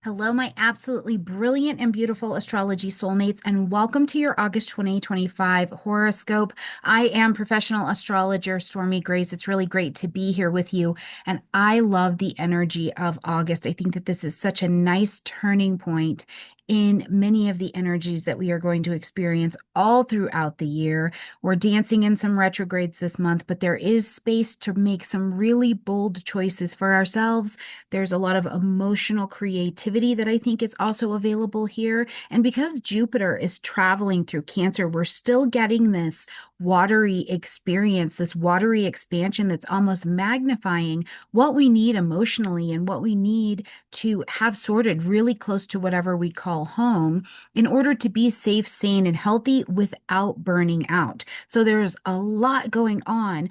Hello, my absolutely brilliant and beautiful astrology soulmates, and welcome to your August 2025 horoscope. I am professional astrologer Stormie Grace. It's really great to be here with you, and I love the energy of August. I think that this is such a nice turning point in many of the energies that we are going to experience all throughout the year. We're dancing in some retrogrades this month, but there is space to make some really bold choices for ourselves. There's a lot of emotional creativity that I think is also available here. And because Jupiter is traveling through Cancer, we're still getting this watery experience, this watery expansion that's almost magnifying what we need emotionally and what we need to have sorted really close to whatever we call home in order to be safe, sane, and healthy without burning out. So there's a lot going on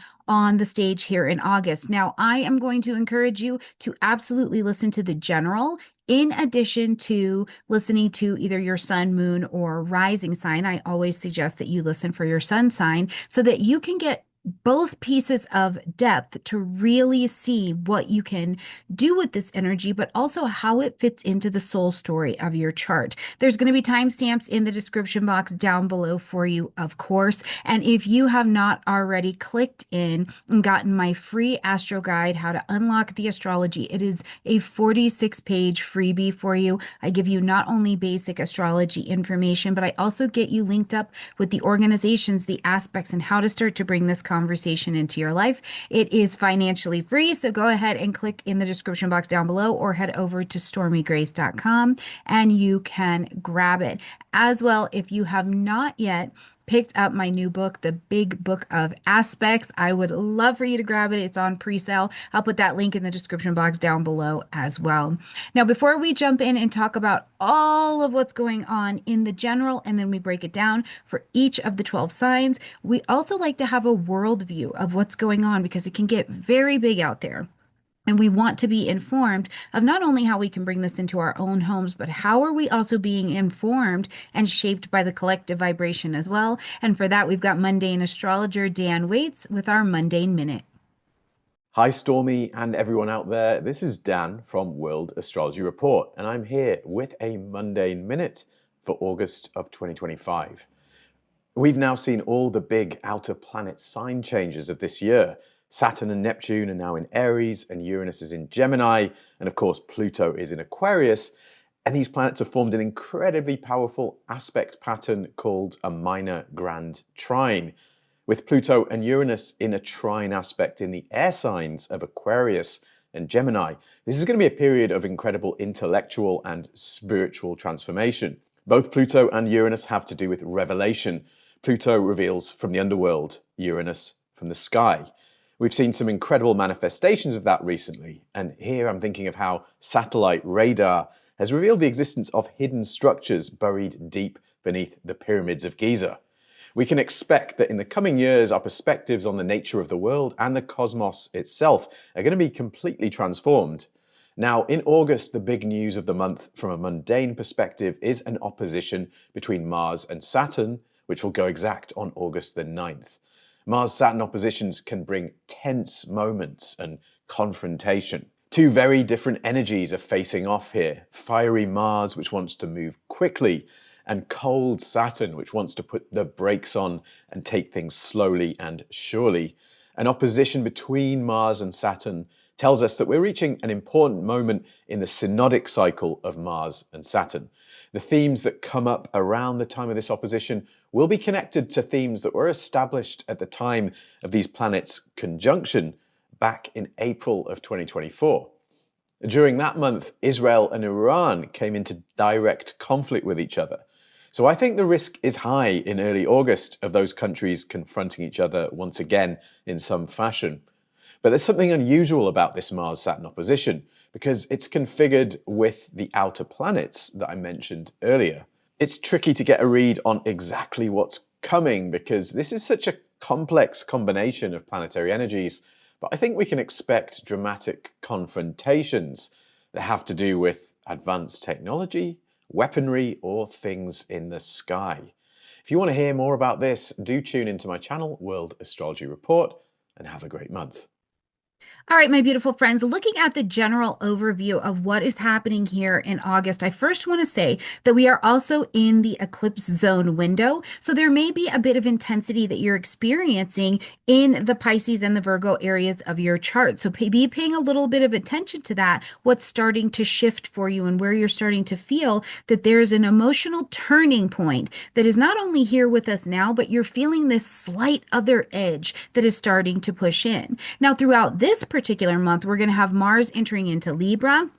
the stage here in August. Now, I am going to encourage you to absolutely listen to the general. In addition to listening to either your sun, moon, or rising sign, I always suggest that you listen for your sun sign so that you can get both pieces of depth to really see what you can do with this energy, but also how it fits into the soul story of your chart. There's going to be timestamps in the description box down below for you, of course. And if you have not already clicked in and gotten my free astro guide, How to Unlock the Astrology, it is a 46-page freebie for you. I give you not only basic astrology information, but I also get you linked up with the organizations, the aspects, and how to start to bring this conversation into your life. It is financially free, so go ahead and click in the description box down below or head over to stormiegrace.com and you can grab it. As well, if you have not yet picked up my new book, The Big Book of Aspects, I would love for you to grab it. It's on pre-sale. I'll put that link in the description box down below as well. Now, before we jump in and talk about all of what's going on in the general, and then we break it down for each of the 12 signs, we also like to have a world view of what's going on because it can get very big out there. And we want to be informed of not only how we can bring this into our own homes, but how are we also being informed and shaped by the collective vibration as well. And for that, we've got mundane astrologer Dan Waits with our Mundane Minute. Hi Stormy and everyone out there, this is Dan from World Astrology Report and I'm here with a Mundane Minute for August of 2025. We've now seen all the big outer planet sign changes of this year. Saturn and Neptune are now in Aries and Uranus is in Gemini, and of course Pluto is in Aquarius, and these planets have formed an incredibly powerful aspect pattern called a minor grand trine, with Pluto and Uranus in a trine aspect in the air signs of Aquarius and Gemini. This is going to be a period of incredible intellectual and spiritual transformation. Both Pluto and Uranus have to do with revelation. Pluto reveals from the underworld, Uranus from the sky. We've seen some incredible manifestations of that recently, and here I'm thinking of how satellite radar has revealed the existence of hidden structures buried deep beneath the pyramids of Giza. We can expect that in the coming years, our perspectives on the nature of the world and the cosmos itself are going to be completely transformed. Now, in August, the big news of the month from a mundane perspective is an opposition between Mars and Saturn, which will go exact on August the 9th. Mars-Saturn oppositions can bring tense moments and confrontation. Two very different energies are facing off here. Fiery Mars, which wants to move quickly, and cold Saturn, which wants to put the brakes on and take things slowly and surely. An opposition between Mars and Saturn tells us that we're reaching an important moment in the synodic cycle of Mars and Saturn. The themes that come up around the time of this opposition will be connected to themes that were established at the time of these planets' conjunction back in April of 2024. During that month, Israel and Iran came into direct conflict with each other. So I think the risk is high in early August of those countries confronting each other once again in some fashion. But there's something unusual about this Mars-Saturn opposition because it's configured with the outer planets that I mentioned earlier. It's tricky to get a read on exactly what's coming because this is such a complex combination of planetary energies, but I think we can expect dramatic confrontations that have to do with advanced technology, weaponry, or things in the sky. If you want to hear more about this, do tune into my channel, World Astrology Report, and have a great month. All right, my beautiful friends, looking at the general overview of what is happening here in August, I first want to say that we are also in the eclipse zone window. So there may be a bit of intensity that you're experiencing in the Pisces and the Virgo areas of your chart. So be paying a little bit of attention to that, what's starting to shift for you and where you're starting to feel that there's an emotional turning point that is not only here with us now, but you're feeling this slight other edge that is starting to push in. Now, throughout this particular month, we're going to have Mars entering into Libra.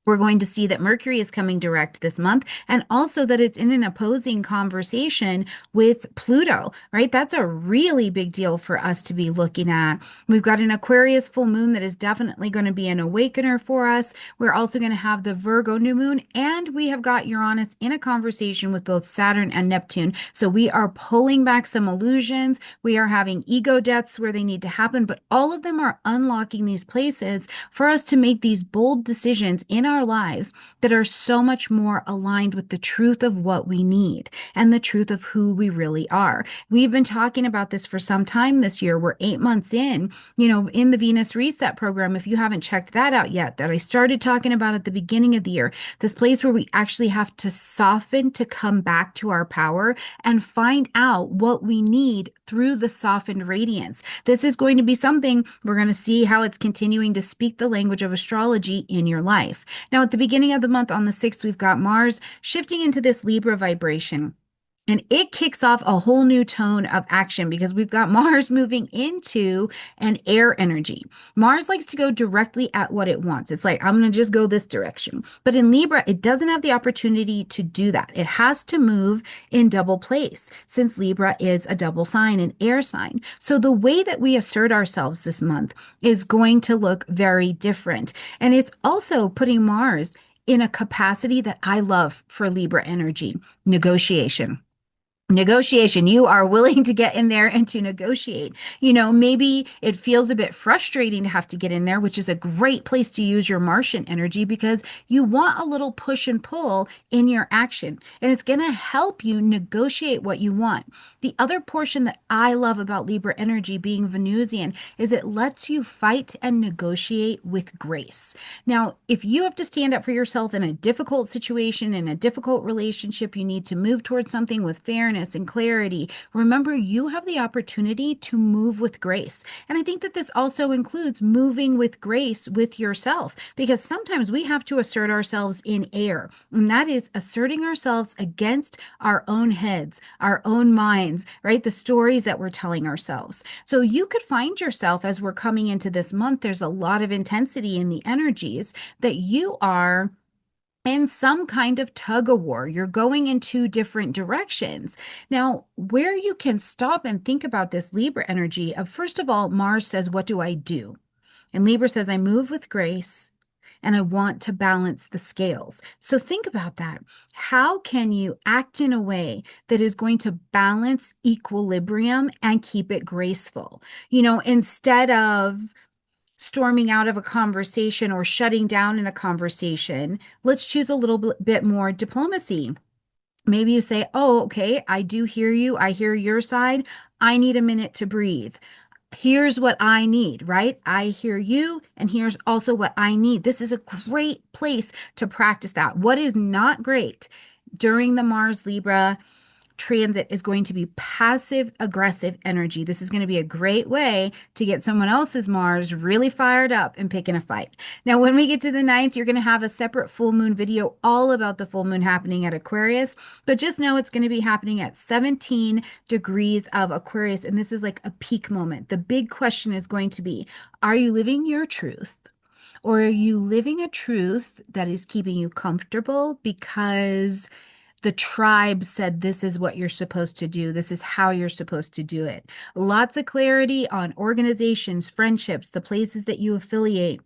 We're going to see that Mercury is coming direct this month and also that it's in an opposing conversation with Pluto, right? That's a really big deal for us to be looking at. We've got an Aquarius full moon that is definitely going to be an awakener for us. We're also going to have the Virgo new moon, and we have got Uranus in a conversation with both Saturn and Neptune. So we are pulling back some illusions. We are having ego deaths where they need to happen, but all of them are unlocking these places for us to make these bold decisions in our lives that are so much more aligned with the truth of what we need and the truth of who we really are. We've been talking about this for some time this year. We're 8 months in, in the Venus Reset program. If you haven't checked that out yet, that I started talking about at the beginning of the year, this place where we actually have to soften to come back to our power and find out what we need through the softened radiance. This is going to be something we're going to see how it's continuing to speak the language of astrology in your life. Now, at the beginning of the month on the 6th, we've got Mars shifting into this Libra vibration. And it kicks off a whole new tone of action because we've got Mars moving into an air energy. Mars likes to go directly at what it wants. It's like, I'm going to just go this direction. But in Libra, it doesn't have the opportunity to do that. It has to move in double place since Libra is a double sign, an air sign. So the way that we assert ourselves this month is going to look very different. And it's also putting Mars in a capacity that I love for Libra energy, negotiation. Negotiation. You are willing to get in there and to negotiate. Maybe it feels a bit frustrating to have to get in there, which is a great place to use your Martian energy because you want a little push and pull in your action. And it's going to help you negotiate what you want. The other portion that I love about Libra energy being Venusian is it lets you fight and negotiate with grace. Now, if you have to stand up for yourself in a difficult situation, in a difficult relationship, you need to move towards something with fairness and clarity. Remember, you have the opportunity to move with grace. And I think that this also includes moving with grace with yourself, because sometimes we have to assert ourselves in air, and that is asserting ourselves against our own heads, our own minds, right? The stories that we're telling ourselves. So you could find yourself as we're coming into this month, there's a lot of intensity in the energies that you are in some kind of tug of war. You're going in two different directions. Now, where you can stop and think about this Libra energy of, first of all, Mars says, what do I do? And Libra says, I move with grace and I want to balance the scales. So think about that. How can you act in a way that is going to balance equilibrium and keep it graceful? Instead of storming out of a conversation or shutting down in a conversation, let's choose a little bit more diplomacy. Maybe you say, oh, okay, I do hear you. I hear your side. I need a minute to breathe. Here's what I need, right? I hear you, and here's also what I need. This is a great place to practice that. What is not great during the Mars Libra transit is going to be passive aggressive energy. This is going to be a great way to get someone else's Mars really fired up and picking a fight. Now, when we get to the 9th, you're going to have a separate full moon video all about the full moon happening at Aquarius, but just know it's going to be happening at 17 degrees of Aquarius, and this is like a peak moment. The big question is going to be, are you living your truth? Or are you living a truth that is keeping you comfortable because the tribe said this is what you're supposed to do. This is how you're supposed to do it. Lots of clarity on organizations, friendships, the places that you affiliate,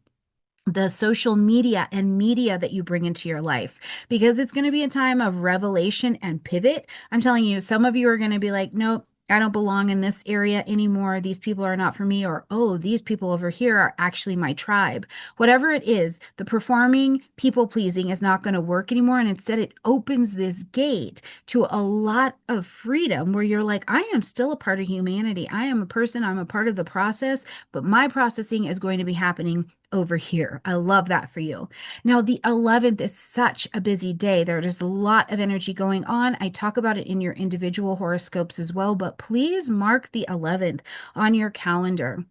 the social media and media that you bring into your life, because it's going to be a time of revelation and pivot. I'm telling you, some of you are going to be like, nope, I don't belong in this area anymore. These people are not for me, or, oh, these people over here are actually my tribe. Whatever it is, the performing, people pleasing is not going to work anymore. And instead, it opens this gate to a lot of freedom where you're like, I am still a part of humanity. I am a person, I'm a part of the process, but my processing is going to be happening over here. I love that for you. Now, the 11th is such a busy day. There is a lot of energy going on. I talk about it in your individual horoscopes as well, but please mark the 11th on your calendar.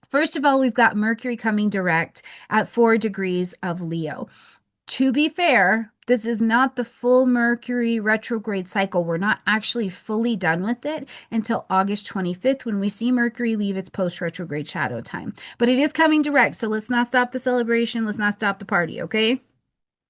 First of all, we've got Mercury coming direct at 4 degrees of Leo. To be fair, this is not the full Mercury retrograde cycle. We're not actually fully done with it until August 25th when we see Mercury leave its post-retrograde shadow time. But it is coming direct, so let's not stop the celebration. Let's not stop the party, okay?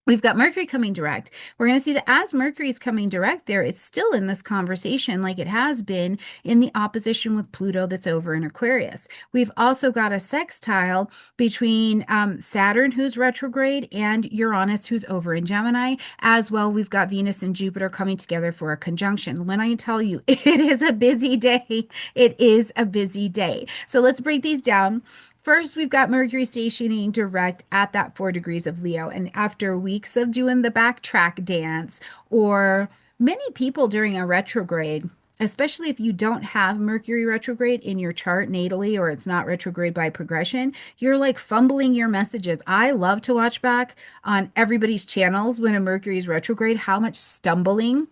We've got Mercury coming direct. We're going to see that as Mercury is coming direct there, it's still in this conversation like it has been in the opposition with Pluto that's over in Aquarius. We've also got a sextile between Saturn, who's retrograde, and Uranus, who's over in Gemini. As well, we've got Venus and Jupiter coming together for a conjunction. When I tell you it is a busy day, it is a busy day. So let's break these down. First, we've got Mercury stationing direct at that 4 degrees of Leo. And after weeks of doing the backtrack dance, or many people during a retrograde, especially if you don't have Mercury retrograde in your chart natally, or it's not retrograde by progression, you're like fumbling your messages. I love to watch back on everybody's channels when a Mercury is retrograde, how much stumbling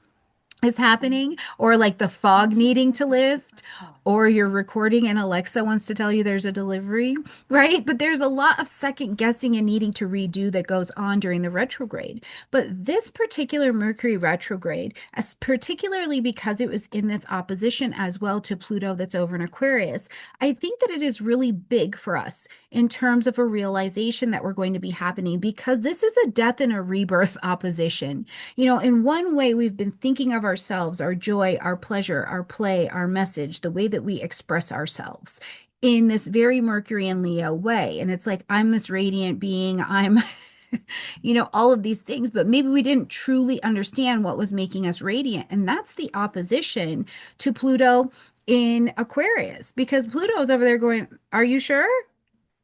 is happening, or like the fog needing to lift, or you're recording and Alexa wants to tell you there's a delivery, right? But there's a lot of second guessing and needing to redo that goes on during the retrograde. But this particular Mercury retrograde, as particularly because it was in this opposition as well to Pluto that's over in Aquarius, I think that it is really big for us in terms of a realization that we're going to be happening, because this is a death and a rebirth opposition. You know, in one way, we've been thinking of ourselves, our joy, our pleasure, our play, our message, the way that we express ourselves in this very Mercury and Leo way. And it's like, I'm this radiant being, I'm, all of these things, but maybe we didn't truly understand what was making us radiant. And that's the opposition to Pluto in Aquarius, because Pluto is over there going, are you sure?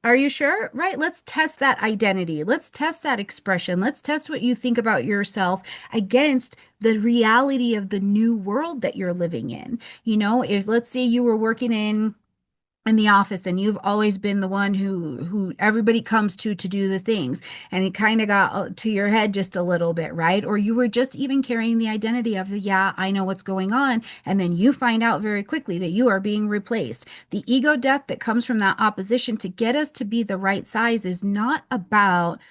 Are you sure? Right. Let's test that identity. Let's test that expression. Let's test what you think about yourself against the reality of the new world that you're living in. If let's say you were working in the office and you've always been the one who everybody comes to do the things, and it kind of got to your head just a little bit, right? Or you were just even carrying the identity of, yeah, I know what's going on, and then you find out very quickly that you are being replaced. The ego death that comes from that opposition to get us to be the right size is not about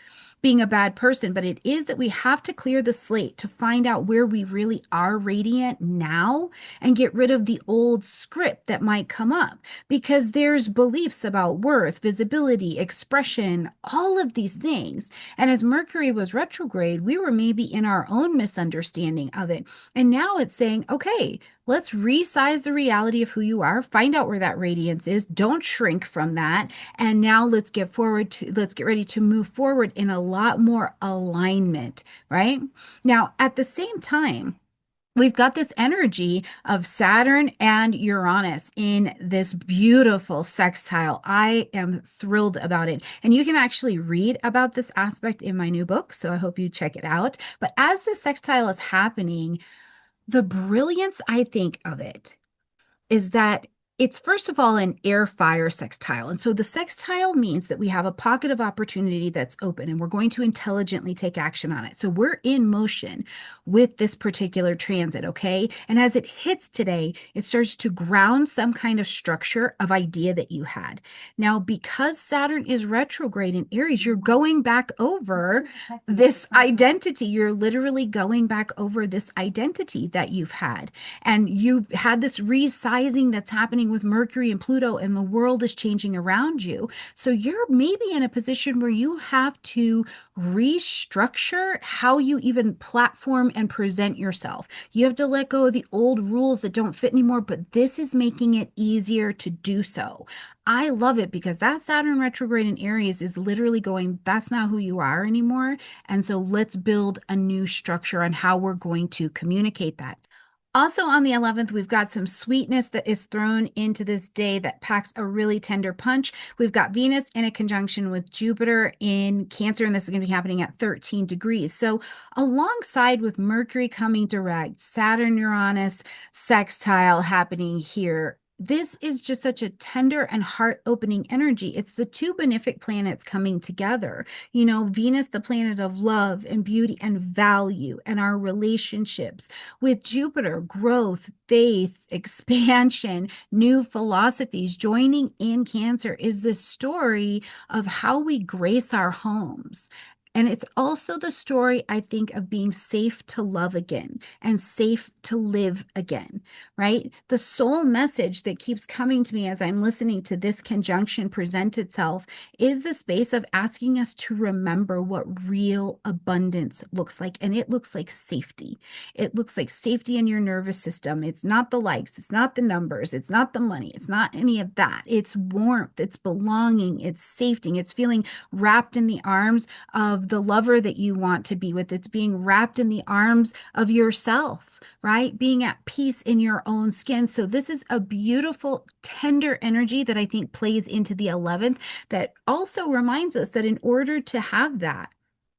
being a bad person, but it is that we have to clear the slate to find out where we really are radiant now and get rid of the old script that might come up, because there's beliefs about worth, visibility, expression, all of these things. And as Mercury was retrograde, we were maybe in our own misunderstanding of it. And now it's saying, okay, let's resize the reality of who you are, find out where that radiance is, don't shrink from that. And now let's get ready to move forward in a lot more alignment, right? Now, at the same time, we've got this energy of Saturn and Uranus in this beautiful sextile. I am thrilled about it. And you can actually read about this aspect in my new book, so I hope you check it out. But as the sextile is happening, the brilliance, I think, of it is that it's first of all an air fire sextile. And so the sextile means that we have a pocket of opportunity that's open and we're going to intelligently take action on it. So we're in motion with this particular transit, okay? And as it hits today, it starts to ground some kind of structure of idea that you had. Now, because Saturn is retrograde in Aries, you're going back over this identity. You're literally going back over this identity that you've had. And you've had this resizing that's happening with Mercury and Pluto, and the world is changing around you. So you're maybe in a position where you have to restructure how you even platform and present yourself. You have to let go of the old rules that don't fit anymore, but this is making it easier to do so. I love it because that Saturn retrograde in Aries is literally going, that's not who you are anymore. And so let's build a new structure on how we're going to communicate that. Also on the 11th, we've got some sweetness that is thrown into this day that packs a really tender punch. We've got Venus in a conjunction with Jupiter in Cancer, and this is going to be happening at 13 degrees. So, alongside with Mercury coming direct, Saturn, Uranus sextile happening here. This is just such a tender and heart-opening energy. It's the two benefic planets coming together. You know, Venus, the planet of love and beauty and value and our relationships, with Jupiter, growth, faith, expansion, new philosophies joining in Cancer is this story of how we grace our homes. And it's also the story, I think, of being safe to love again and safe to live again, right? The soul message that keeps coming to me as I'm listening to this conjunction present itself is the space of asking us to remember what real abundance looks like. And it looks like safety. It looks like safety in your nervous system. It's not the likes, it's not the numbers, it's not the money, it's not any of that. It's warmth, it's belonging, it's safety, it's feeling wrapped in the arms of the lover that you want to be with. It's being wrapped in the arms of yourself, right? Being at peace in your own skin. So this is a beautiful, tender energy that I think plays into the 11th that also reminds us that in order to have that,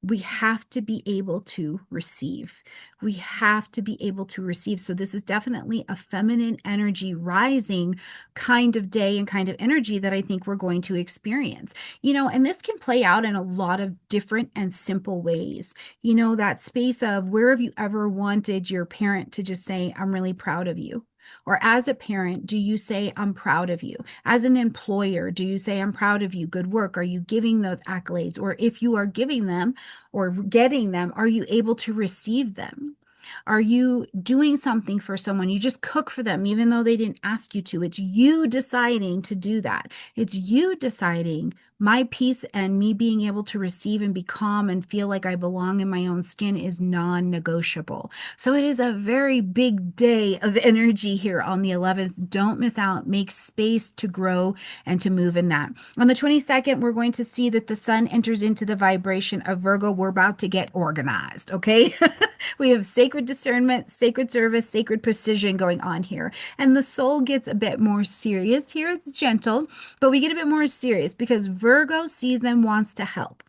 we have to be able to receive. We have to be able to receive. So this is definitely a feminine energy rising kind of day and kind of energy that I think we're going to experience. You know, and this can play out in a lot of different and simple ways. You know, that space of where have you ever wanted your parent to just say, I'm really proud of you? Or as a parent, do you say, I'm proud of you? As an employer, do you say, I'm proud of you? Good work. Are you giving those accolades? Or if you are giving them or getting them, are you able to receive them? Are you doing something for someone? You just cook for them, even though they didn't ask you to. It's you deciding to do that. It's you deciding my peace and me being able to receive and be calm and feel like I belong in my own skin is non-negotiable. So it is a very big day of energy here on the 11th. Don't miss out. Make space to grow and to move in that. On the 22nd, we're going to see that the sun enters into the vibration of Virgo. We're about to get organized, okay? We have sacred discernment, sacred service, sacred precision going on here. And the soul gets a bit more serious here. It's gentle, but we get a bit more serious because Virgo sees and wants to help.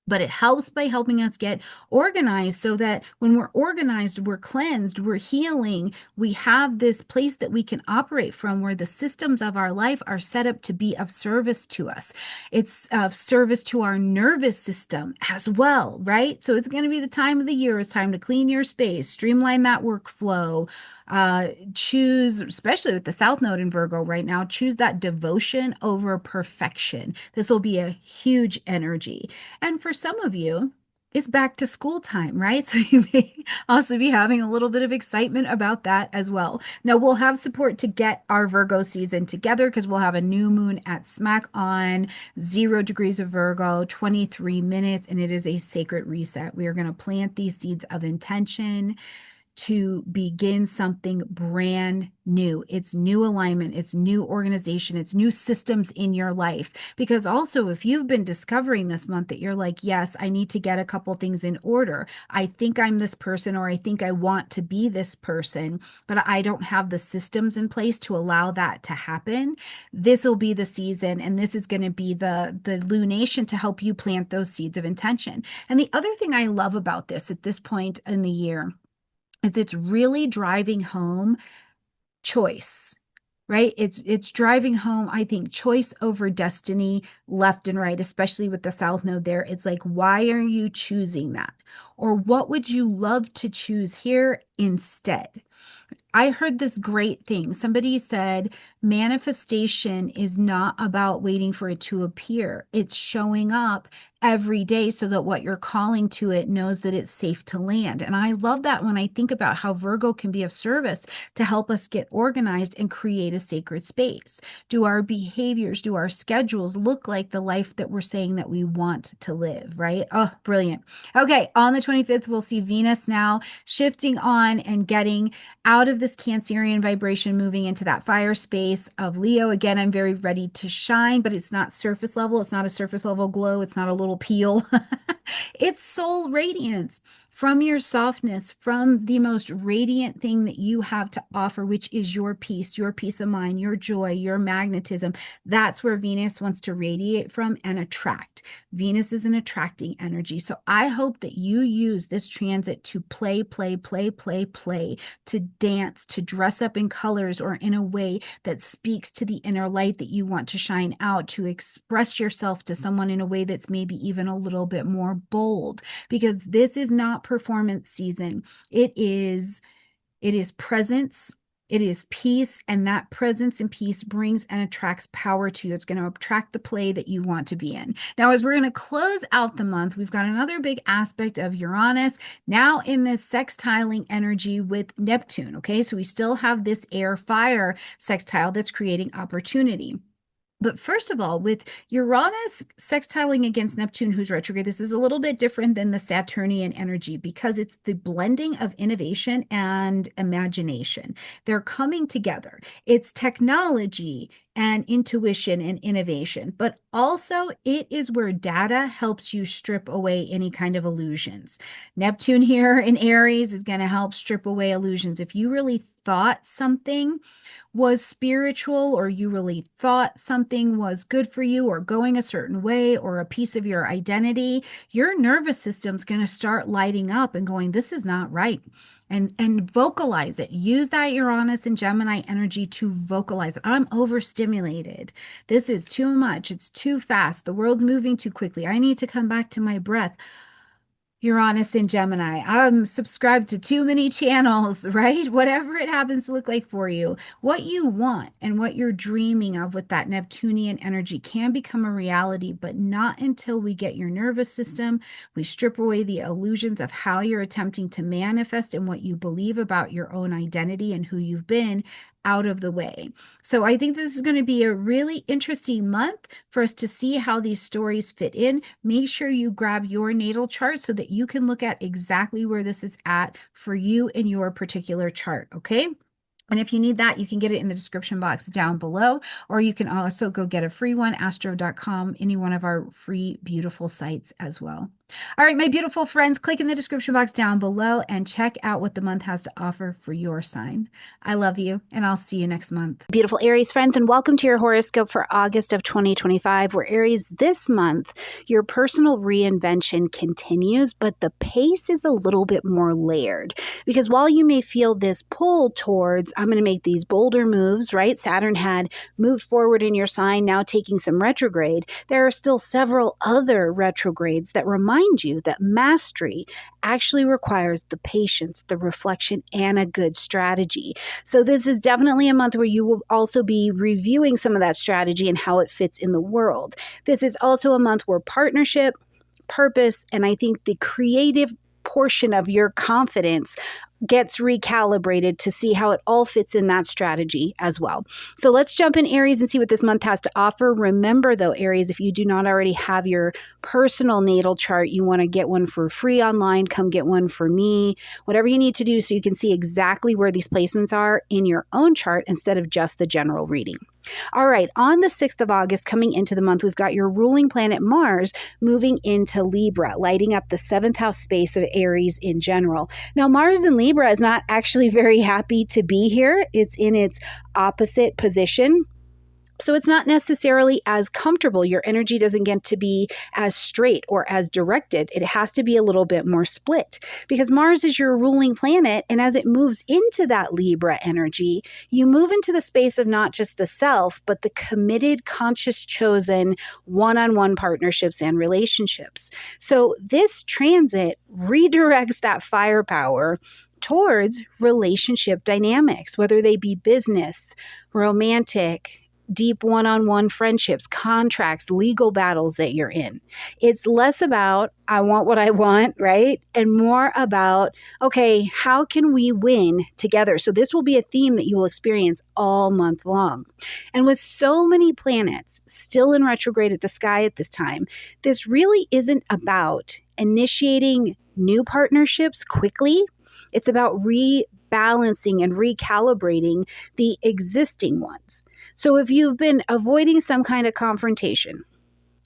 But it helps by helping us get organized so that when we're organized, we're cleansed, we're healing, we have this place that we can operate from where the systems of our life are set up to be of service to us. It's of service to our nervous system as well, right? So it's going to be the time of the year. It's time to clean your space, streamline that workflow, choose, especially with the South Node in Virgo right now, choose that devotion over perfection. This will be a huge energy. And for some of you, it's back to school time, right? So you may also be having a little bit of excitement about that as well. Now, we'll have support to get our Virgo season together because we'll have a new moon at smack on 0 degrees of Virgo, 23 minutes, and it is a sacred reset. We are going to plant these seeds of intention to begin something brand new. It's new alignment, it's new organization, it's new systems in your life. Because also, if you've been discovering this month that you're like, yes, I need to get a couple things in order. I think I'm this person, or I think I want to be this person, but I don't have the systems in place to allow that to happen. This will be the season, and this is going to be the lunation to help you plant those seeds of intention. And the other thing I love about this at this point in the year is it's really driving home choice, right? It's driving home, I think, choice over destiny left and right, especially with the South Node there. It's like, why are you choosing that? Or what would you love to choose here instead? I heard this great thing. Somebody said manifestation is not about waiting for it to appear. It's showing up every day so that what you're calling to it knows that it's safe to land. And I love that when I think about how Virgo can be of service to help us get organized and create a sacred space. Do our behaviors, do our schedules look like the life that we're saying that we want to live, right? Oh, brilliant. Okay, on the 25th, we'll see Venus now shifting on and getting out of this Cancerian vibration, moving into that fire space of Leo. Again, I'm very ready to shine, but it's not surface level. It's not a surface level glow. It's not a little peel. It's soul radiance. from your softness, from the most radiant thing that you have to offer, which is your peace of mind, your joy, your magnetism. That's where Venus wants to radiate from and attract. Venus is an attracting energy. So I hope that you use this transit to play, to dance, to dress up in colors or in a way that speaks to the inner light that you want to shine out, to express yourself to someone in a way that's maybe even a little bit more bold, because this is not performance season. It is presence, it is peace, and that presence and peace brings and attracts power to you. It's going to attract the play that you want to be in. Now, as we're going to close out the month, we've got another big aspect of Uranus now in this sextiling energy with Neptune. Okay, so we still have this air fire sextile that's creating opportunity. But first of all, with Uranus sextiling against Neptune, who's retrograde, this is a little bit different than the Saturnian energy because it's the blending of innovation and imagination. They're coming together. It's technology and intuition and innovation, but also it is where data helps you strip away any kind of illusions. Neptune here in Aries is going to help strip away illusions. If you really thought something was spiritual, or you really thought something was good for you or going a certain way or a piece of your identity, your nervous system's going to start lighting up and going, this is not right. And vocalize it. Use that Uranus and Gemini energy to vocalize it. I'm overstimulated. This is too much. It's too fast. The world's moving too quickly. I need to come back to my breath. Uranus and Gemini. I'm subscribed to too many channels, right? Whatever it happens to look like for you, what you want and what you're dreaming of with that Neptunian energy can become a reality, but not until we get your nervous system. We strip away the illusions of how you're attempting to manifest and what you believe about your own identity and who you've been out of the way. So I think this is going to be a really interesting month for us to see how these stories fit in. Make sure you grab your natal chart so that you can look at exactly where this is at for you in your particular chart, okay? And if you need that, you can get it in the description box down below, or you can also go get a free one, astro.com, any one of our free, beautiful sites as well. All right, my beautiful friends, click in the description box down below and check out what the month has to offer for your sign. I love you, and I'll see you next month. Beautiful Aries friends, and welcome to your horoscope for August of 2025, where Aries, this month, your personal reinvention continues, but the pace is a little bit more layered. Because while you may feel this pull towards, I'm going to make these bolder moves, right? Saturn had moved forward in your sign, now taking some retrograde. There are still several other retrogrades that remind you that mastery actually requires the patience, the reflection, and a good strategy. So this is definitely a month where you will also be reviewing some of that strategy and how it fits in the world. This is also a month where partnership, purpose, and I think the creative portion of your confidence gets recalibrated to see how it all fits in that strategy as well. So let's jump in Aries and see what this month has to offer. Remember though, Aries, if you do not already have your personal natal chart, you want to get one for free online, come get one for me, whatever you need to do so you can see exactly where these placements are in your own chart instead of just the general reading. All right, on the 6th of August, coming into the month, we've got your ruling planet Mars moving into Libra, lighting up the 7th house space of Aries in general. Now, Mars in Libra is not actually very happy to be here. It's in its opposite position. So it's not necessarily as comfortable. Your energy doesn't get to be as straight or as directed. It has to be a little bit more split because Mars is your ruling planet. And as it moves into that Libra energy, you move into the space of not just the self, but the committed, conscious, chosen one-on-one partnerships and relationships. So this transit redirects that firepower towards relationship dynamics, whether they be business, romantic, deep one-on-one friendships, contracts, legal battles that you're in. It's less about, I want what I want, right? And more about, okay, how can we win together? So this will be a theme that you will experience all month long. And with so many planets still in retrograde at the sky at this time, this really isn't about initiating new partnerships quickly. It's about rebalancing and recalibrating the existing ones. So if you've been avoiding some kind of confrontation,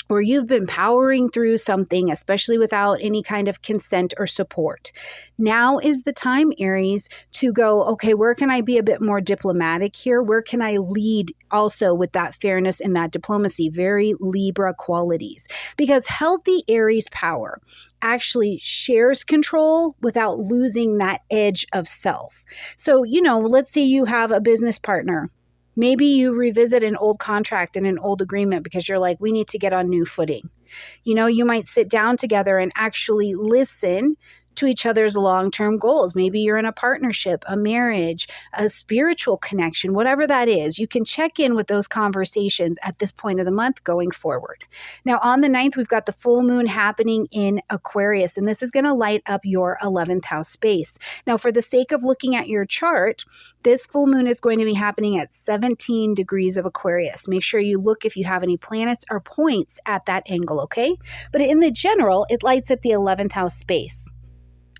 or you've been powering through something, especially without any kind of consent or support. Now is the time, Aries, to go, okay, where can I be a bit more diplomatic here? Where can I lead also with that fairness and that diplomacy? Very Libra qualities. Because healthy Aries power actually shares control without losing that edge of self. So, let's say you have a business partner. Maybe you revisit an old contract and an old agreement because you're like, we need to get on new footing. You might sit down together and actually listen to each other's long-term goals. Maybe you're in a partnership, a marriage, a spiritual connection, whatever that is. You can check in with those conversations at this point of the month going forward. Now, on the 9th, we've got the full moon happening in Aquarius, and this is going to light up your 11th house space. Now, for the sake of looking at your chart, this full moon is going to be happening at 17 degrees of Aquarius. Make sure you look if you have any planets or points at that angle, okay? But in the general, it lights up the 11th house space.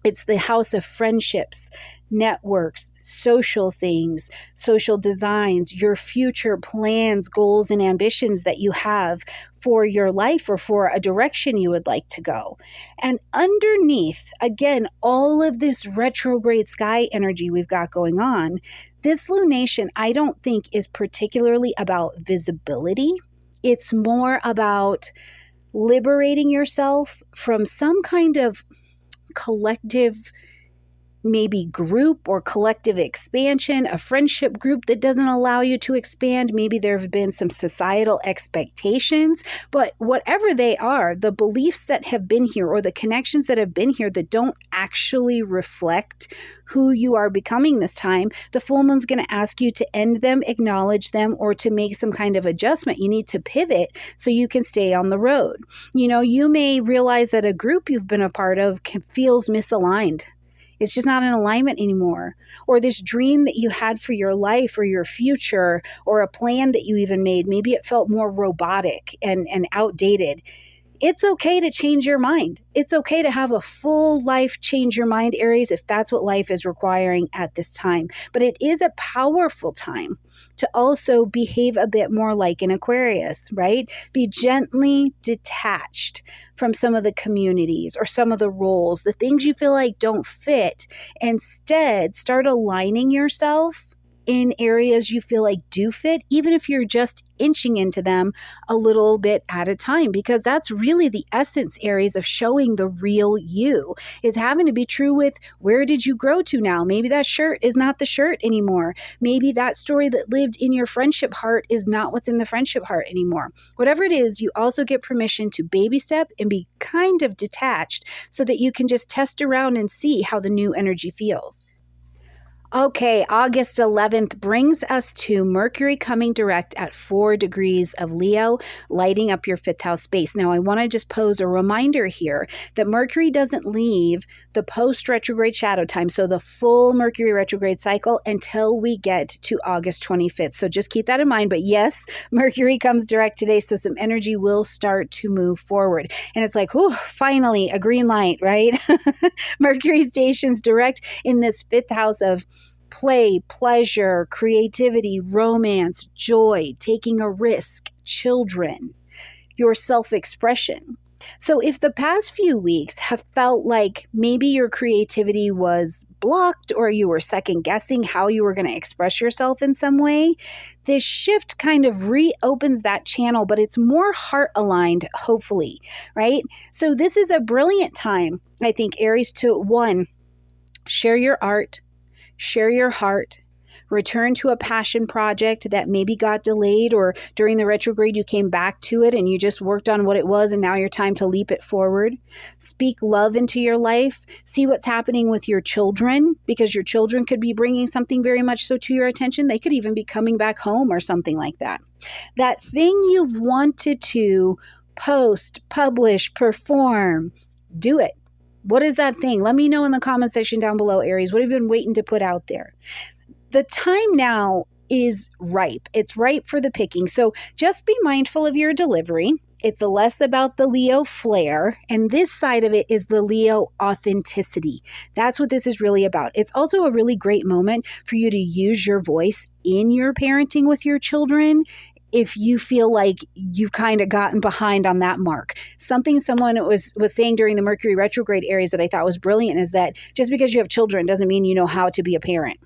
It's the house of friendships, networks, social things, social designs, your future plans, goals, and ambitions that you have for your life or for a direction you would like to go. And underneath, again, all of this retrograde sky energy we've got going on, this lunation, I don't think, is particularly about visibility. It's more about liberating yourself from some kind of collective maybe group or collective expansion, a friendship group that doesn't allow you to expand. Maybe there have been some societal expectations, but whatever they are, the beliefs that have been here or the connections that have been here that don't actually reflect who you are becoming this time, the full moon's going to ask you to end them, acknowledge them, or to make some kind of adjustment. You need to pivot so you can stay on the road. You may realize that a group you've been a part of feels misaligned. It's just not in alignment anymore. Or this dream that you had for your life or your future or a plan that you even made, maybe it felt more robotic and outdated. It's okay to change your mind. It's okay to have a full life change your mind, Aries, if that's what life is requiring at this time. But it is a powerful time to also behave a bit more like an Aquarius, right? Be gently detached from some of the communities or some of the roles, the things you feel like don't fit. Instead, start aligning yourself in areas you feel like do fit, even if you're just inching into them a little bit at a time, because that's really the essence, Aries, of showing the real you, is having to be true with where did you grow to now? Maybe that shirt is not the shirt anymore. Maybe that story that lived in your friendship heart is not what's in the friendship heart anymore. Whatever it is, you also get permission to baby step and be kind of detached so that you can just test around and see how the new energy feels. Okay, August 11th brings us to Mercury coming direct at 4 degrees of Leo, lighting up your 5th house space. Now, I want to just pose a reminder here that Mercury doesn't leave the post-retrograde shadow time, so the full Mercury retrograde cycle, until we get to August 25th. So just keep that in mind. But yes, Mercury comes direct today, so some energy will start to move forward. And it's like, whew, finally, a green light, right? Mercury stations direct in this 5th house of play, pleasure, creativity, romance, joy, taking a risk, children, your self-expression. So if the past few weeks have felt like maybe your creativity was blocked or you were second guessing how you were going to express yourself in some way, this shift kind of reopens that channel, but it's more heart aligned, hopefully, right? So this is a brilliant time, I think, Aries, to one, share your art, share your heart, return to a passion project that maybe got delayed, or during the retrograde you came back to it and you just worked on what it was and now your time to leap it forward. Speak love into your life. See what's happening with your children, because your children could be bringing something very much so to your attention. They could even be coming back home or something like that. That thing you've wanted to post, publish, perform, do it. What is that thing? Let me know in the comment section down below, Aries. What have you been waiting to put out there? The time now is ripe. It's ripe for the picking. So just be mindful of your delivery. It's less about the Leo flair, and this side of it is the Leo authenticity. That's what this is really about. It's also a really great moment for you to use your voice in your parenting with your children, if you feel like you've kind of gotten behind on that mark. Something someone was saying during the Mercury retrograde Aries that I thought was brilliant is that just because you have children doesn't mean you know how to be a parent.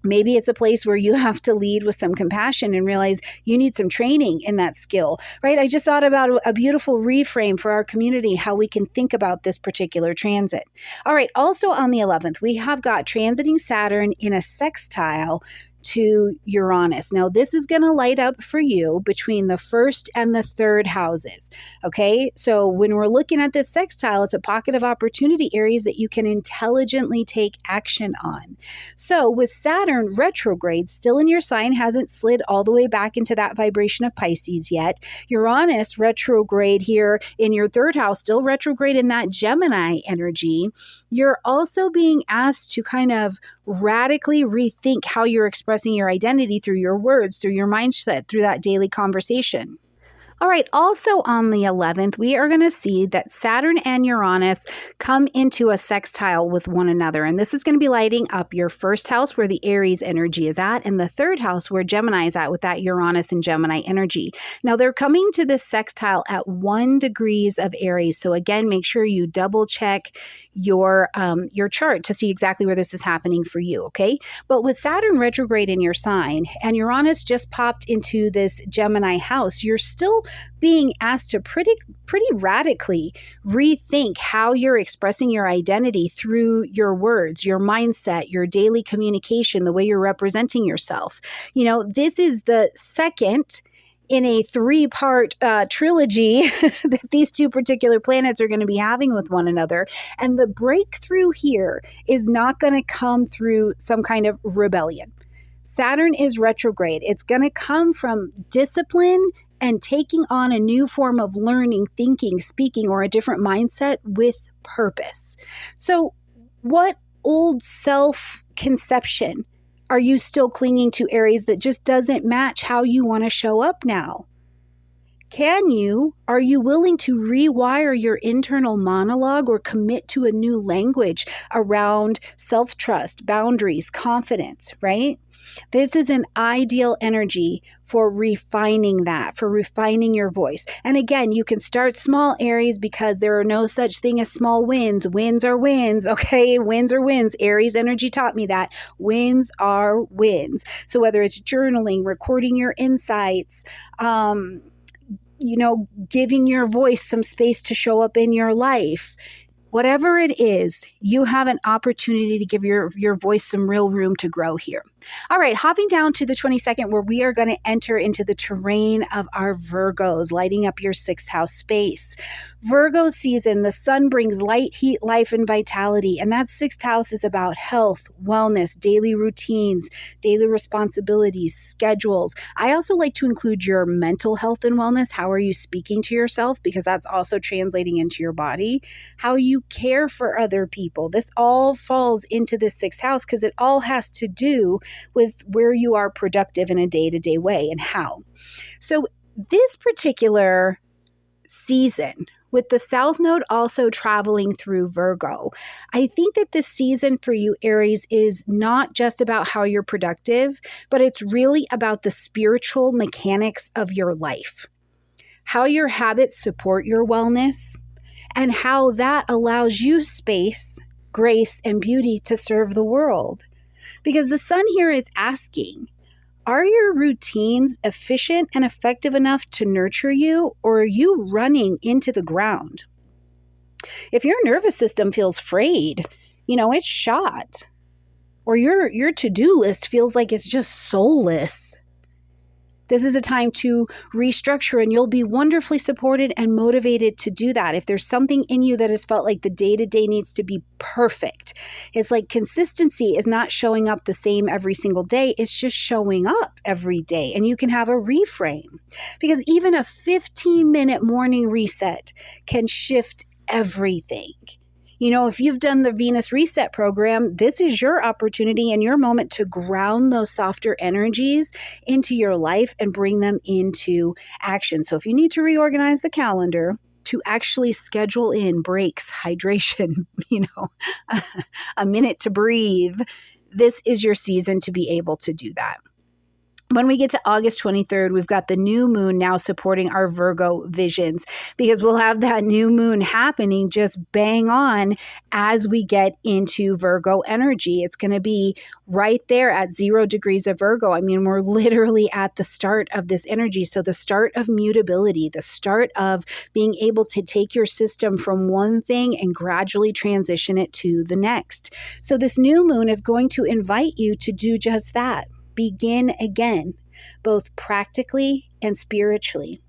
Maybe it's a place where you have to lead with some compassion and realize you need some training in that skill, right? I just thought about a beautiful reframe for our community, how we can think about this particular transit. All right. Also on the 11th, we have got transiting Saturn in a sextile to Uranus. Now, this is going to light up for you between the first and the third houses. Okay. So when we're looking at this sextile, it's a pocket of opportunity, Aries, that you can intelligently take action on. So with Saturn retrograde still in your sign, hasn't slid all the way back into that vibration of Pisces yet. Uranus retrograde here in your third house, still retrograde in that Gemini energy. You're also being asked to kind of radically rethink how you're expressing your identity through your words, through your mindset, through that daily conversation. All right, also on the 11th, we are going to see that Saturn and Uranus come into a sextile with one another. And this is going to be lighting up your first house where the Aries energy is at, and the third house where Gemini is at with that Uranus and Gemini energy. Now, they're coming to this sextile at 1 degrees of Aries. So again, make sure you double check your chart to see exactly where this is happening for you, okay? But with Saturn retrograde in your sign and Uranus just popped into this Gemini house, you're still being asked to pretty radically rethink how you're expressing your identity through your words, your mindset, your daily communication, the way you're representing yourself. You know, this is the second in a 3-part trilogy that these two particular planets are going to be having with one another. And the breakthrough here is not going to come through some kind of rebellion. Saturn is retrograde. It's going to come from discipline and taking on a new form of learning, thinking, speaking, or a different mindset with purpose. So what old self-conception are you still clinging to, Aries, that just doesn't match how you want to show up now? Are you willing to rewire your internal monologue or commit to a new language around self-trust, boundaries, confidence, right? This is an ideal energy for refining that, for refining your voice. And again, you can start small, Aries, because there are no such thing as small wins. Wins are wins, okay? Wins are wins. Aries energy taught me that. Wins are wins. So whether it's journaling, recording your insights, giving your voice some space to show up in your life, whatever it is, you have an opportunity to give your voice some real room to grow here. All right, hopping down to the 22nd, where we are going to enter into the terrain of our Virgos, lighting up your 6th house space. Virgo season, the sun brings light, heat, life, and vitality. And that 6th house is about health, wellness, daily routines, daily responsibilities, schedules. I also like to include your mental health and wellness. How are you speaking to yourself? Because that's also translating into your body. How you care for other people. This all falls into the 6th house because it all has to do with where you are productive in a day-to-day way and how. So this particular season, with the South Node also traveling through Virgo, I think that this season for you, Aries, is not just about how you're productive, but it's really about the spiritual mechanics of your life, how your habits support your wellness, and how that allows you space, grace, and beauty to serve the world. Because the sun here is asking, are your routines efficient and effective enough to nurture you, or are you running into the ground? If your nervous system feels frayed, it's shot, or your to-do list feels like it's just soulless, this is a time to restructure, and you'll be wonderfully supported and motivated to do that. If there's something in you that has felt like the day-to-day needs to be perfect, it's like consistency is not showing up the same every single day. It's just showing up every day, and you can have a reframe, because even a 15-minute morning reset can shift everything. If you've done the Venus Reset program, this is your opportunity and your moment to ground those softer energies into your life and bring them into action. So if you need to reorganize the calendar to actually schedule in breaks, hydration, a minute to breathe, this is your season to be able to do that. When we get to August 23rd, we've got the new moon now supporting our Virgo visions, because we'll have that new moon happening just bang on as we get into Virgo energy. It's going to be right there at 0 degrees of Virgo. I mean, we're literally at the start of this energy. So the start of mutability, the start of being able to take your system from one thing and gradually transition it to the next. So this new moon is going to invite you to do just that. Begin again, both practically and spiritually.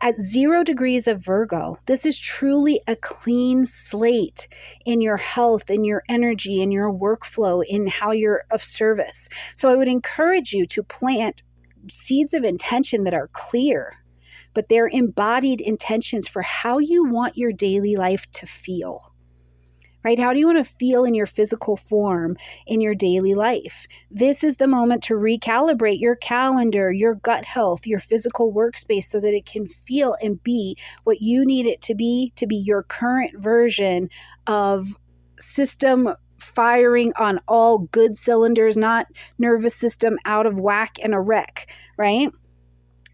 At 0 degrees of Virgo, this is truly a clean slate in your health, in your energy, in your workflow, in how you're of service. So I would encourage you to plant seeds of intention that are clear, but they're embodied intentions for how you want your daily life to feel. Right? How do you want to feel in your physical form in your daily life? This is the moment to recalibrate your calendar, your gut health, your physical workspace so that it can feel and be what you need it to be your current version of system firing on all good cylinders, not nervous system out of whack and a wreck, right?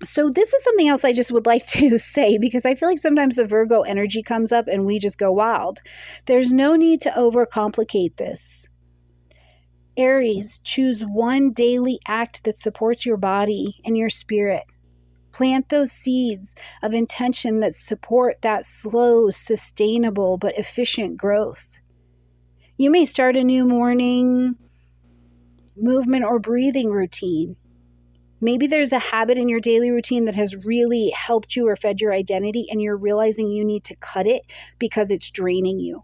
So this is something else I just would like to say, because I feel like sometimes the Virgo energy comes up and we just go wild. There's no need to overcomplicate this. Aries, choose one daily act that supports your body and your spirit. Plant those seeds of intention that support that slow, sustainable, but efficient growth. You may start a new morning movement or breathing routine. Maybe there's a habit in your daily routine that has really helped you or fed your identity, and you're realizing you need to cut it because it's draining you.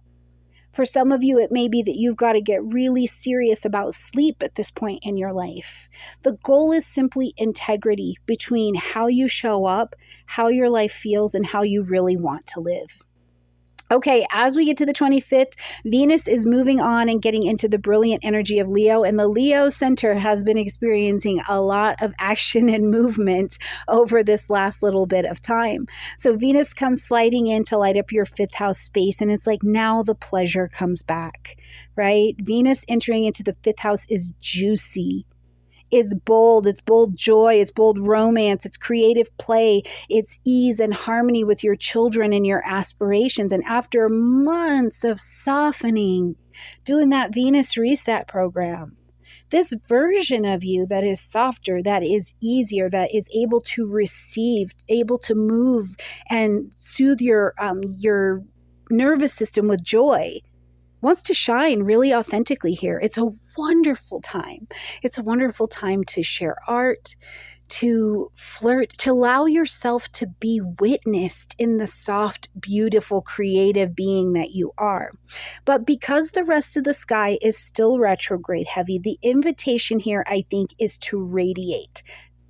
For some of you, it may be that you've got to get really serious about sleep at this point in your life. The goal is simply integrity between how you show up, how your life feels, and how you really want to live. Okay, as we get to the 25th, Venus is moving on and getting into the brilliant energy of Leo, and the Leo center has been experiencing a lot of action and movement over this last little bit of time. So Venus comes sliding in to light up your 5th house space, and it's like now the pleasure comes back, right? Venus entering into the 5th house is juicy. It's bold joy, it's bold romance, it's creative play, it's ease and harmony with your children and your aspirations. And after months of softening, doing that Venus reset program, this version of you that is softer, that is easier, that is able to receive, able to move and soothe your nervous system with joy, wants to shine really authentically here. It's a wonderful time. It's a wonderful time to share art, to flirt, to allow yourself to be witnessed in the soft, beautiful, creative being that you are. But because the rest of the sky is still retrograde heavy, the invitation here, I think, is to radiate.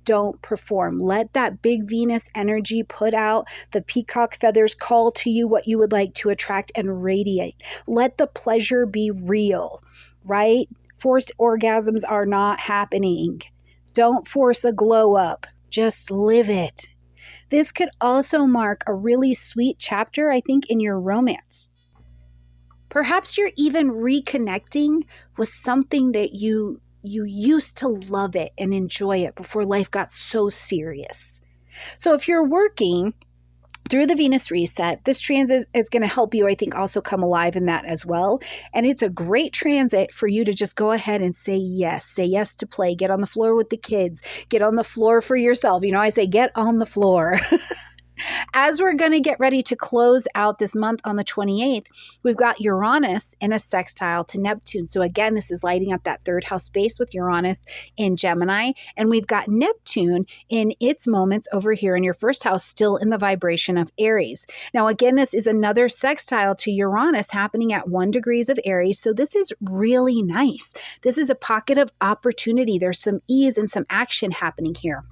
Don't perform. Let that big Venus energy put out the peacock feathers, call to you what you would like to attract, and radiate. Let the pleasure be real, right? Forced orgasms are not happening. Don't force a glow up. Just live it. This could also mark a really sweet chapter, I think, in your romance. Perhaps you're even reconnecting with something that you used to love it and enjoy it before life got so serious. So if you're working through the Venus reset, this transit is going to help you, I think, also come alive in that as well. And it's a great transit for you to just go ahead and say yes to play, get on the floor with the kids, get on the floor for yourself. You know, I say get on the floor. As we're going to get ready to close out this month on the 28th, we've got Uranus in a sextile to Neptune. So again, this is lighting up that 3rd house space with Uranus in Gemini. And we've got Neptune in its moments over here in your 1st house, still in the vibration of Aries. Now, again, this is another sextile to Uranus happening at 1 degrees of Aries. So this is really nice. This is a pocket of opportunity. There's some ease and some action happening here.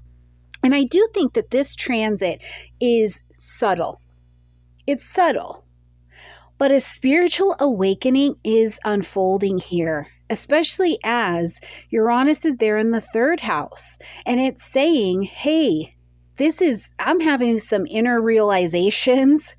And I do think that this transit is subtle. It's subtle, but a spiritual awakening is unfolding here, especially as Uranus is there in the 3rd house. And it's saying, hey, I'm having some inner realizations,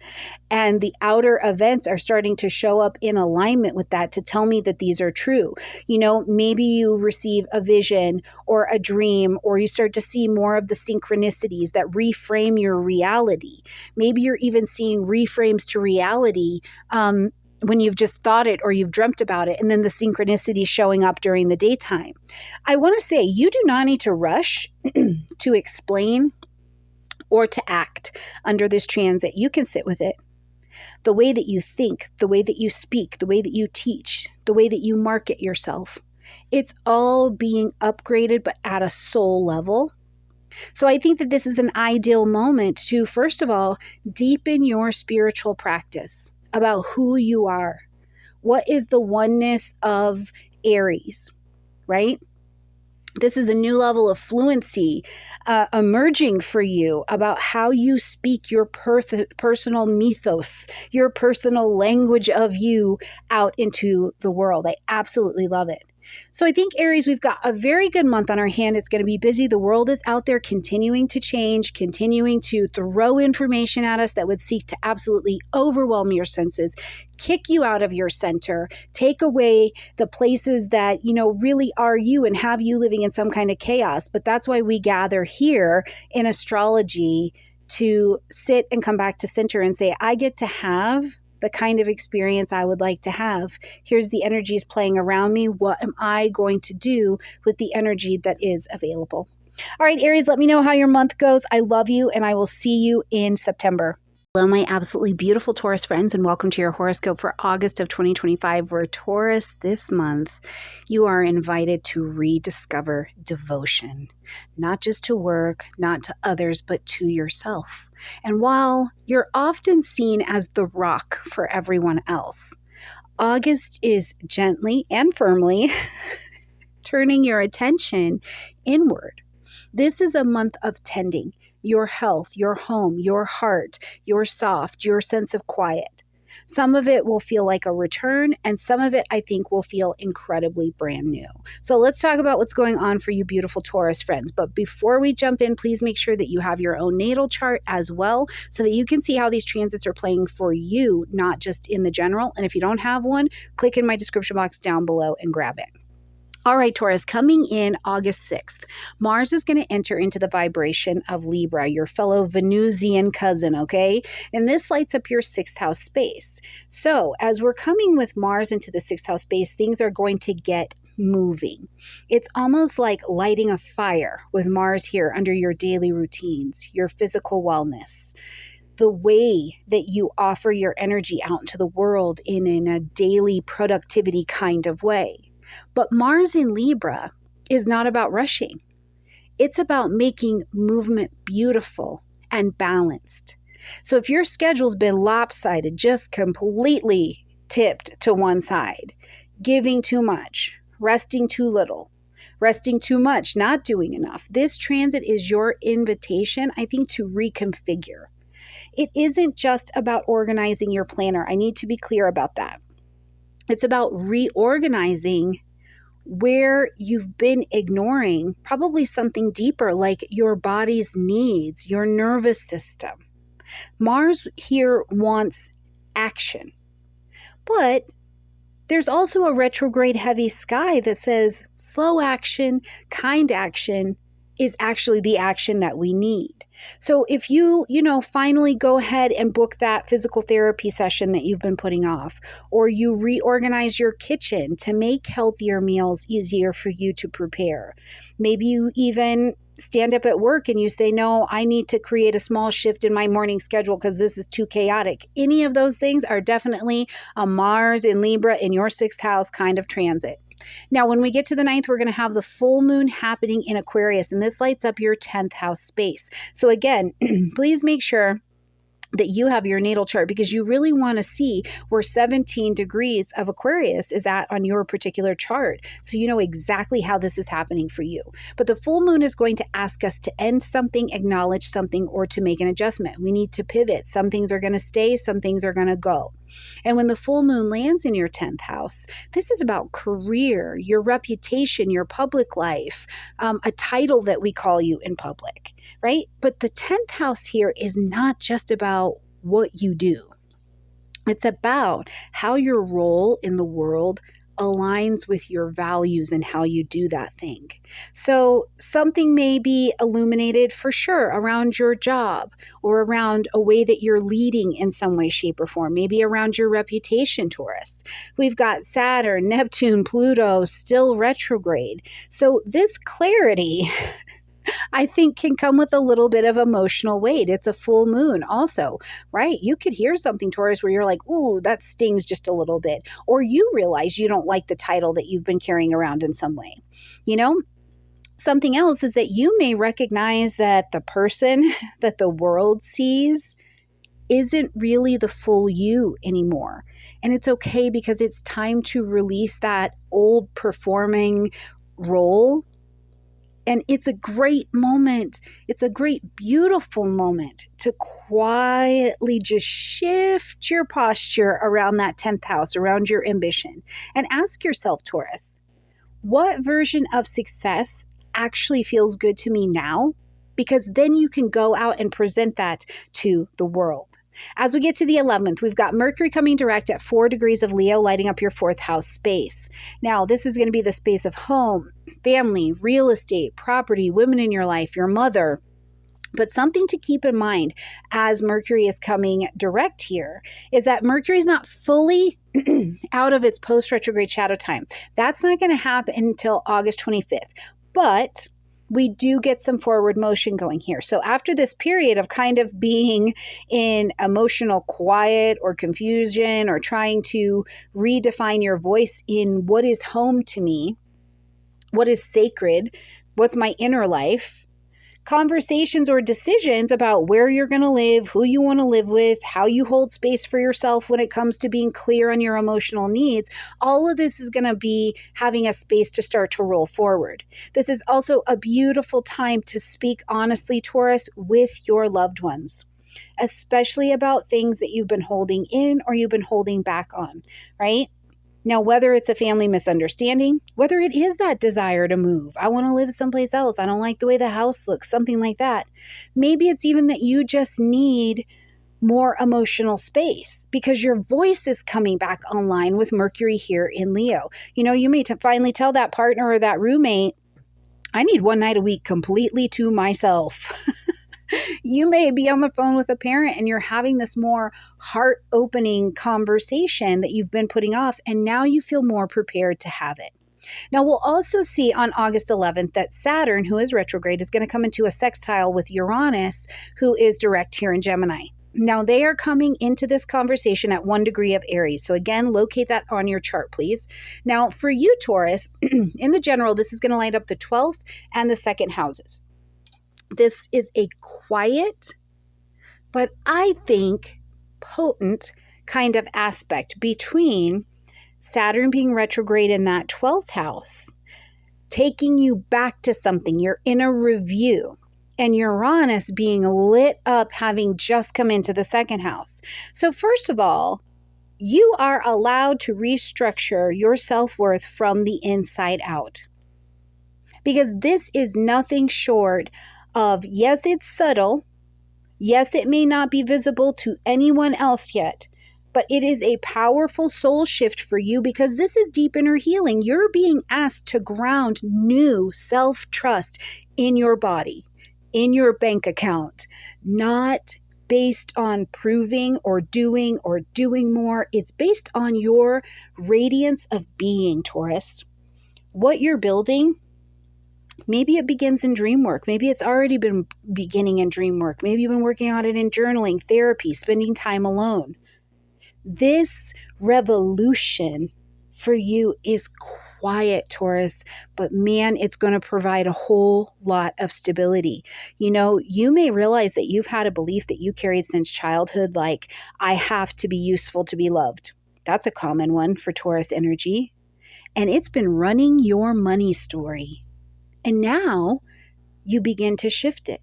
and the outer events are starting to show up in alignment with that to tell me that these are true. Maybe you receive a vision or a dream, or you start to see more of the synchronicities that reframe your reality. Maybe you're even seeing reframes to reality when you've just thought it or you've dreamt about it, and then the synchronicity showing up during the daytime. I want to say you do not need to rush to explain or to act under this transit. You can sit with it. The way that you think, the way that you speak, the way that you teach, the way that you market yourself, it's all being upgraded, but at a soul level. So I think that this is an ideal moment to, first of all, deepen your spiritual practice about who you are. What is the oneness of Aries, right? This is a new level of fluency emerging for you about how you speak your personal mythos, your personal language of you out into the world. I absolutely love it. So I think, Aries, we've got a very good month on our hand. It's going to be busy. The world is out there continuing to change, continuing to throw information at us that would seek to absolutely overwhelm your senses, kick you out of your center, take away the places that, really are you and have you living in some kind of chaos. But that's why we gather here in astrology to sit and come back to center and say, I get to have the kind of experience I would like to have. Here's the energies playing around me. What am I going to do with the energy that is available? All right, Aries, let me know how your month goes. I love you, and I will see you in September. Hello, my absolutely beautiful Taurus friends, and welcome to your horoscope for August of 2025, where Taurus, this month, you are invited to rediscover devotion, not just to work, not to others, but to yourself. And while you're often seen as the rock for everyone else, August is gently and firmly turning your attention inward. This is a month of tending your health, your home, your heart, your soft, your sense of quiet. Some of it will feel like a return, and some of it, I think, will feel incredibly brand new. So let's talk about what's going on for you beautiful Taurus friends. But before we jump in, please make sure that you have your own natal chart as well, so that you can see how these transits are playing for you, not just in the general. And if you don't have one, click in my description box down below and grab it. All right, Taurus, coming in August 6th, Mars is going to enter into the vibration of Libra, your fellow Venusian cousin, okay? And this lights up your 6th house space. So as we're coming with Mars into the 6th house space, things are going to get moving. It's almost like lighting a fire with Mars here under your daily routines, your physical wellness, the way that you offer your energy out into the world in a daily productivity kind of way. But Mars in Libra is not about rushing. It's about making movement beautiful and balanced. So if your schedule's been lopsided, just completely tipped to one side, giving too much, resting too little, resting too much, not doing enough, this transit is your invitation, I think, to reconfigure. It isn't just about organizing your planner. I need to be clear about that. It's about reorganizing where you've been ignoring probably something deeper, like your body's needs, your nervous system. Mars here wants action, but there's also a retrograde heavy sky that says slow action, kind action is actually the action that we need. So if you finally go ahead and book that physical therapy session that you've been putting off, or you reorganize your kitchen to make healthier meals easier for you to prepare, maybe you even stand up at work and you say, no, I need to create a small shift in my morning schedule because this is too chaotic. Any of those things are definitely a Mars in Libra in your 6th house kind of transit. Now, when we get to the 9th, we're going to have the full moon happening in Aquarius, and this lights up your 10th house space. So again, please make sure that you have your natal chart, because you really want to see where 17 degrees of Aquarius is at on your particular chart, so you know exactly how this is happening for you. But the full moon is going to ask us to end something, acknowledge something, or to make an adjustment. We need to pivot. Some things are going to stay, some things are going to go. And when the full moon lands in your 10th house, this is about career, your reputation, your public life, a title that we call you in public, right? But the 10th house here is not just about what you do. It's about how your role in the world aligns with your values and how you do that thing. So something may be illuminated for sure around your job or around a way that you're leading in some way, shape, or form, maybe around your reputation, Taurus. We've got Saturn, Neptune, Pluto still retrograde. So this clarity I think can come with a little bit of emotional weight. It's a full moon also, right? You could hear something, Taurus, where you're like, ooh, that stings just a little bit. Or you realize you don't like the title that you've been carrying around in some way. You know, something else is that you may recognize that the person that the world sees isn't really the full you anymore. And it's okay because it's time to release that old performing role. And it's a great moment. It's a great, beautiful moment to quietly just shift your posture around that 10th house, around your ambition. And ask yourself, Taurus, what version of success actually feels good to me now? Because then you can go out and present that to the world. As we get to the 11th, we've got Mercury coming direct at 4 degrees of Leo, lighting up your 4th house space. Now, this is going to be the space of home, family, real estate, property, women in your life, your mother. But something to keep in mind as Mercury is coming direct here is that Mercury is not fully out of its post-retrograde shadow time. That's not going to happen until August 25th. But we do get some forward motion going here. So after this period of kind of being in emotional quiet or confusion or trying to redefine your voice in what is home to me, what is sacred, what's my inner life, conversations or decisions about where you're going to live, who you want to live with, how you hold space for yourself when it comes to being clear on your emotional needs, all of this is going to be having a space to start to roll forward. This is also a beautiful time to speak honestly, Taurus, with your loved ones, especially about things that you've been holding in or you've been holding back on, right? Now, whether it's a family misunderstanding, whether it is that desire to move, I want to live someplace else, I don't like the way the house looks, something like that. Maybe it's even that you just need more emotional space because your voice is coming back online with Mercury here in Leo. You know, you may finally tell that partner or that roommate, I need one night a week completely to myself. You may be on the phone with a parent and you're having this more heart-opening conversation that you've been putting off, and now you feel more prepared to have it. Now, we'll also see on August 11th that Saturn, who is retrograde, is going to come into a sextile with Uranus, who is direct here in Gemini. Now, they are coming into this conversation at 1 degree of Aries. So again, locate that on your chart, please. Now, for you, Taurus, in the general, this is going to light up the 12th and the 2nd houses. This is a quiet, but I think potent kind of aspect between Saturn being retrograde in that 12th house, taking you back to something, you're in a review, and Uranus being lit up, having just come into the 2nd house. So first of all, you are allowed to restructure your self-worth from the inside out. Because this is nothing short of, yes, it's subtle. Yes, it may not be visible to anyone else yet, but it is a powerful soul shift for you because this is deep inner healing. You're being asked to ground new self-trust in your body, in your bank account, not based on proving or doing more. It's based on your radiance of being, Taurus. What you're building, maybe it begins in dream work. Maybe it's already been beginning in dream work. Maybe you've been working on it in journaling, therapy, spending time alone. This revolution for you is quiet, Taurus, but man, it's going to provide a whole lot of stability. You know, you may realize that you've had a belief that you carried since childhood, like, I have to be useful to be loved. That's a common one for Taurus energy. And it's been running your money story. And now you begin to shift it.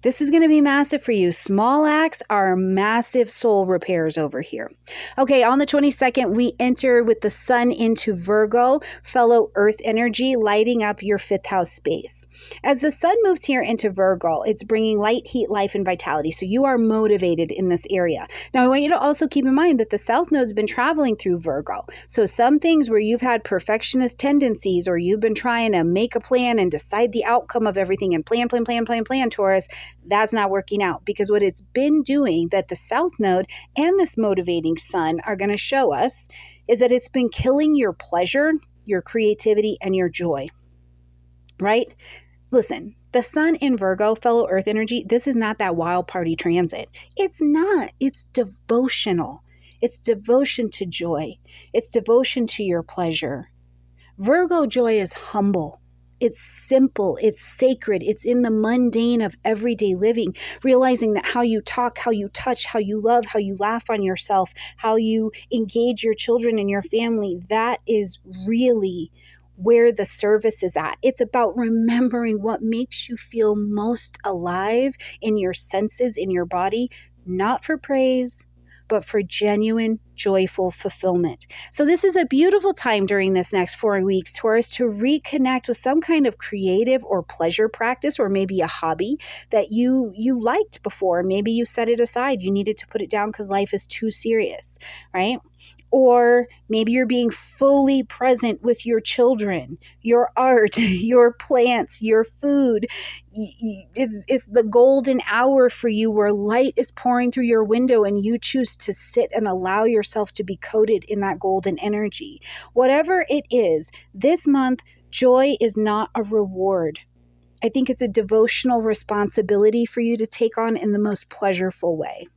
This is going to be massive for you. Small acts are massive soul repairs over here. Okay, on the 22nd, we enter with the sun into Virgo, fellow earth energy, lighting up your 5th house space. As the sun moves here into Virgo, it's bringing light, heat, life, and vitality. So you are motivated in this area. Now, I want you to also keep in mind that the South Node's been traveling through Virgo. So some things where you've had perfectionist tendencies, or you've been trying to make a plan and decide the outcome of everything and plan, Taurus, that's not working out, because what it's been doing, that the South Node and this motivating sun are going to show us, is that it's been killing your pleasure, your creativity, and your joy, right? Listen, the sun in Virgo, fellow earth energy, this is not that wild party transit. It's not. It's devotional. It's devotion to joy. It's devotion to your pleasure. Virgo joy is humble. It's simple, it's sacred, it's in the mundane of everyday living, realizing that how you talk, how you touch, how you love, how you laugh on yourself, how you engage your children and your family, that is really where the service is at. It's about remembering what makes you feel most alive in your senses, in your body, not for praise, but for genuine, joyful fulfillment. So this is a beautiful time during this next 4 weeks, Taurus, to reconnect with some kind of creative or pleasure practice, or maybe a hobby that you liked before. Maybe you set it aside. You needed to put it down because life is too serious, right? Or maybe you're being fully present with your children, your art, your plants, your food. It's the golden hour for you where light is pouring through your window and you choose to sit and allow yourself to be coated in that golden energy. Whatever it is, this month, joy is not a reward. I think it's a devotional responsibility for you to take on in the most pleasurable way.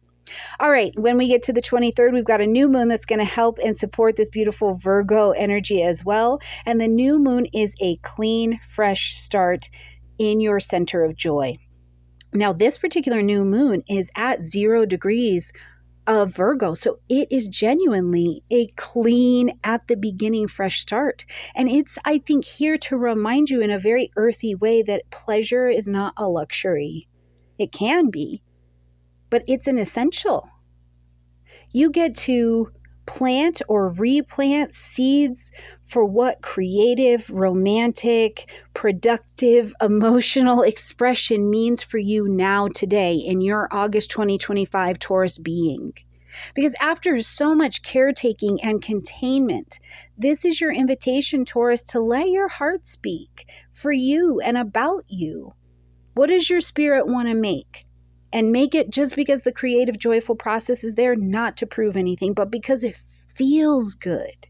All right, when we get to the 23rd, we've got a new moon that's going to help and support this beautiful Virgo energy as well. And the new moon is a clean, fresh start in your center of joy. Now, this particular new moon is at 0 degrees of Virgo. So it is genuinely a clean, at the beginning, fresh start. And it's, I think, here to remind you in a very earthy way that pleasure is not a luxury. It can be, but it's an essential. You get to plant or replant seeds for what creative, romantic, productive, emotional expression means for you now today in your August 2025 Taurus being. Because after so much caretaking and containment, this is your invitation, Taurus, to let your heart speak for you and about you. What does your spirit want to make? And make it just because the creative, joyful process is there, not to prove anything, but because it feels good.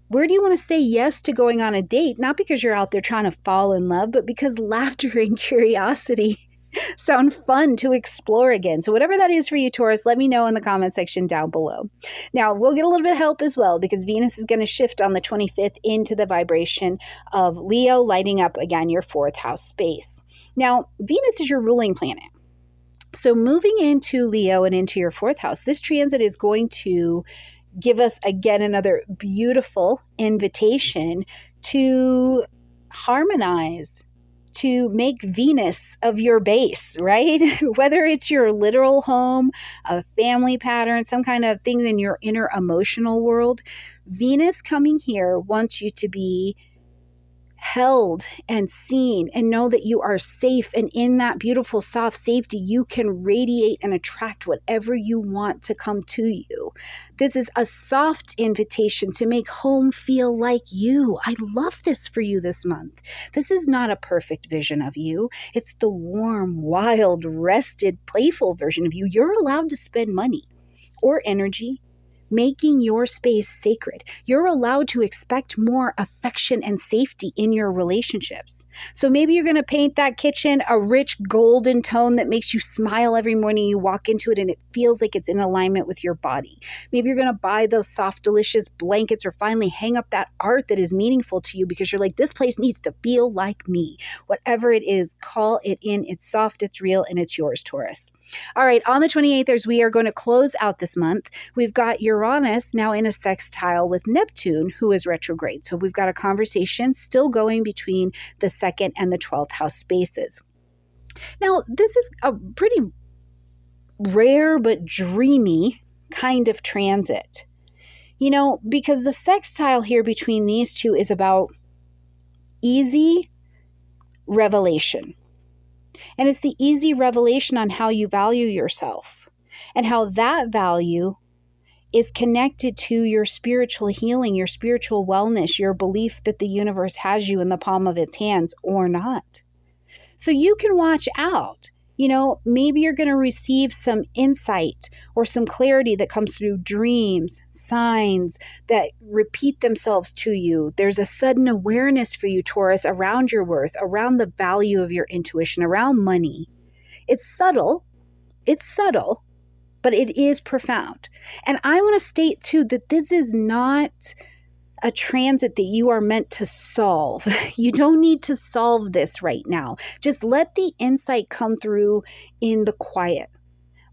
Where do you want to say yes to going on a date? Not because you're out there trying to fall in love, but because laughter and curiosity sound fun to explore again. So whatever that is for you, Taurus, let me know in the comment section down below. Now, we'll get a little bit of help as well, because Venus is going to shift on the 25th into the vibration of Leo, lighting up again your 4th house space. Now, Venus is your ruling planet. So moving into Leo and into your 4th house, this transit is going to give us, again, another beautiful invitation to harmonize, to make Venus of your base, right? Whether it's your literal home, a family pattern, some kind of thing in your inner emotional world, Venus coming here wants you to be held and seen and know that you are safe, and in that beautiful soft safety you can radiate and attract whatever you want to come to you. This is a soft invitation to make home feel like you. I love this for you this month. This is not a perfect vision of you. It's the warm, wild, rested, playful version of you. You're allowed to spend money or energy making your space sacred. You're allowed to expect more affection and safety in your relationships. So maybe you're going to paint that kitchen a rich golden tone that makes you smile every morning you walk into it and it feels like it's in alignment with your body. Maybe you're going to buy those soft, delicious blankets, or finally hang up that art that is meaningful to you because you're like, this place needs to feel like me. Whatever it is, call it in. It's soft, it's real, and it's yours, Taurus. All right, on the 28th, as we are going to close out this month, we've got Uranus now in a sextile with Neptune, who is retrograde. So we've got a conversation still going between the 2nd and the 12th house spaces. Now, this is a pretty rare but dreamy kind of transit, because the sextile here between these two is about easy revelation. And it's the easy revelation on how you value yourself and how that value is connected to your spiritual healing, your spiritual wellness, your belief that the universe has you in the palm of its hands or not. So you can watch out. Maybe you're going to receive some insight or some clarity that comes through dreams, signs that repeat themselves to you. There's a sudden awareness for you, Taurus, around your worth, around the value of your intuition, around money. It's subtle, but it is profound. And I want to state too that this is not a transit that you are meant to solve. You don't need to solve this right now. Just let the insight come through in the quiet.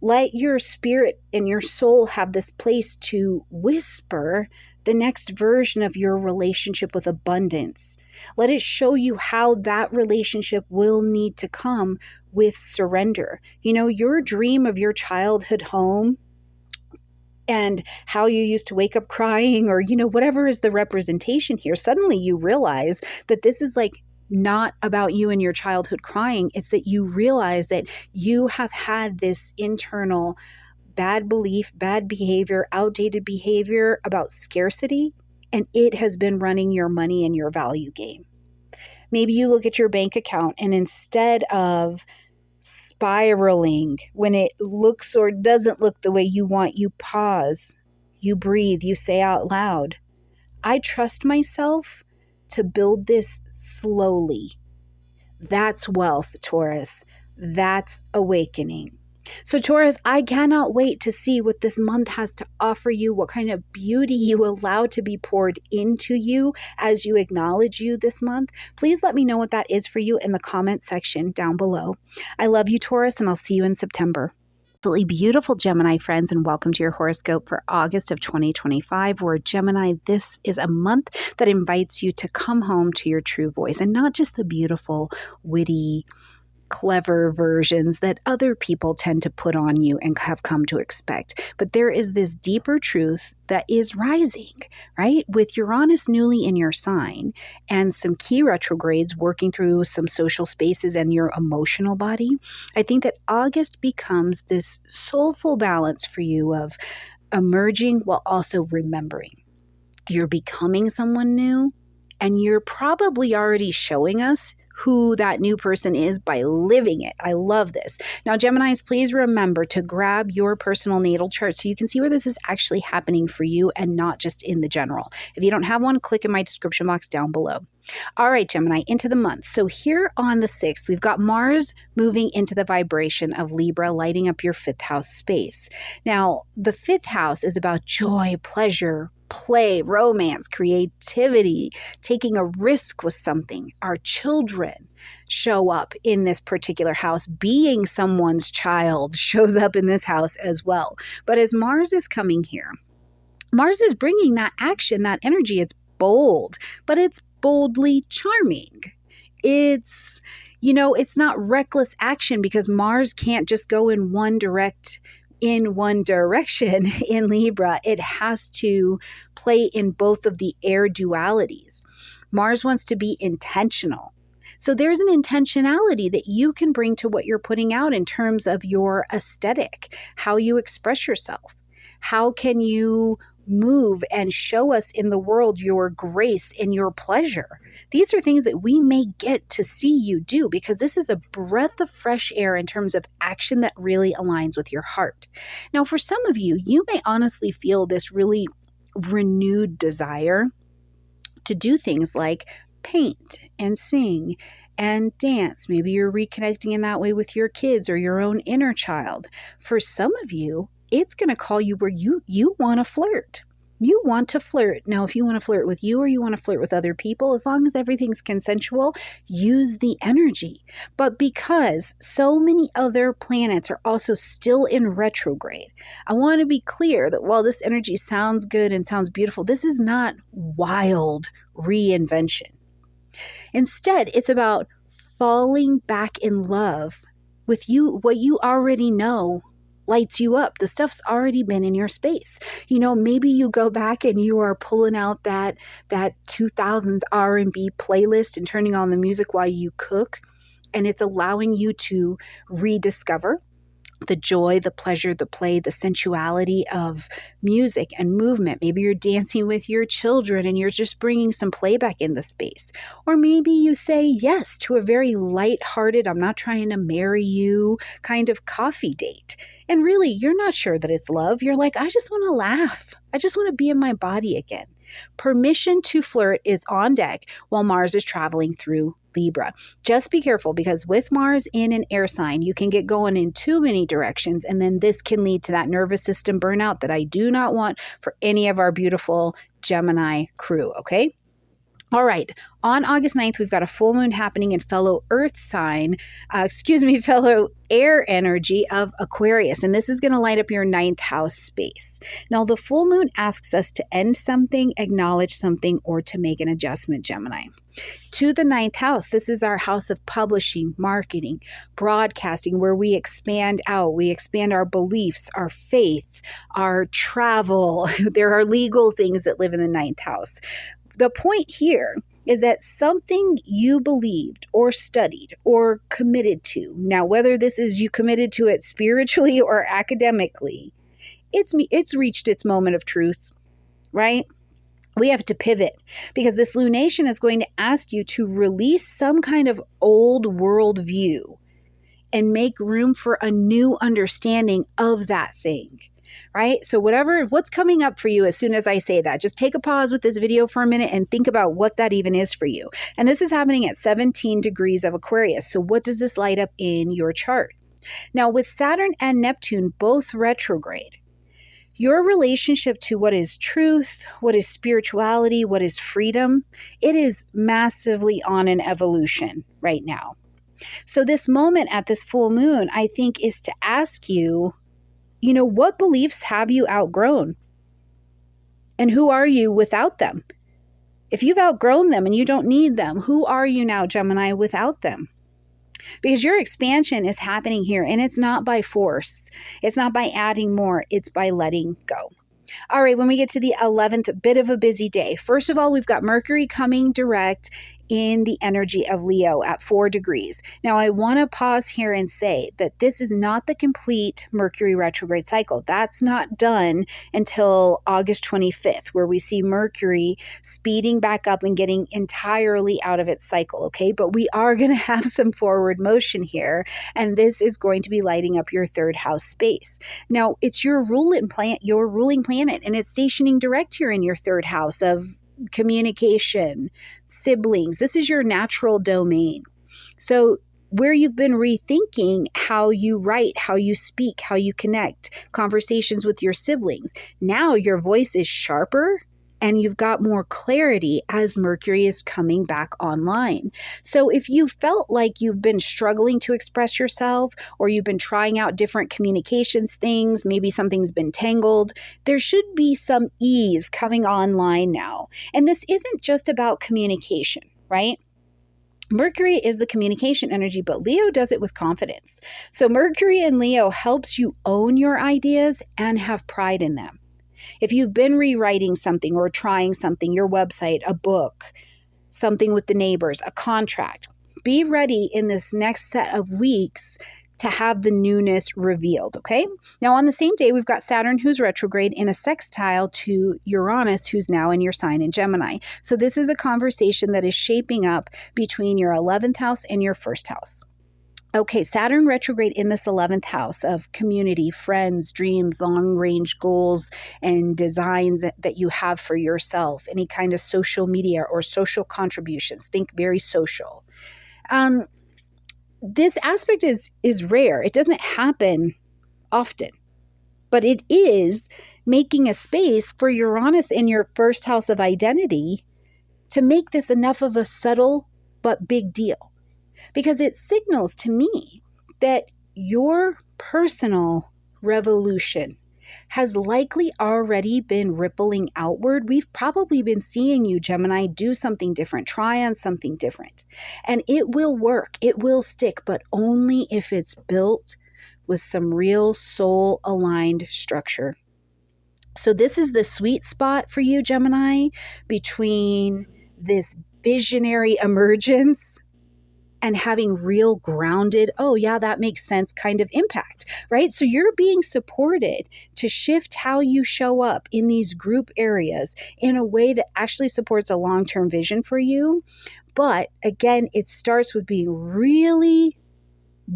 Let your spirit and your soul have this place to whisper the next version of your relationship with abundance. Let it show you how that relationship will need to come with surrender. Your dream of your childhood home and how you used to wake up crying or, whatever is the representation here, suddenly you realize that this is not about you and your childhood crying. It's that you realize that you have had this internal bad belief, bad behavior, outdated behavior about scarcity, and it has been running your money and your value game. Maybe you look at your bank account and instead of spiraling when it looks or doesn't look the way you want, you pause, you breathe, you say out loud, I trust myself to build this slowly. That's wealth, Taurus. That's awakening. So Taurus, I cannot wait to see what this month has to offer you, what kind of beauty you allow to be poured into you as you acknowledge you this month. Please let me know what that is for you in the comment section down below. I love you, Taurus, and I'll see you in September. Absolutely beautiful Gemini friends, and welcome to your horoscope for August of 2025, where Gemini, this is a month that invites you to come home to your true voice and not just the beautiful, witty, clever versions that other people tend to put on you and have come to expect. But there is this deeper truth that is rising, right? With Uranus newly in your sign and some key retrogrades working through some social spaces and your emotional body, I think that August becomes this soulful balance for you of emerging while also remembering. You're becoming someone new, and you're probably already showing us who that new person is by living it. I love this. Now, Geminis, please remember to grab your personal natal chart so you can see where this is actually happening for you and not just in the general. If you don't have one, click in my description box down below. All right, Gemini, into the month. So here on the 6th, we've got Mars moving into the vibration of Libra, lighting up your 5th house space. Now, the 5th house is about joy, pleasure, play, romance, creativity, taking a risk with something. Our children show up in this particular house. Being someone's child shows up in this house as well. But as Mars is coming here, Mars is bringing that action, that energy. It's bold, but it's boldly charming. It's not reckless action because Mars can't just go in one direction in Libra. It has to play in both of the air dualities. Mars wants to be intentional. So there's an intentionality that you can bring to what you're putting out in terms of your aesthetic, how you express yourself. How can you move and show us in the world your grace and your pleasure? These are things that we may get to see you do because this is a breath of fresh air in terms of action that really aligns with your heart. Now, for some of you, you may honestly feel this really renewed desire to do things like paint and sing and dance. Maybe you're reconnecting in that way with your kids or your own inner child. For some of you, it's going to call you where you want to flirt. You want to flirt. Now, if you want to flirt with you or you want to flirt with other people, as long as everything's consensual, use the energy. But because so many other planets are also still in retrograde, I want to be clear that while this energy sounds good and sounds beautiful, this is not wild reinvention. Instead, it's about falling back in love with you, what you already know lights you up. The stuff's already been in your space. Maybe you go back and you are pulling out that 2000s R&B playlist and turning on the music while you cook, and it's allowing you to rediscover the joy, the pleasure, the play, the sensuality of music and movement. Maybe you're dancing with your children and you're just bringing some play back in the space. Or maybe you say yes to a very lighthearted, I'm not trying to marry you kind of coffee date. And really, you're not sure that it's love. You're like, I just want to laugh. I just want to be in my body again. Permission to flirt is on deck while Mars is traveling through Libra. Just be careful, because with Mars in an air sign, you can get going in too many directions, and then this can lead to that nervous system burnout that I do not want for any of our beautiful Gemini crew, okay? All right, on August 9th, we've got a full moon happening in fellow fellow air energy of Aquarius. And this is going to light up your 9th house space. Now, the full moon asks us to end something, acknowledge something, or to make an adjustment, Gemini. To the 9th house, this is our house of publishing, marketing, broadcasting, where we expand out, we expand our beliefs, our faith, our travel. There are legal things that live in the 9th house. The point here is that something you believed or studied or committed to, now whether this is you committed to it spiritually or academically, it's reached its moment of truth, right? We have to pivot, because this lunation is going to ask you to release some kind of old worldview and make room for a new understanding of that thing. Right? So what's coming up for you as soon as I say that, just take a pause with this video for a minute and think about what that even is for you. And this is happening at 17 degrees of Aquarius. So what does this light up in your chart? Now, with Saturn and Neptune both retrograde, your relationship to what is truth, what is spirituality, what is freedom, it is massively on an evolution right now. So this moment at this full moon, I think, is to ask you, what beliefs have you outgrown? And who are you without them? If you've outgrown them and you don't need them, who are you now, Gemini, without them? Because your expansion is happening here, and it's not by force. It's not by adding more. It's by letting go. All right, when we get to the 11th, bit of a busy day. First of all, we've got Mercury coming direct in the energy of Leo at 4 degrees. Now, I want to pause here and say that this is not the complete Mercury retrograde cycle. That's not done until August 25th, where we see Mercury speeding back up and getting entirely out of its cycle, okay? But we are going to have some forward motion here, and this is going to be lighting up your 3rd house space. Now, it's your ruling planet, and it's stationing direct here in your 3rd house of communication, siblings. This is your natural domain. So where you've been rethinking how you write, how you speak, how you connect, conversations with your siblings, now your voice is sharper and you've got more clarity as Mercury is coming back online. So if you felt like you've been struggling to express yourself, or you've been trying out different communications things, maybe something's been tangled, there should be some ease coming online now. And this isn't just about communication, right? Mercury is the communication energy, but Leo does it with confidence. So Mercury in Leo helps you own your ideas and have pride in them. If you've been rewriting something or trying something, your website, a book, something with the neighbors, a contract, be ready in this next set of weeks to have the newness revealed, okay? Now, on the same day, we've got Saturn, who's retrograde, in a sextile to Uranus, who's now in your sign in Gemini. So this is a conversation that is shaping up between your 11th house and your 1st house. Okay, Saturn retrograde in this 11th house of community, friends, dreams, long-range goals, and designs that you have for yourself, any kind of social media or social contributions. Think very social. This aspect is rare. It doesn't happen often, but it is making a space for Uranus in your 1st house of identity to make this enough of a subtle but big deal. Because it signals to me that your personal revolution, has likely already been rippling outward. We've probably been seeing you, Gemini, do something different, try on something different. And it will work, it will stick, but only if it's built with some real soul aligned structure. So this is the sweet spot for you, Gemini, between this visionary emergence and having real grounded, oh yeah, that makes sense kind of impact, right? So you're being supported to shift how you show up in these group areas in a way that actually supports a long-term vision for you. But again, it starts with being really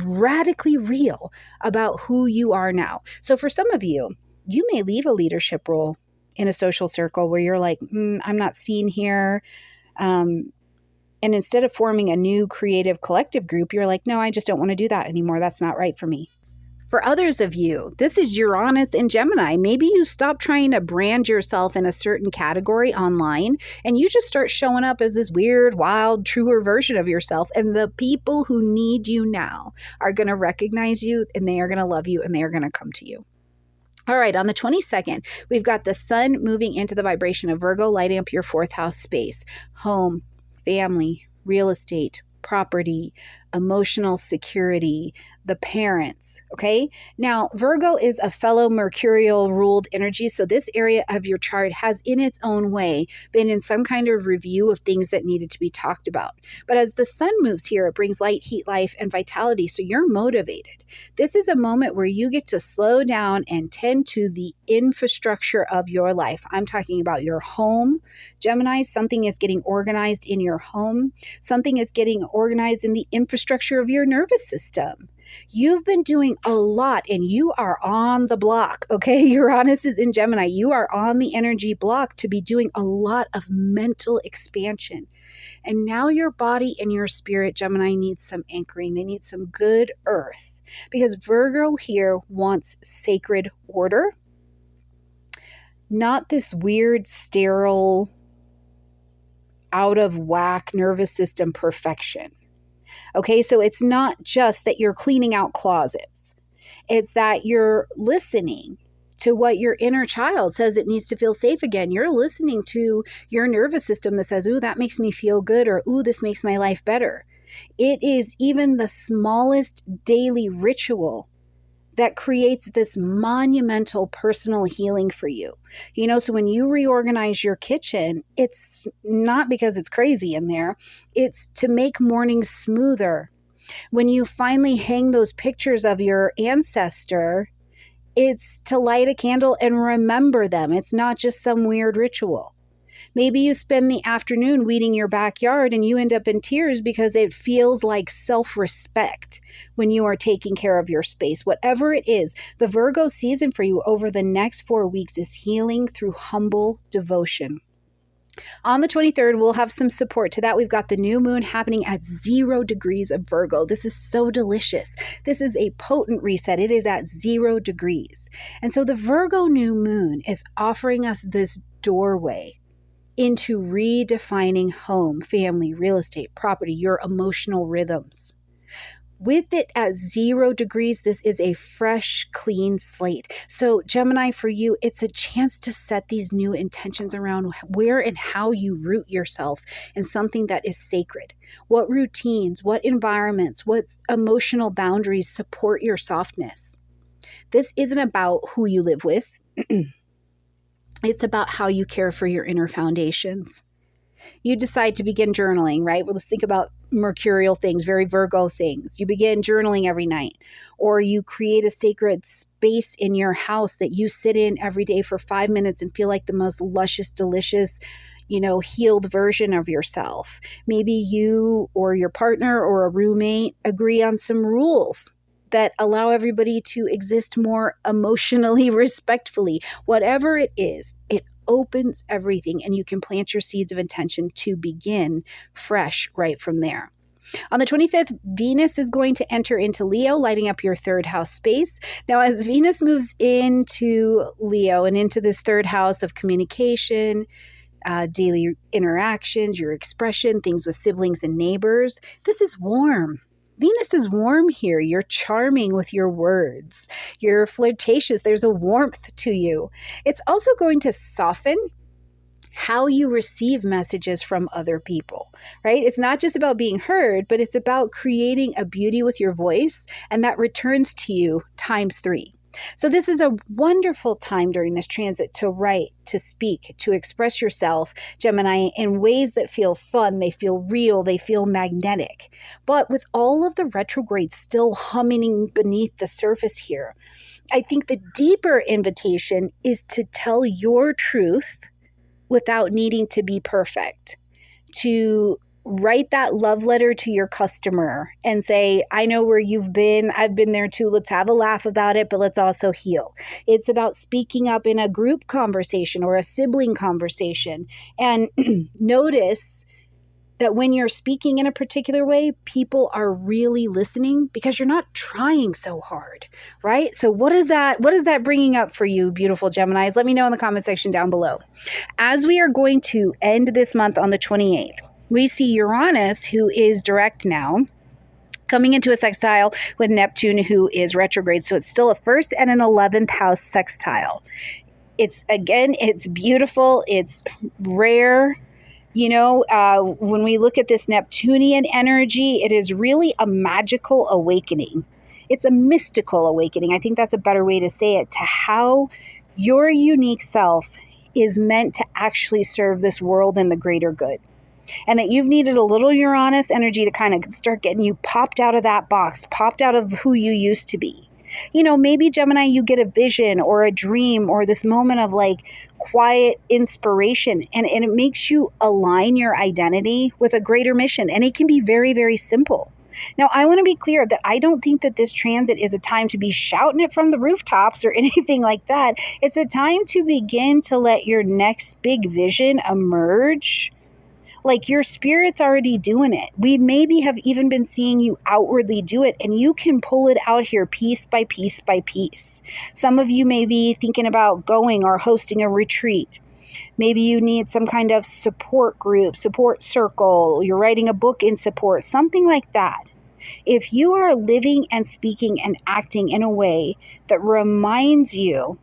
radically real about who you are now. So for some of you, you may leave a leadership role in a social circle where you're like, I'm not seen here. And instead of forming a new creative collective group, you're like, no, I just don't want to do that anymore. That's not right for me. For others of you, this is Uranus and Gemini. Maybe you stop trying to brand yourself in a certain category online and you just start showing up as this weird, wild, truer version of yourself. And the people who need you now are going to recognize you and they are going to love you and they are going to come to you. All right, on the 22nd, we've got the sun moving into the vibration of Virgo, lighting up your 4th house space, home, family, real estate, property, emotional security, the parents, okay? Now, Virgo is a fellow mercurial ruled energy, so this area of your chart has in its own way been in some kind of review of things that needed to be talked about. But as the sun moves here, it brings light, heat, life, and vitality, so you're motivated. This is a moment where you get to slow down and tend to the infrastructure of your life. I'm talking about your home. Gemini, something is getting organized in your home. Something is getting organized in the infrastructure of your nervous system. You've been doing a lot and you are on the block, okay? Uranus is in Gemini. You are on the energy block to be doing a lot of mental expansion. And now your body and your spirit, Gemini, needs some anchoring. They need some good earth because Virgo here wants sacred order, not this weird, sterile, out of whack nervous system perfection. Okay, so it's not just that you're cleaning out closets. It's that you're listening to what your inner child says it needs to feel safe again. You're listening to your nervous system that says, ooh, that makes me feel good, or ooh, this makes my life better. It is even the smallest daily ritual that creates this monumental personal healing for you. You know, so when you reorganize your kitchen, it's not because it's crazy in there. It's to make mornings smoother. When you finally hang those pictures of your ancestor, it's to light a candle and remember them. It's not just some weird ritual. Maybe you spend the afternoon weeding your backyard and you end up in tears because it feels like self-respect when you are taking care of your space. Whatever it is, the Virgo season for you over the next 4 weeks is healing through humble devotion. On the 23rd, we'll have some support to that. We've got the new moon happening at 0 degrees of Virgo. This is so delicious. This is a potent reset. It is at 0 degrees. And so the Virgo new moon is offering us this doorway into redefining home, family, real estate, property, your emotional rhythms. With it at 0 degrees, this is a fresh, clean slate. So Gemini, for you, it's a chance to set these new intentions around where and how you root yourself in something that is sacred. What routines, what environments, what emotional boundaries support your softness. This isn't about who you live with. It's about how you care for your inner foundations. You decide to begin journaling, right? Well, let's think about mercurial things, very Virgo things. You begin journaling every night, or you create a sacred space in your house that you sit in every day for 5 minutes and feel like the most luscious, delicious, healed version of yourself. Maybe you or your partner or a roommate agree on some rules that allow everybody to exist more emotionally respectfully. Whatever it is, it opens everything and you can plant your seeds of intention to begin fresh right from there. On the 25th, Venus is going to enter into Leo, lighting up your 3rd house space. Now, as Venus moves into Leo and into this 3rd house of communication, daily interactions, your expression, things with siblings and neighbors, this is warm. Venus is warm here. You're charming with your words. You're flirtatious. There's a warmth to you. It's also going to soften how you receive messages from other people, right? It's not just about being heard, but it's about creating a beauty with your voice, and that returns to you times 3. So this is a wonderful time during this transit to write, to speak, to express yourself, Gemini, in ways that feel fun, they feel real, they feel magnetic. But with all of the retrogrades still humming beneath the surface here, I think the deeper invitation is to tell your truth without needing to be perfect, to write that love letter to your customer and say, I know where you've been. I've been there too. Let's have a laugh about it, but let's also heal. It's about speaking up in a group conversation or a sibling conversation. And notice that when you're speaking in a particular way, people are really listening because you're not trying so hard, right? So what is that bringing up for you, beautiful Geminis? Let me know in the comment section down below. As we are going to end this month on the 28th, we see Uranus, who is direct now, coming into a sextile with Neptune, who is retrograde. So it's still a 1st and an 11th house sextile. It's beautiful. It's rare. You know, when we look at this Neptunian energy, it is really a magical awakening. It's a mystical awakening. I think that's a better way to say it, to how your unique self is meant to actually serve this world and the greater good. And that you've needed a little Uranus energy to kind of start getting you popped out of that box, popped out of who you used to be. You know, maybe Gemini, you get a vision or a dream or this moment of like quiet inspiration, and it makes you align your identity with a greater mission. And it can be very, very simple. Now, I want to be clear that I don't think that this transit is a time to be shouting it from the rooftops or anything like that. It's a time to begin to let your next big vision emerge. Like your spirit's already doing it. We maybe have even been seeing you outwardly do it, and you can pull it out here piece by piece by piece. Some of you may be thinking about going or hosting a retreat. Maybe you need some kind of support group, support circle. You're writing a book in support, something like that. If you are living and speaking and acting in a way that reminds you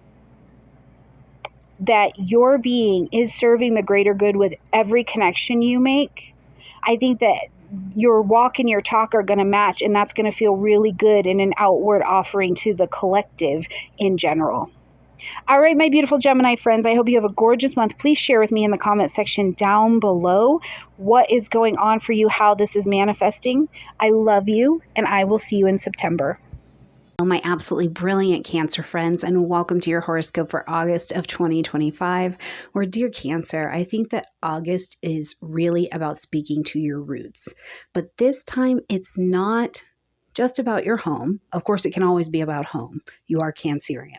that your being is serving the greater good with every connection you make, I think that your walk and your talk are going to match, and that's going to feel really good in an outward offering to the collective in general. All right, my beautiful Gemini friends, I hope you have a gorgeous month. Please share with me in the comment section down below what is going on for you, how this is manifesting. I love you, and I will see you in September. My absolutely brilliant Cancer friends, and welcome to your horoscope for August of 2025. Or dear Cancer, I think that August is really about speaking to your roots. But this time, it's not just about your home. Of course, it can always be about home. You are Cancerian.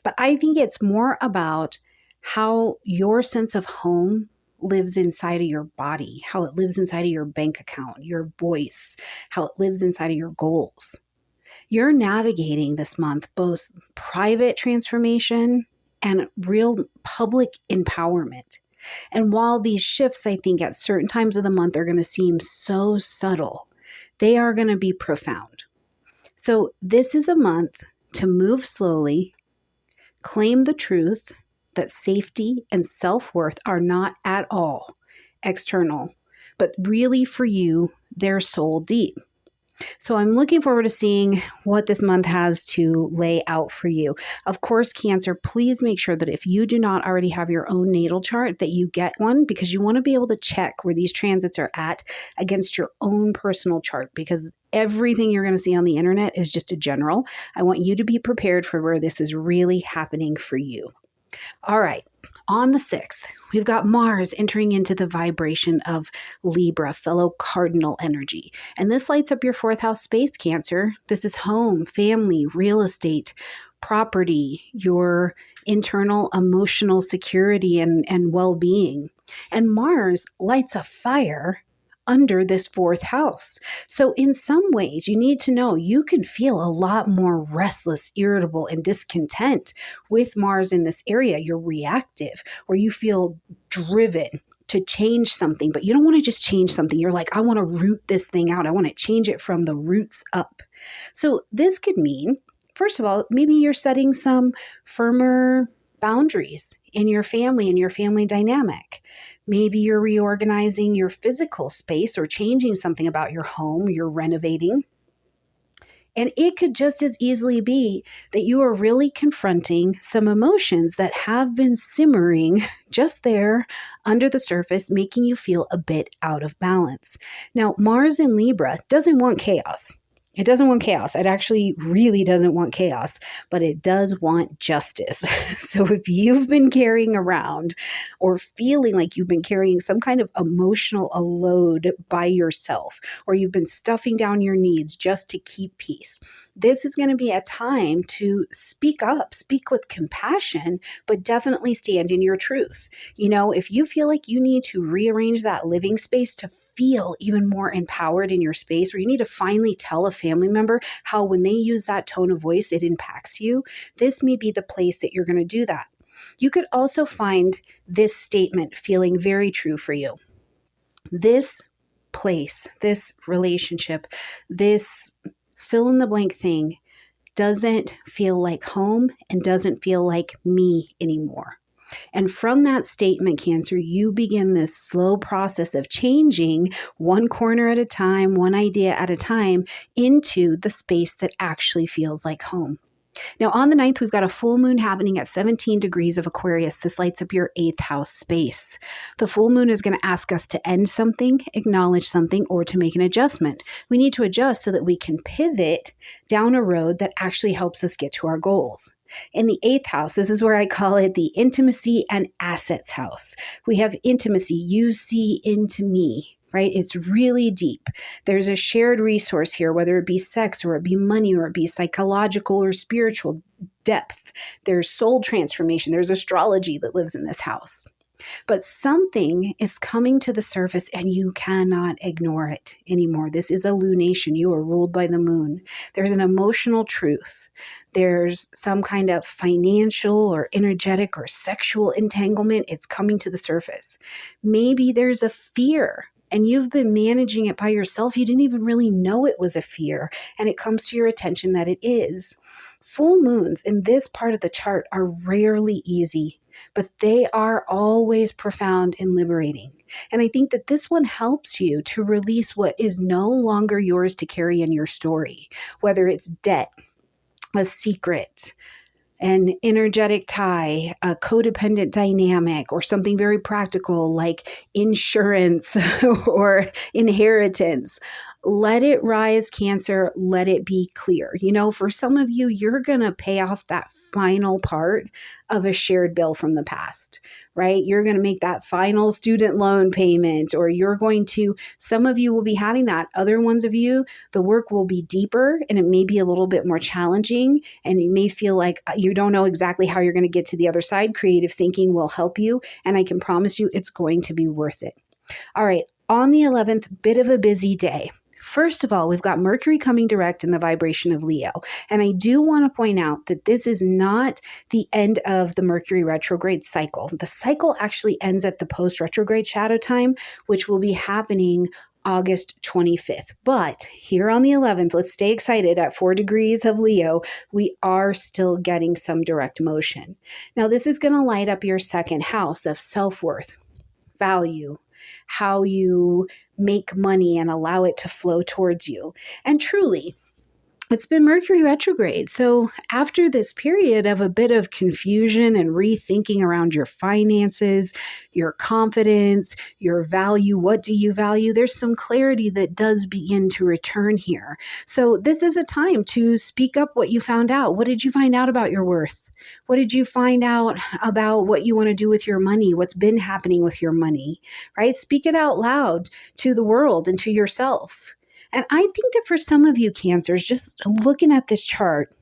But I think it's more about how your sense of home lives inside of your body, how it lives inside of your bank account, your voice, how it lives inside of your goals. You're navigating this month both private transformation and real public empowerment. And while these shifts, I think, at certain times of the month are going to seem so subtle, they are going to be profound. So this is a month to move slowly, claim the truth that safety and self-worth are not at all external, but really for you, they're soul deep. So I'm looking forward to seeing what this month has to lay out for you. Of course, Cancer, please make sure that if you do not already have your own natal chart, that you get one, because you want to be able to check where these transits are at against your own personal chart, because everything you're going to see on the internet is just a general. I want you to be prepared for where this is really happening for you. All right, on the 6th, we've got Mars entering into the vibration of Libra, fellow cardinal energy. And this lights up your 4th house space, Cancer. This is home, family, real estate, property, your internal emotional security and well-being. And Mars lights a fire under this 4th house. So in some ways, you need to know you can feel a lot more restless, irritable, and discontent with Mars in this area. You're reactive, or you feel driven to change something, but you don't want to just change something. You're like, I want to root this thing out. I want to change it from the roots up. So this could mean, first of all, maybe you're setting some firmer boundaries in your family dynamic. Maybe you're reorganizing your physical space or changing something about your home, you're renovating. And it could just as easily be that you are really confronting some emotions that have been simmering just there under the surface, making you feel a bit out of balance. Now, Mars in Libra doesn't want chaos. It doesn't want chaos. It actually really doesn't want chaos, but it does want justice. So if you've been carrying around or feeling like you've been carrying some kind of emotional load by yourself, or you've been stuffing down your needs just to keep peace, this is going to be a time to speak up, speak with compassion, but definitely stand in your truth. If you feel like you need to rearrange that living space to feel even more empowered in your space, or you need to finally tell a family member how when they use that tone of voice, it impacts you, this may be the place that you're going to do that. You could also find this statement feeling very true for you. This place, this relationship, this fill in the blank thing doesn't feel like home and doesn't feel like me anymore. And from that statement, Cancer, you begin this slow process of changing one corner at a time, one idea at a time, into the space that actually feels like home. Now, on the 9th, we've got a full moon happening at 17 degrees of Aquarius. This lights up your 8th house space. The full moon is going to ask us to end something, acknowledge something, or to make an adjustment. We need to adjust so that we can pivot down a road that actually helps us get to our goals. In the 8th house, this is where I call it the intimacy and assets house. We have intimacy, you see into me, right? It's really deep. There's a shared resource here, whether it be sex or it be money or it be psychological or spiritual depth. There's soul transformation. There's astrology that lives in this house. But something is coming to the surface and you cannot ignore it anymore. This is a lunation. You are ruled by the moon. There's an emotional truth. There's some kind of financial or energetic or sexual entanglement. It's coming to the surface. Maybe there's a fear and you've been managing it by yourself. You didn't even really know it was a fear, and it comes to your attention that it is. Full moons in this part of the chart are rarely easy, but they are always profound and liberating. And I think that this one helps you to release what is no longer yours to carry in your story, whether it's debt, a secret, an energetic tie, a codependent dynamic, or something very practical like insurance or inheritance. Let it rise, Cancer. Let it be clear. For some of you, you're going to pay off that final part of a shared bill from the past, right? You're going to make that final student loan payment, or some of you will be having that. Other ones of you, the work will be deeper and it may be a little bit more challenging, and you may feel like you don't know exactly how you're going to get to the other side. Creative thinking will help you, and I can promise you it's going to be worth it. All right, on the 11th, bit of a busy day. First of all, we've got Mercury coming direct in the vibration of Leo. And I do want to point out that this is not the end of the Mercury retrograde cycle. The cycle actually ends at the post-retrograde shadow time, which will be happening August 25th. But here on the 11th, let's stay excited. At 4 degrees of Leo, we are still getting some direct motion. Now, this is going to light up your second house of self-worth, value, how you make money and allow it to flow towards you. And truly, it's been Mercury retrograde. So after this period of a bit of confusion and rethinking around your finances, your confidence, your value, what do you value? There's some clarity that does begin to return here. So this is a time to speak up what you found out. What did you find out about your worth? What did you find out about what you want to do with your money? What's been happening with your money, right? Speak it out loud to the world and to yourself. And I think that for some of you, Cancers, just looking at this chart,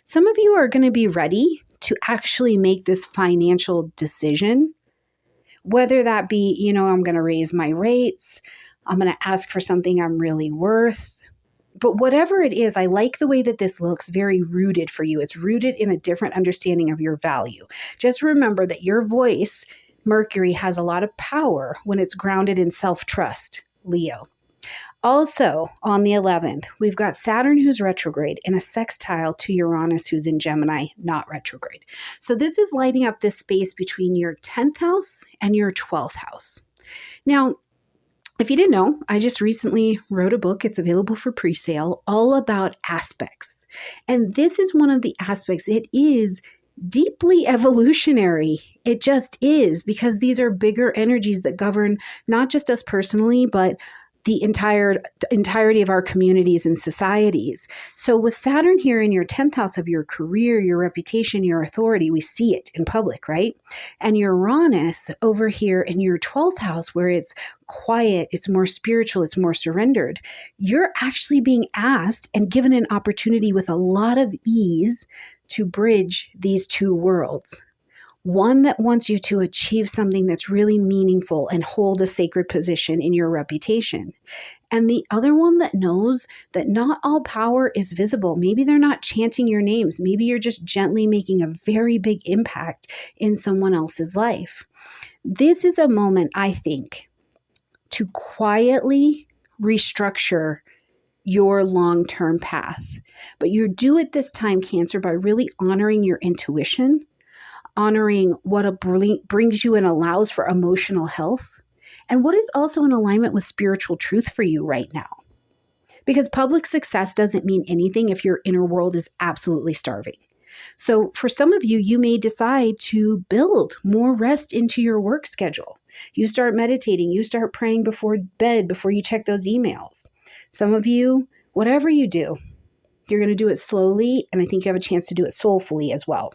some of you are going to be ready to actually make this financial decision, whether that be, I'm going to raise my rates, I'm going to ask for something I'm really worth. But whatever it is, I like the way that this looks very rooted for you. It's rooted in a different understanding of your value. Just remember that your voice Mercury has a lot of power when it's grounded in self-trust, Leo. Also, on the 11th, we've got Saturn who's retrograde in a sextile to Uranus who's in Gemini, not retrograde. So this is lighting up this space between your 10th house and your 12th house. Now, if you didn't know, I just recently wrote a book. It's available for pre-sale, all about aspects. And this is one of the aspects. It is deeply evolutionary. It just is, because these are bigger energies that govern not just us personally, but the entirety of our communities and societies. So with Saturn here in your 10th house of your career, your reputation, your authority, we see it in public, right? And Uranus over here in your 12th house, where it's quiet, it's more spiritual, it's more surrendered, you're actually being asked and given an opportunity with a lot of ease to bridge these two worlds. One that wants you to achieve something that's really meaningful and hold a sacred position in your reputation. And the other one that knows that not all power is visible. Maybe they're not chanting your names. Maybe you're just gently making a very big impact in someone else's life. This is a moment, I think, to quietly restructure your long-term path. But you do it this time, Cancer, by really honoring your intuition, honoring what brings you and allows for emotional health, and what is also in alignment with spiritual truth for you right now. Because public success doesn't mean anything if your inner world is absolutely starving. So for some of you, you may decide to build more rest into your work schedule. You start meditating, you start praying before bed, before you check those emails. Some of you, whatever you do, you're going to do it slowly, and I think you have a chance to do it soulfully as well.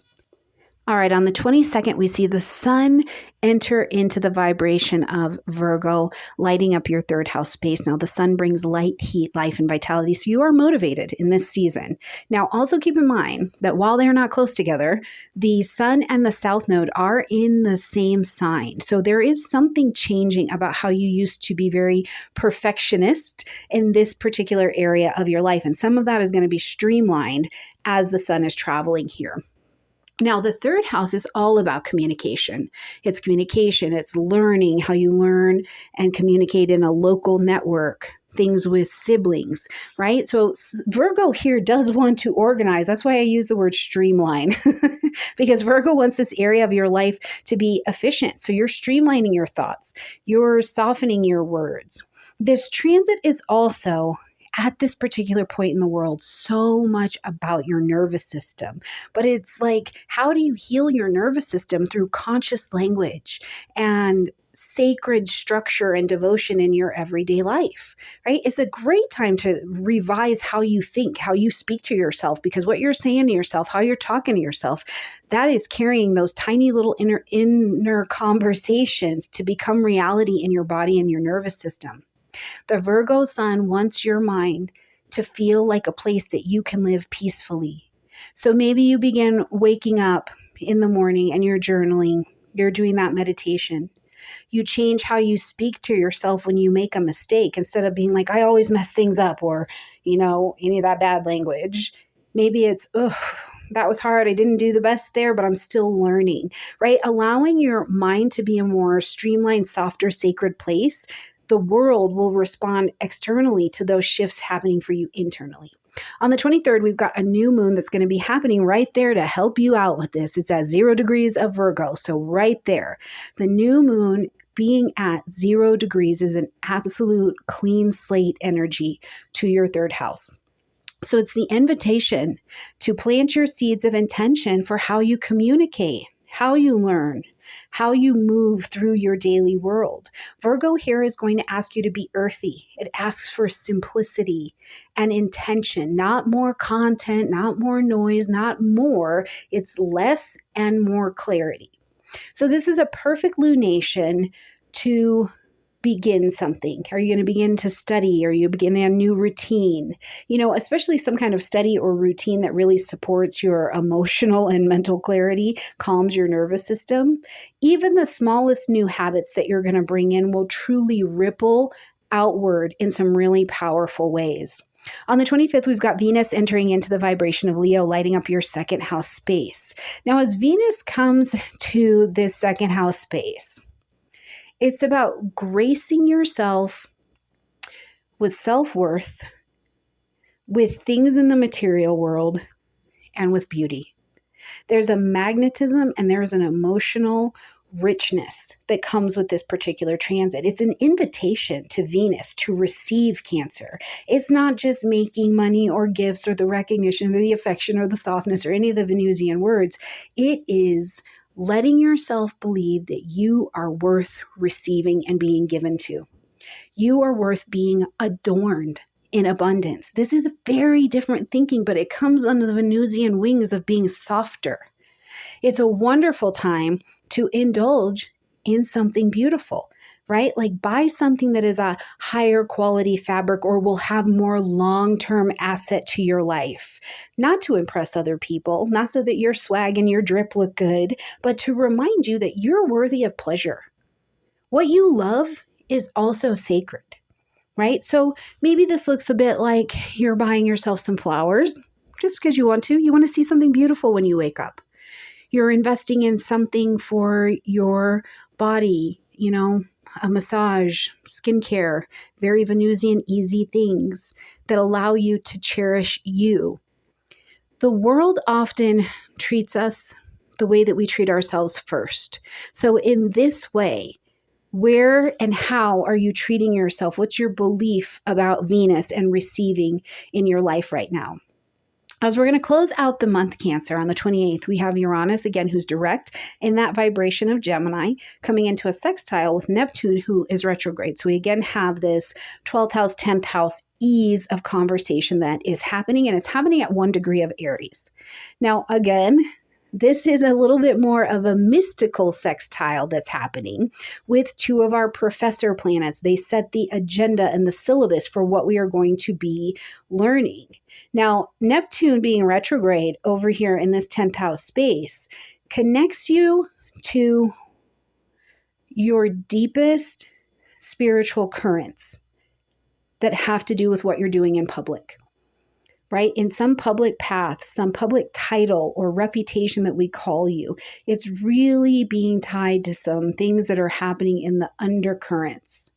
All right, on the 22nd, we see the sun enter into the vibration of Virgo, lighting up your third house space. Now, the sun brings light, heat, life, and vitality, so you are motivated in this season. Now, also keep in mind that while they're not close together, the sun and the south node are in the same sign. So there is something changing about how you used to be very perfectionist in this particular area of your life. And some of that is going to be streamlined as the sun is traveling here. Now, the third house is all about communication. It's communication. It's learning, how you learn and communicate in a local network, things with siblings, right? So Virgo here does want to organize. That's why I use the word streamline, because Virgo wants this area of your life to be efficient. So you're streamlining your thoughts. You're softening your words. This transit is also, at this particular point in the world, so much about your nervous system. But it's like, how do you heal your nervous system through conscious language and sacred structure and devotion in your everyday life, right? It's a great time to revise how you think, how you speak to yourself, because what you're saying to yourself, how you're talking to yourself, that is carrying those tiny little inner conversations to become reality in your body and your nervous system. The Virgo sun wants your mind to feel like a place that you can live peacefully. So maybe you begin waking up in the morning and you're journaling, you're doing that meditation. You change how you speak to yourself when you make a mistake, instead of being like, I always mess things up, or, any of that bad language. Maybe it's, that was hard. I didn't do the best there, but I'm still learning, right? Allowing your mind to be a more streamlined, softer, sacred place. The world will respond externally to those shifts happening for you internally. On the 23rd, we've got a new moon that's going to be happening right there to help you out with this. It's at 0 degrees of Virgo. So right there, the new moon being at 0 degrees is an absolute clean slate energy to your third house. So it's the invitation to plant your seeds of intention for how you communicate, how you learn, how you move through your daily world. Virgo here is going to ask you to be earthy. It asks for simplicity and intention, not more content, not more noise, not more. It's less and more clarity. So this is a perfect lunation to begin something. Are you going to begin to study? Are you beginning a new routine? Especially some kind of study or routine that really supports your emotional and mental clarity, calms your nervous system. Even the smallest new habits that you're going to bring in will truly ripple outward in some really powerful ways. On the 25th, we've got Venus entering into the vibration of Leo, lighting up your second house space. Now, as Venus comes to this second house space, it's about gracing yourself with self-worth, with things in the material world, and with beauty. There's a magnetism and there's an emotional richness that comes with this particular transit. It's an invitation to Venus to receive Cancer. It's not just making money or gifts or the recognition or the affection or the softness or any of the Venusian words. It is letting yourself believe that you are worth receiving and being given to. You are worth being adorned in abundance. This is very different thinking, but it comes under the Venusian wings of being softer. It's a wonderful time to indulge in something beautiful, right? Like buy something that is a higher quality fabric or will have more long-term asset to your life. Not to impress other people, not so that your swag and your drip look good, but to remind you that you're worthy of pleasure. What you love is also sacred. Right? So maybe this looks a bit like you're buying yourself some flowers just because you want to. You want to see something beautiful when you wake up. You're investing in something for your body, a massage, skincare, very Venusian easy things that allow you to cherish you. The world often treats us the way that we treat ourselves first. So in this way, where and how are you treating yourself? What's your belief about Venus and receiving in your life right now? As we're going to close out the month Cancer on the 28th, we have Uranus again, who's direct in that vibration of Gemini, coming into a sextile with Neptune, who is retrograde. So we again have this 12th house, 10th house ease of conversation that is happening, and it's happening at 1 degree of Aries. Now, again, this is a little bit more of a mystical sextile that's happening with two of our professor planets. They set the agenda and the syllabus for what we are going to be learning. Now, Neptune being retrograde over here in this 10th house space connects you to your deepest spiritual currents that have to do with what you're doing in public. Right? In some public path, some public title or reputation that we call you, it's really being tied to some things that are happening in the undercurrents.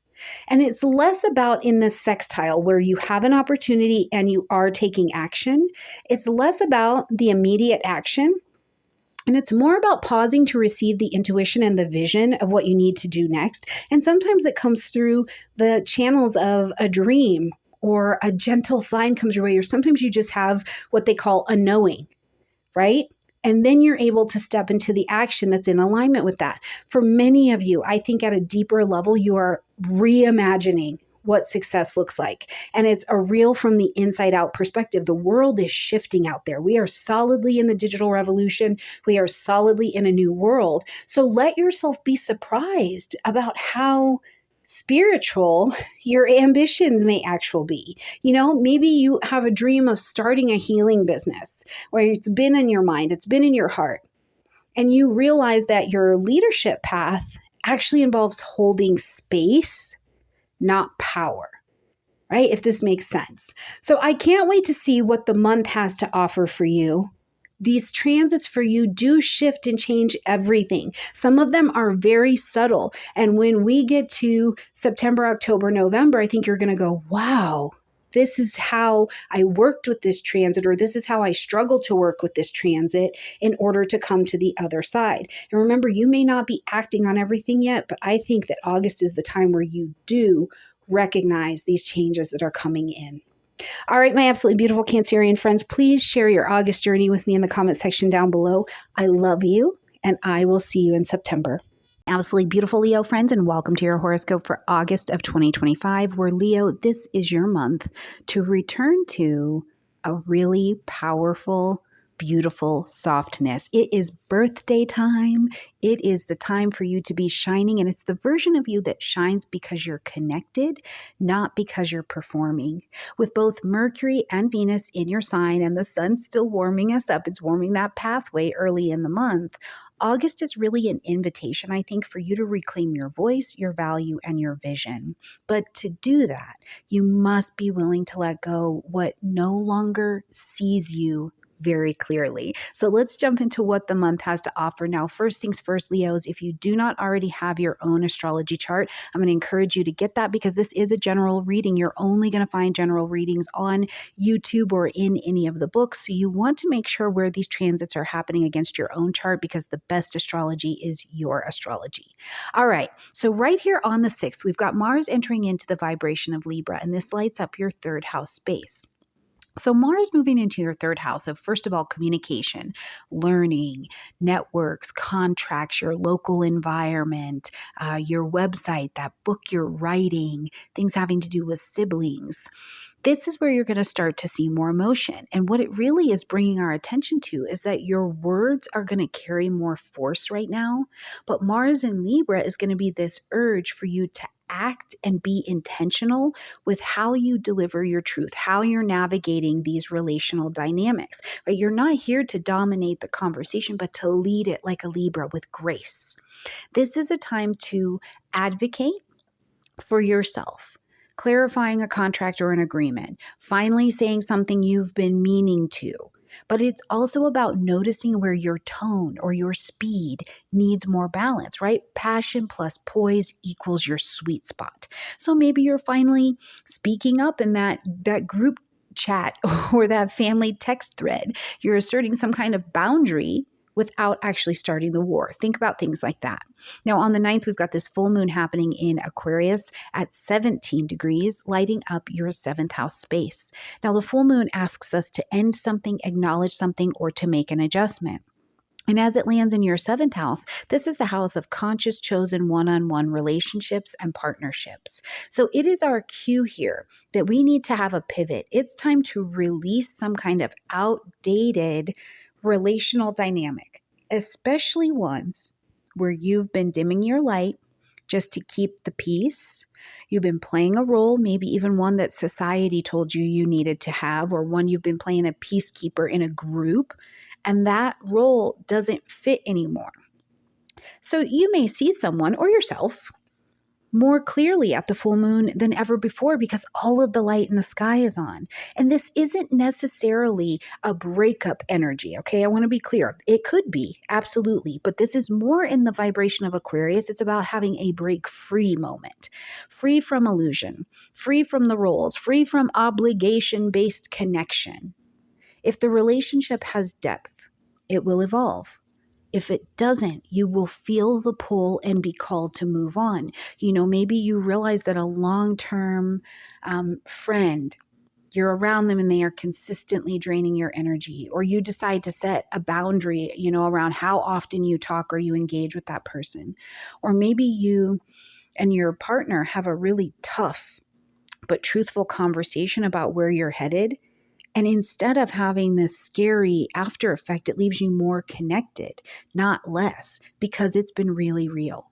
And it's less about in the sextile where you have an opportunity and you are taking action. It's less about the immediate action. And it's more about pausing to receive the intuition and the vision of what you need to do next. And sometimes it comes through the channels of a dream, or a gentle sign comes your way, or sometimes you just have what they call a knowing, right? And then you're able to step into the action that's in alignment with that. For many of you, I think at a deeper level, you are reimagining what success looks like. And it's a real from the inside out perspective. The world is shifting out there. We are solidly in the digital revolution. We are solidly in a new world. So let yourself be surprised about how spiritual your ambitions may actually be. Maybe you have a dream of starting a healing business where it's been in your mind, it's been in your heart, and you realize that your leadership path actually involves holding space, not power. Right? If this makes sense. So I can't wait to see what the month has to offer for you. These transits for you do shift and change everything. Some of them are very subtle. And when we get to September, October, November, I think you're going to go, wow, this is how I worked with this transit, or this is how I struggled to work with this transit in order to come to the other side. And remember, you may not be acting on everything yet, but I think that August is the time where you do recognize these changes that are coming in. All right, my absolutely beautiful Cancerian friends, please share your August journey with me in the comment section down below. I love you, and I will see you in September. Absolutely beautiful Leo friends, and welcome to your horoscope for August of 2025, where Leo, this is your month to return to a really powerful, beautiful softness. It is birthday time. It is the time for you to be shining, and it's the version of you that shines because you're connected, not because you're performing. With both Mercury and Venus in your sign and the sun still warming us up, it's warming that pathway early in the month. August is really an invitation, I think, for you to reclaim your voice, your value, and your vision. But to do that, you must be willing to let go what no longer sees you very clearly. So let's jump into what the month has to offer. Now, first things first, Leos, if you do not already have your own astrology chart, I'm going to encourage you to get that because this is a general reading. You're only going to find general readings on YouTube or in any of the books. So you want to make sure where these transits are happening against your own chart because the best astrology is your astrology. All right. So right here on the 6th, we've got Mars entering into the vibration of Libra, and this lights up your third house space. So Mars moving into your third house of, first of all, communication, learning, networks, contracts, your local environment, your website, that book you're writing, things having to do with siblings. This is where you're going to start to see more emotion. And what it really is bringing our attention to is that your words are going to carry more force right now. But Mars in Libra is going to be this urge for you to act and be intentional with how you deliver your truth, how you're navigating these relational dynamics, right? You're not here to dominate the conversation, but to lead it like a Libra with grace. This is a time to advocate for yourself, clarifying a contract or an agreement, finally saying something you've been meaning to. But it's also about noticing where your tone or your speed needs more balance, right? Passion plus poise equals your sweet spot. So maybe you're finally speaking up in that group chat or that family text thread. You're asserting some kind of boundary without actually starting the war. Think about things like that. Now, on the 9th, we've got this full moon happening in Aquarius at 17 degrees, lighting up your 7th house space. Now, the full moon asks us to end something, acknowledge something, or to make an adjustment. And as it lands in your 7th house, this is the house of conscious, chosen one-on-one relationships and partnerships. So it is our cue here that we need to have a pivot. It's time to release some kind of outdated relational dynamic, especially ones where you've been dimming your light just to keep the peace. You've been playing a role, maybe even one that society told you you needed to have, or one you've been playing a peacekeeper in a group, and that role doesn't fit anymore. So you may see someone or yourself more clearly at the full moon than ever before because all of the light in the sky is on. And this isn't necessarily a breakup energy, okay? I want to be clear. It could be, absolutely, but this is more in the vibration of Aquarius. It's about having a break-free moment, free from illusion, free from the roles, free from obligation-based connection. If the relationship has depth, it will evolve. If it doesn't, you will feel the pull and be called to move on. Maybe you realize that a long-term friend, you're around them and they are consistently draining your energy, or you decide to set a boundary, around how often you talk or you engage with that person. Or maybe you and your partner have a really tough but truthful conversation about where you're headed. And instead of having this scary after effect, it leaves you more connected, not less, because it's been really real.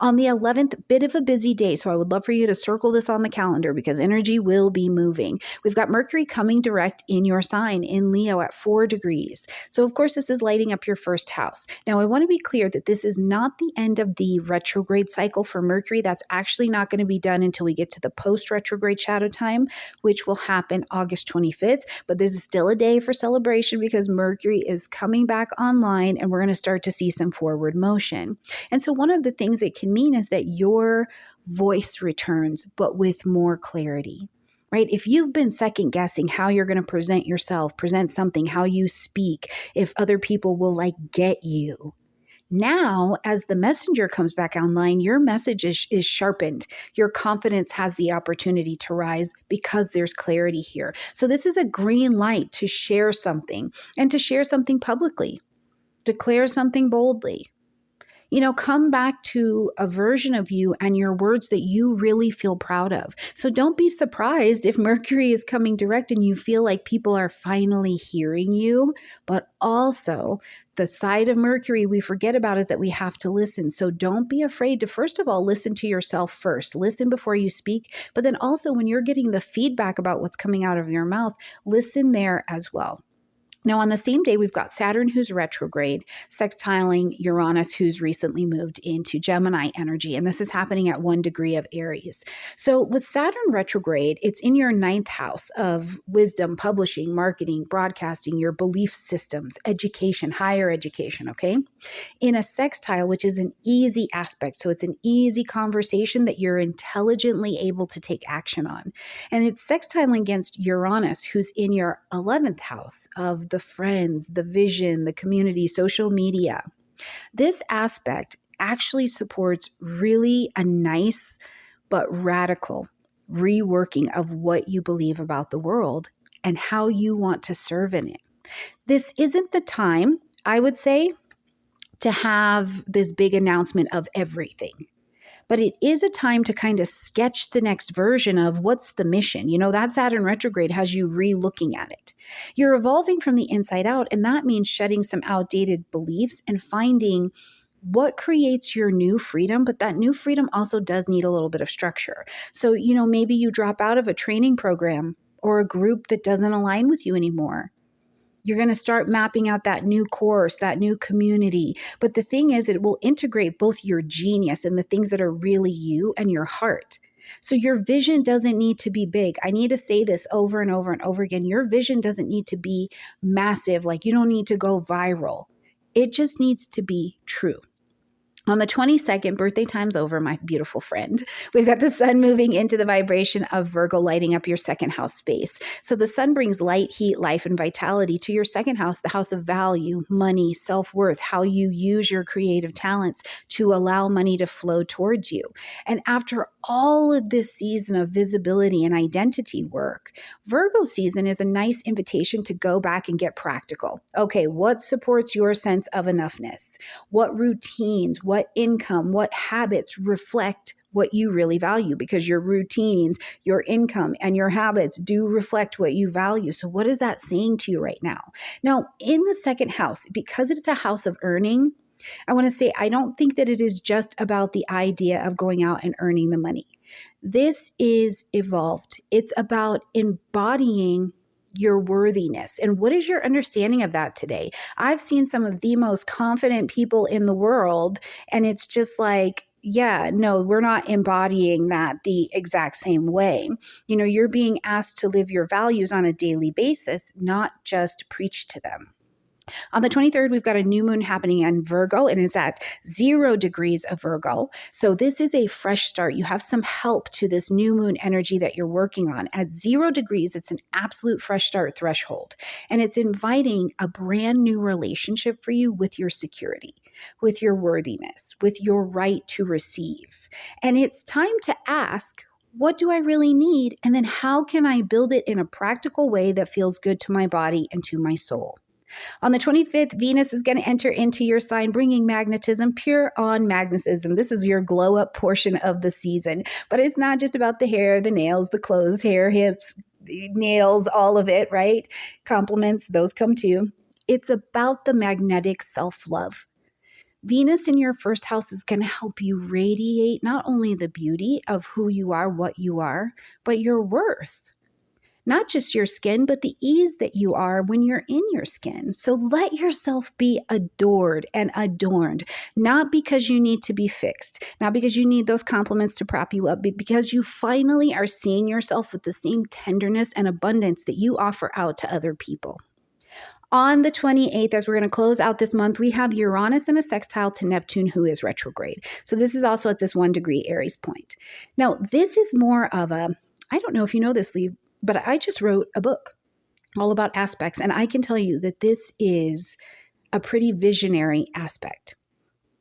On the 11th, bit of a busy day, so I would love for you to circle this on the calendar because energy will be moving. We've got Mercury coming direct in your sign in Leo at 4 degrees. So of course, this is lighting up your first house. Now, I want to be clear that this is not the end of the retrograde cycle for Mercury. That's actually not going to be done until we get to the post-retrograde shadow time, which will happen August 25th. But this is still a day for celebration because Mercury is coming back online and we're going to start to see some forward motion. And so one of the things it can mean is that your voice returns, but with more clarity, right? If you've been second guessing how you're going to present yourself, present something, how you speak, if other people will get you. Now, as the messenger comes back online, your message is sharpened. Your confidence has the opportunity to rise because there's clarity here. So this is a green light to share something and to share something publicly, declare something boldly. Come back to a version of you and your words that you really feel proud of. So don't be surprised if Mercury is coming direct and you feel like people are finally hearing you. But also, the side of Mercury we forget about is that we have to listen. So don't be afraid to, first of all, listen to yourself first. Listen before you speak. But then also, when you're getting the feedback about what's coming out of your mouth, listen there as well. Now, on the same day, we've got Saturn, who's retrograde, sextiling Uranus, who's recently moved into Gemini energy. And this is happening at 1 degree of Aries. So, with Saturn retrograde, it's in your ninth house of wisdom, publishing, marketing, broadcasting, your belief systems, education, higher education, okay? In a sextile, which is an easy aspect. So, it's an easy conversation that you're intelligently able to take action on. And it's sextiling against Uranus, who's in your 11th house of the friends, the vision, the community, social media. This aspect actually supports really a nice but radical reworking of what you believe about the world and how you want to serve in it. This isn't the time, I would say, to have this big announcement of everything. But it is a time to kind of sketch the next version of what's the mission. You know, that Saturn retrograde has you re-looking at it. You're evolving from the inside out, and that means shedding some outdated beliefs and finding what creates your new freedom. But that new freedom also does need a little bit of structure. So, you know, maybe you drop out of a training program or a group that doesn't align with you anymore. You're going to start mapping out that new course, that new community. But the thing is, it will integrate both your genius and the things that are really you and your heart. So your vision doesn't need to be big. I need to say this over and over and over again. Your vision doesn't need to be massive. Like, you don't need to go viral. It just needs to be true. On the 22nd, birthday time's over, my beautiful friend. We've got the sun moving into the vibration of Virgo, lighting up your second house space. So the sun brings light, heat, life, and vitality to your second house, the house of value, money, self-worth, how you use your creative talents to allow money to flow towards you. And after all of this season of visibility and identity work, Virgo season is a nice invitation to go back and get practical. Okay, what supports your sense of enoughness? What routines, what income, what habits reflect what you really value? Because your routines, your income, and your habits do reflect what you value. So what is that saying to you right now? Now, in the second house, because it's a house of earning, I want to say, I don't think that it is just about the idea of going out and earning the money. This is evolved. It's about embodying your worthiness. And what is your understanding of that today? I've seen some of the most confident people in the world, and it's just like, yeah, no, we're not embodying that the exact same way. You know, you're being asked to live your values on a daily basis, not just preach to them. On the 23rd, we've got a new moon happening in Virgo, and it's at 0 degrees of Virgo. So this is a fresh start. You have some help to this new moon energy that you're working on. At 0 degrees, it's an absolute fresh start threshold. And it's inviting a brand new relationship for you with your security, with your worthiness, with your right to receive. And it's time to ask, what do I really need? And then how can I build it in a practical way that feels good to my body and to my soul? On the 25th, Venus is going to enter into your sign, bringing magnetism, pure on magnetism. This is your glow up portion of the season. But it's not just about the hair, the nails, the clothes, hair, hips, nails, all of it, right? Compliments, those come too. It's about the magnetic self-love. Venus in your first house is going to help you radiate not only the beauty of who you are, what you are, but your worth. Not just your skin, but the ease that you are when you're in your skin. So let yourself be adored and adorned, not because you need to be fixed, not because you need those compliments to prop you up, but because you finally are seeing yourself with the same tenderness and abundance that you offer out to other people. On the 28th, as we're going to close out this month, we have Uranus in a sextile to Neptune, who is retrograde. So this is also at this 1 degree Aries point. Now, this is more of a, I don't know if you know this, Lee, but I just wrote a book all about aspects, and I can tell you that this is a pretty visionary aspect,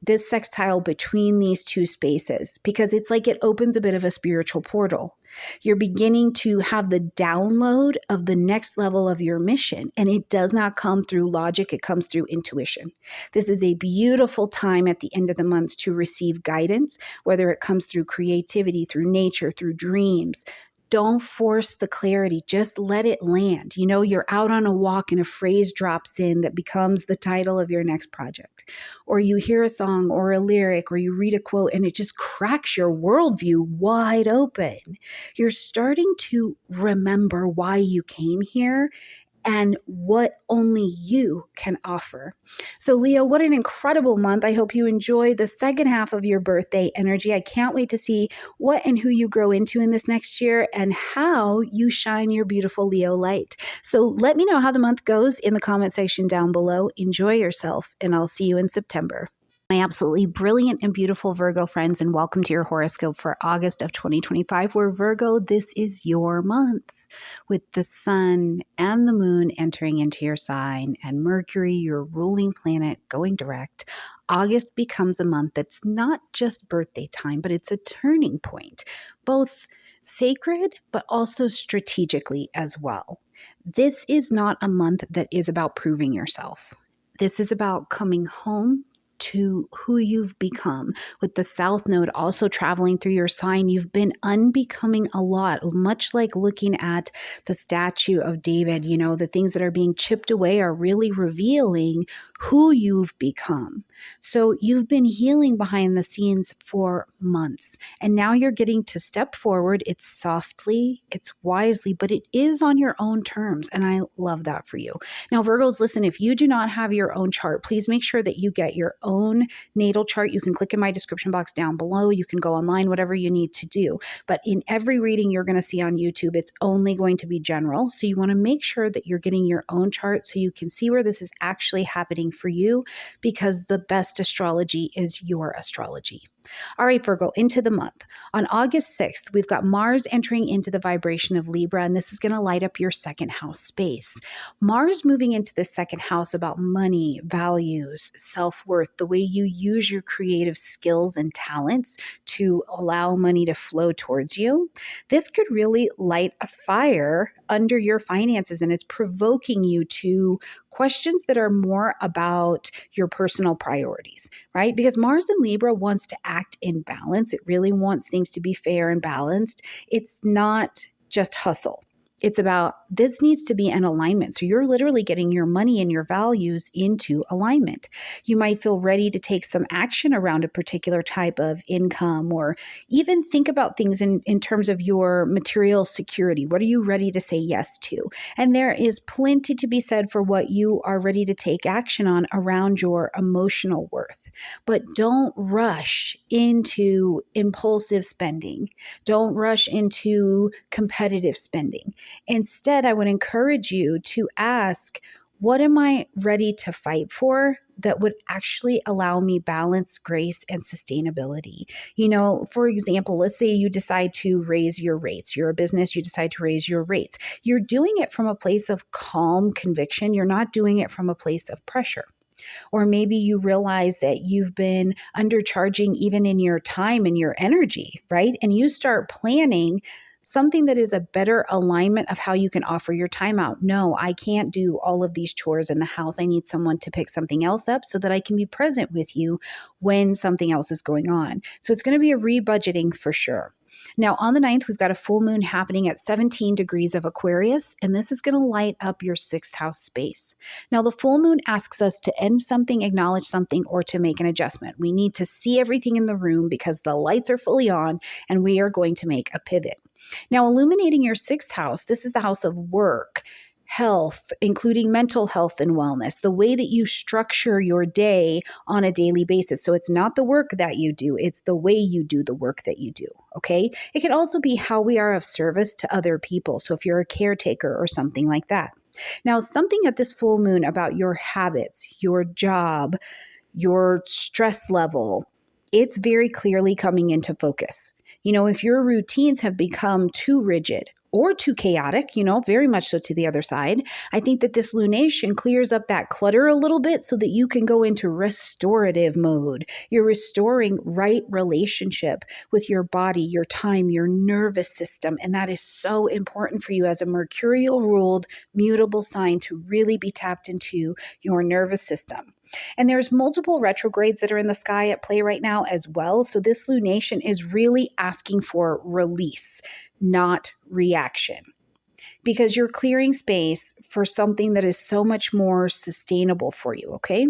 this sextile between these two spaces, because it's like it opens a bit of a spiritual portal. You're beginning to have the download of the next level of your mission, and it does not come through logic. It comes through intuition. This is a beautiful time at the end of the month to receive guidance, whether it comes through creativity, through nature, through dreams. Don't force the clarity. Just let it land. You know, you're out on a walk and a phrase drops in that becomes the title of your next project. Or you hear a song or a lyric or you read a quote and it just cracks your worldview wide open. You're starting to remember why you came here and what only you can offer. So, Leo, what an incredible month. I hope you enjoy the second half of your birthday energy. I can't wait to see what and who you grow into in this next year and how you shine your beautiful Leo light. So, let me know how the month goes in the comment section down below. Enjoy yourself, and I'll see you in September. My absolutely brilliant and beautiful Virgo friends, and welcome to your horoscope for August of 2025, where Virgo, this is your month. With the sun and the moon entering into your sign and Mercury, your ruling planet, going direct, August becomes a month that's not just birthday time, but it's a turning point, both sacred, but also strategically as well. This is not a month that is about proving yourself. This is about coming home to who you've become. With the South Node also traveling through your sign, you've been unbecoming a lot, much like looking at the statue of David. You know, the things that are being chipped away are really revealing who you've become. So you've been healing behind the scenes for months, and now you're getting to step forward. It's softly, it's wisely, but it is on your own terms, and I love that for you. Now, Virgos, listen, if you do not have your own chart, please make sure that you get your own natal chart. You can click in my description box down below. You can go online, whatever you need to do. But in every reading you're going to see on YouTube, it's only going to be general. So you want to make sure that you're getting your own chart so you can see where this is actually happening for you, because the best astrology is your astrology. All right, Virgo, into the month. On August 6th, we've got Mars entering into the vibration of Libra, and this is going to light up your second house space. Mars moving into the second house about money, values, self-worth, the way you use your creative skills and talents to allow money to flow towards you. This could really light a fire under your finances, and it's provoking you to questions that are more about your personal priorities, right? Because Mars in Libra wants to act in balance. It really wants things to be fair and balanced. It's not just hustle. It's about this needs to be in alignment. So you're literally getting your money and your values into alignment. You might feel ready to take some action around a particular type of income, or even think about things in terms of your material security. What are you ready to say yes to? And there is plenty to be said for what you are ready to take action on around your emotional worth. But don't rush into impulsive spending. Don't rush into competitive spending. Instead, I would encourage you to ask, what am I ready to fight for that would actually allow me balance, grace, and sustainability? You know, for example, let's say you decide to raise your rates. You're a business, you decide to raise your rates. You're doing it from a place of calm conviction. You're not doing it from a place of pressure. Or maybe you realize that you've been undercharging even in your time and your energy, right? And you start planning something that is a better alignment of how you can offer your time out. No, I can't do all of these chores in the house. I need someone to pick something else up so that I can be present with you when something else is going on. So it's going to be a rebudgeting for sure. Now, on the 9th, we've got a full moon happening at 17 degrees of Aquarius, and this is going to light up your 6th house space. Now, the full moon asks us to end something, acknowledge something, or to make an adjustment. We need to see everything in the room because the lights are fully on, and we are going to make a pivot. Now, illuminating your 6th house, this is the house of work, health, including mental health and wellness, the way that you structure your day on a daily basis. So it's not the work that you do, it's the way you do the work that you do, okay? It can also be how we are of service to other people. So if you're a caretaker or something like that. Now, something at this full moon about your habits, your job, your stress level, it's very clearly coming into focus. You know, if your routines have become too rigid or too chaotic, you know, very much so to the other side, I think that this lunation clears up that clutter a little bit so that you can go into restorative mode. You're restoring right relationship with your body, your time, your nervous system. And that is so important for you as a mercurial ruled mutable sign to really be tapped into your nervous system. And there's multiple retrogrades that are in the sky at play right now as well. So this lunation is really asking for release, not reaction, because you're clearing space for something that is so much more sustainable for you, okay?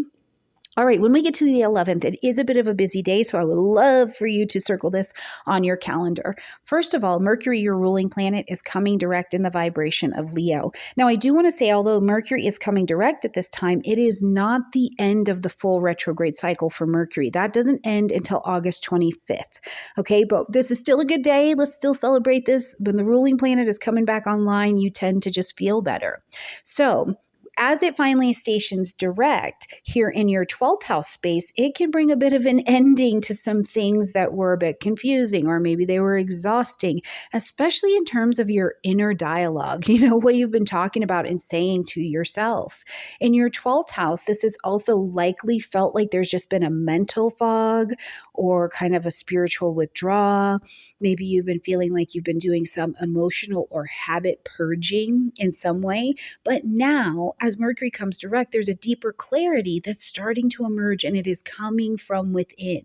All right, when we get to the 11th, it is a bit of a busy day, so I would love for you to circle this on your calendar. First of all, Mercury, your ruling planet, is coming direct in the vibration of Leo. Now, I do want to say, although Mercury is coming direct at this time, it is not the end of the full retrograde cycle for Mercury. That doesn't end until August 25th. Okay, but this is still a good day. Let's still celebrate this. When the ruling planet is coming back online, you tend to just feel better. So, as it finally stations direct here in your 12th house space, it can bring a bit of an ending to some things that were a bit confusing, or maybe they were exhausting, especially in terms of your inner dialogue, what you've been talking about and saying to yourself. In your 12th house, this has also likely felt like there's just been a mental fog or kind of a spiritual withdrawal. Maybe you've been feeling like you've been doing some emotional or habit purging in some way. But now, as Mercury comes direct, there's a deeper clarity that's starting to emerge, and it is coming from within.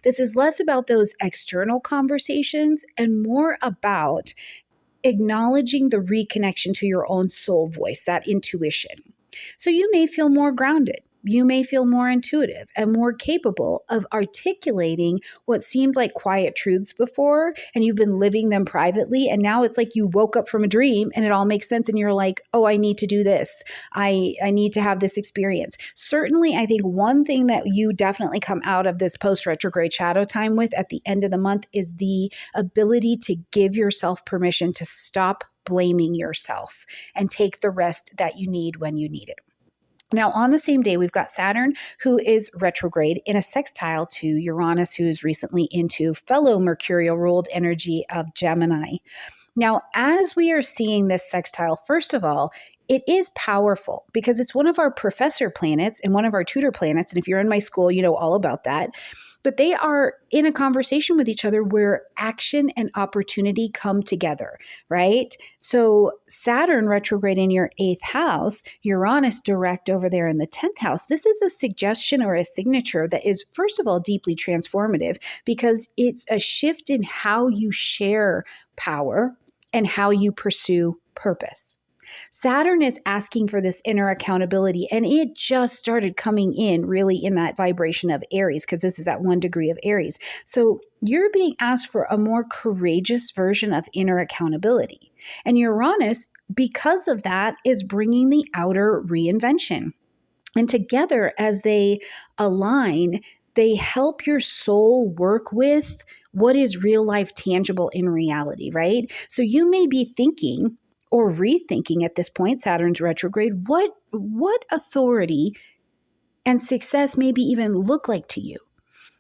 This is less about those external conversations and more about acknowledging the reconnection to your own soul voice, that intuition. So you may feel more grounded. You may feel more intuitive and more capable of articulating what seemed like quiet truths before, and you've been living them privately. And now it's like you woke up from a dream and it all makes sense. And you're like, oh, I need to do this. I need to have this experience. Certainly, I think one thing that you definitely come out of this post-retrograde shadow time with at the end of the month is the ability to give yourself permission to stop blaming yourself and take the rest that you need when you need it. Now, on the same day, we've got Saturn, who is retrograde in a sextile to Uranus, who is recently into fellow Mercurial-ruled energy of Gemini. Now, as we are seeing this sextile, first of all, it is powerful because it's one of our professor planets and one of our tutor planets. And if you're in my school, you know all about that. But they are in a conversation with each other where action and opportunity come together, right? So Saturn retrograde in your 8th house, Uranus direct over there in the 10th house. This is a suggestion or a signature that is, first of all, deeply transformative because it's a shift in how you share power and how you pursue purpose. Saturn is asking for this inner accountability, and it just started coming in really in that vibration of Aries, because this is at 1 degree of Aries. So you're being asked for a more courageous version of inner accountability. And Uranus, because of that, is bringing the outer reinvention. And together, as they align, they help your soul work with what is real life tangible in reality, right? So you may be thinking or rethinking at this point, Saturn's retrograde, what authority and success maybe even look like to you.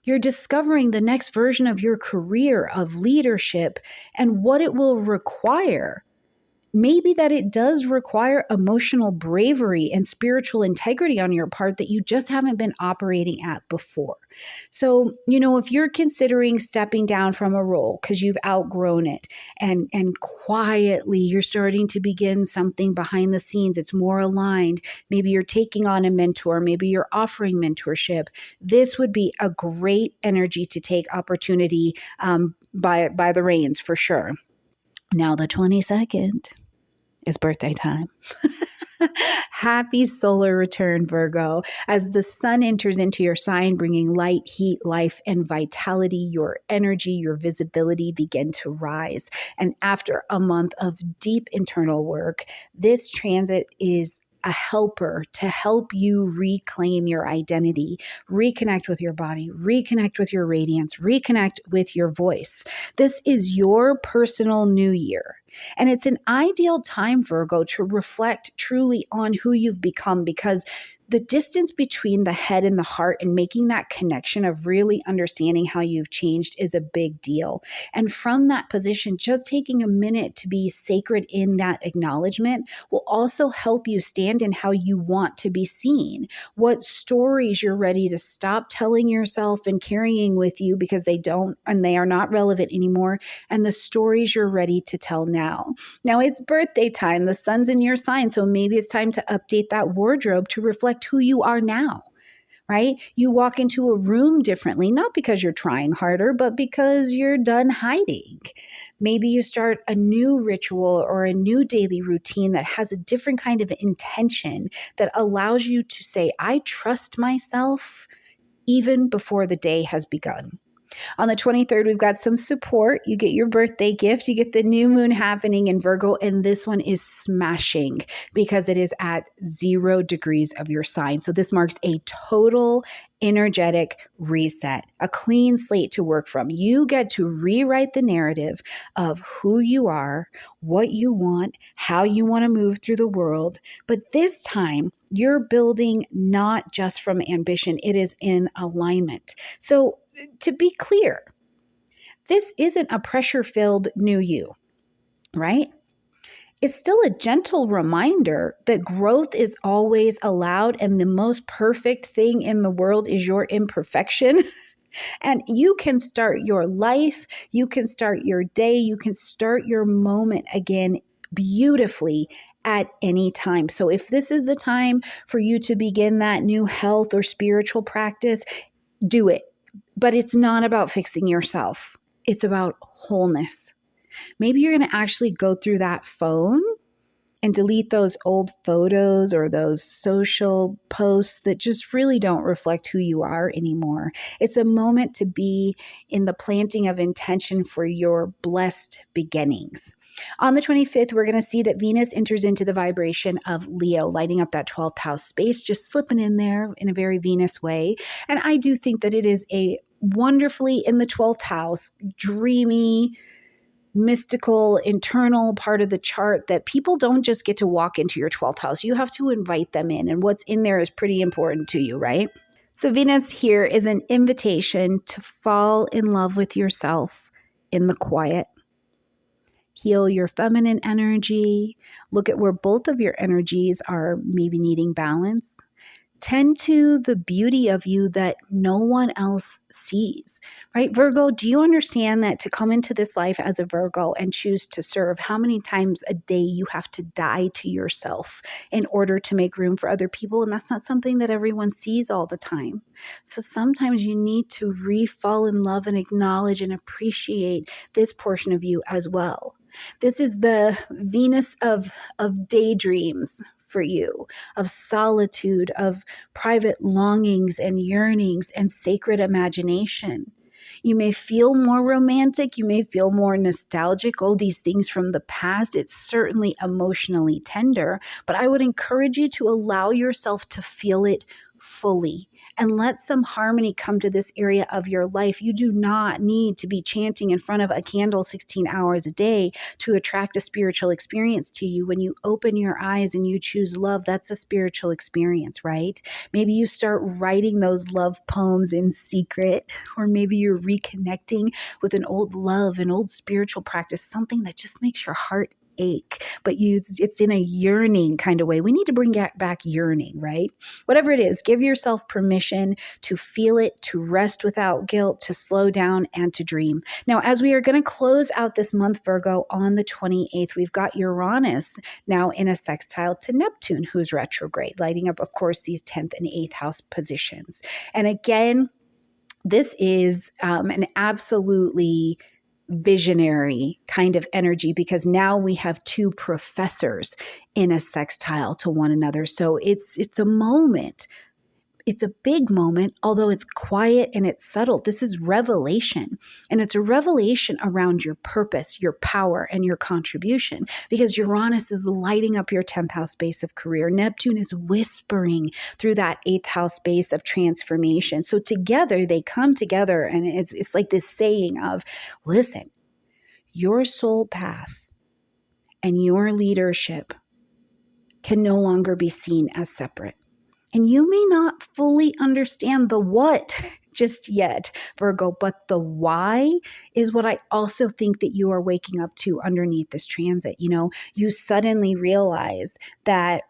You're discovering the next version of your career, of leadership, and what it will require. Maybe that it does require emotional bravery and spiritual integrity on your part that you just haven't been operating at before. So, if you're considering stepping down from a role because you've outgrown it and quietly you're starting to begin something behind the scenes, it's more aligned. Maybe you're taking on a mentor, maybe you're offering mentorship. This would be a great energy to take opportunity by the reins for sure. Now, the 22nd. Is birthday time. Happy solar return, Virgo. As the sun enters into your sign, bringing light, heat, life, and vitality, your energy, your visibility begin to rise. And after a month of deep internal work, this transit is a helper to help you reclaim your identity, reconnect with your body, reconnect with your radiance, reconnect with your voice. This is your personal new year. And it's an ideal time, Virgo, to reflect truly on who you've become, because the distance between the head and the heart and making that connection of really understanding how you've changed is a big deal. And from that position, just taking a minute to be sacred in that acknowledgement will also help you stand in how you want to be seen, what stories you're ready to stop telling yourself and carrying with you because they are not relevant anymore, and the stories you're ready to tell now. Now it's birthday time, the sun's in your sign, so maybe it's time to update that wardrobe to reflect who you are now. right? You walk into a room differently, not because you're trying harder, but because you're done hiding. Maybe you start a new ritual or a new daily routine that has a different kind of intention that allows you to say, I trust myself even before the day has begun. On the 23rd, we've got some support. You get your birthday gift. You get the new moon happening in Virgo, and this one is smashing because it is at 0 degrees of your sign. So this marks a total energetic reset, a clean slate to work from. You get to rewrite the narrative of who you are, what you want, how you want to move through the world. But this time, you're building not just from ambition, it is in alignment. So to be clear, this isn't a pressure-filled new you, right? It's still a gentle reminder that growth is always allowed and the most perfect thing in the world is your imperfection. And you can start your life, you can start your day, you can start your moment again beautifully at any time. So if this is the time for you to begin that new health or spiritual practice, do it. But it's not about fixing yourself. It's about wholeness. Maybe you're going to actually go through that phone and delete those old photos or those social posts that just really don't reflect who you are anymore. It's a moment to be in the planting of intention for your blessed beginnings. On the 25th, we're going to see that Venus enters into the vibration of Leo, lighting up that 12th house space, just slipping in there in a very Venus way. And I do think that it is a wonderfully in the 12th house, dreamy, mystical, internal part of the chart that people don't just get to walk into your 12th house. You have to invite them in, and what's in there is pretty important to you, right? So Venus here is an invitation to fall in love with yourself in the quiet. Heal your feminine energy. Look at where both of your energies are maybe needing balance. Tend to the beauty of you that no one else sees, right? Virgo, do you understand that to come into this life as a Virgo and choose to serve, how many times a day you have to die to yourself in order to make room for other people? And that's not something that everyone sees all the time. So sometimes you need to fall in love and acknowledge and appreciate this portion of you as well. This is the Venus of daydreams for you, of solitude, of private longings and yearnings and sacred imagination. You may feel more romantic, you may feel more nostalgic, all these things from the past. It's certainly emotionally tender, but I would encourage you to allow yourself to feel it fully and let some harmony come to this area of your life. You do not need to be chanting in front of a candle 16 hours a day to attract a spiritual experience to you. When you open your eyes and you choose love, that's a spiritual experience, right? Maybe you start writing those love poems in secret, or maybe you're reconnecting with an old love, an old spiritual practice, something that just makes your heart ache, but it's in a yearning kind of way. We need to bring back yearning, right? Whatever it is, give yourself permission to feel it, to rest without guilt, to slow down, and to dream. Now, as we are going to close out this month, Virgo, on the 28th, we've got Uranus now in a sextile to Neptune, who's retrograde, lighting up, of course, these 10th and 8th house positions. And again, this is an absolutely visionary kind of energy because now we have two professors in a sextile to one another. So it's a moment. It's a big moment, although it's quiet and it's subtle. This is revelation. And it's a revelation around your purpose, your power, and your contribution. Because Uranus is lighting up your 10th house space of career. Neptune is whispering through that 8th house space of transformation. So together, they come together, and it's like this saying of, listen, your soul path and your leadership can no longer be seen as separate. And you may not fully understand the what just yet, Virgo, but the why is what I also think that you are waking up to underneath this transit. You know, you suddenly realize that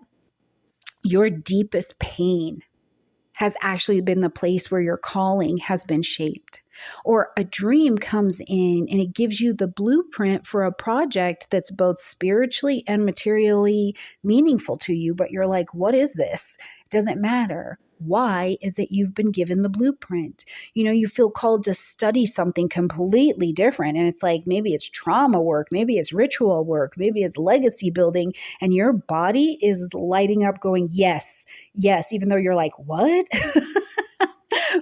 your deepest pain has actually been the place where your calling has been shaped. Or a dream comes in and it gives you the blueprint for a project that's both spiritually and materially meaningful to you, but you're like, what is this? It doesn't matter. Why is that you've been given the blueprint. You feel called to study something completely different. And it's like, maybe it's trauma work, maybe it's ritual work, maybe it's legacy building. And your body is lighting up going, yes, yes, even though you're like, what?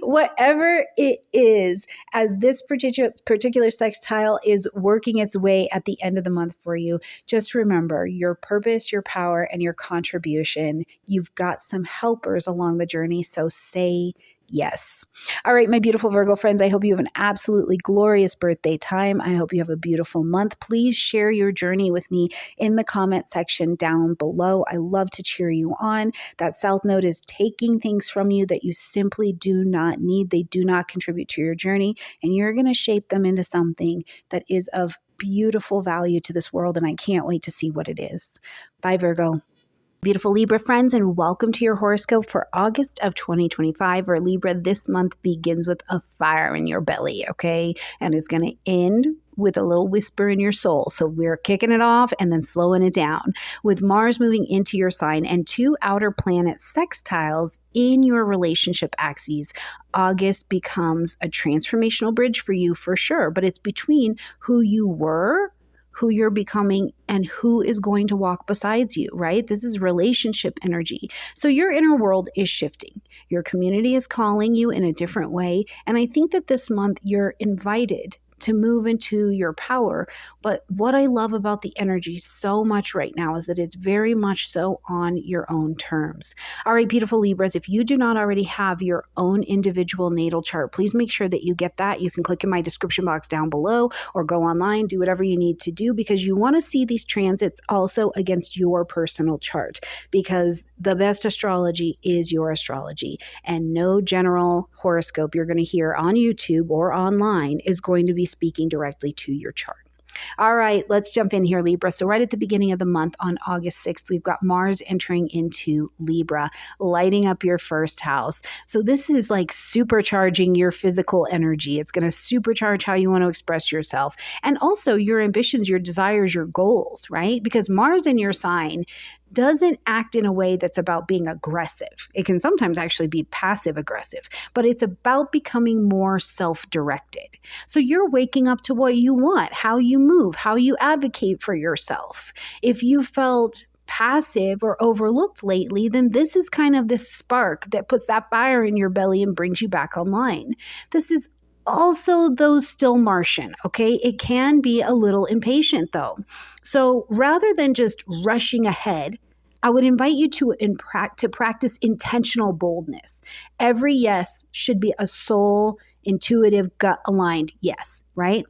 Whatever it is, as this particular sextile is working its way at the end of the month for you, just remember your purpose, your power, and your contribution. You've got some helpers along the journey, so say yes. All right, my beautiful Virgo friends, I hope you have an absolutely glorious birthday time. I hope you have a beautiful month. Please share your journey with me in the comment section down below. I love to cheer you on. That South Node is taking things from you that you simply do not need. They do not contribute to your journey, and you're going to shape them into something that is of beautiful value to this world, and I can't wait to see what it is. Bye, Virgo. Beautiful Libra friends, and welcome to your horoscope for August of 2025, where Libra this month begins with a fire in your belly, okay? And it's going to end with a little whisper in your soul. So we're kicking it off and then slowing it down. With Mars moving into your sign and 2 outer planet sextiles in your relationship axes, August becomes a transformational bridge for you for sure, but it's between who you were, who you're becoming, and who is going to walk besides you, right? This is relationship energy. So your inner world is shifting. Your community is calling you in a different way. And I think that this month you're invited to move into your power. But what I love about the energy so much right now is that it's very much so on your own terms. All right, beautiful Libras, if you do not already have your own individual natal chart, please make sure that you get that. You can click in my description box down below or go online, do whatever you need to do, because you want to see these transits also against your personal chart, because the best astrology is your astrology, and no general horoscope you're going to hear on YouTube or online is going to be speaking directly to your chart. All right, let's jump in here, Libra. So right at the beginning of the month on August 6th, we've got Mars entering into Libra, lighting up your first house. So this is like supercharging your physical energy. It's going to supercharge how you want to express yourself, and also your ambitions, your desires, your goals, right? Because Mars in your sign doesn't act in a way that's about being aggressive. It can sometimes actually be passive aggressive, but it's about becoming more self-directed. So you're waking up to what you want, how you move, how you advocate for yourself. If you felt passive or overlooked lately, then this is kind of this spark that puts that fire in your belly and brings you back online. This is also, though, still Martian, okay? It can be a little impatient, though. So rather than just rushing ahead, I would invite you to practice intentional boldness. Every yes should be a soul, intuitive, gut-aligned yes, right?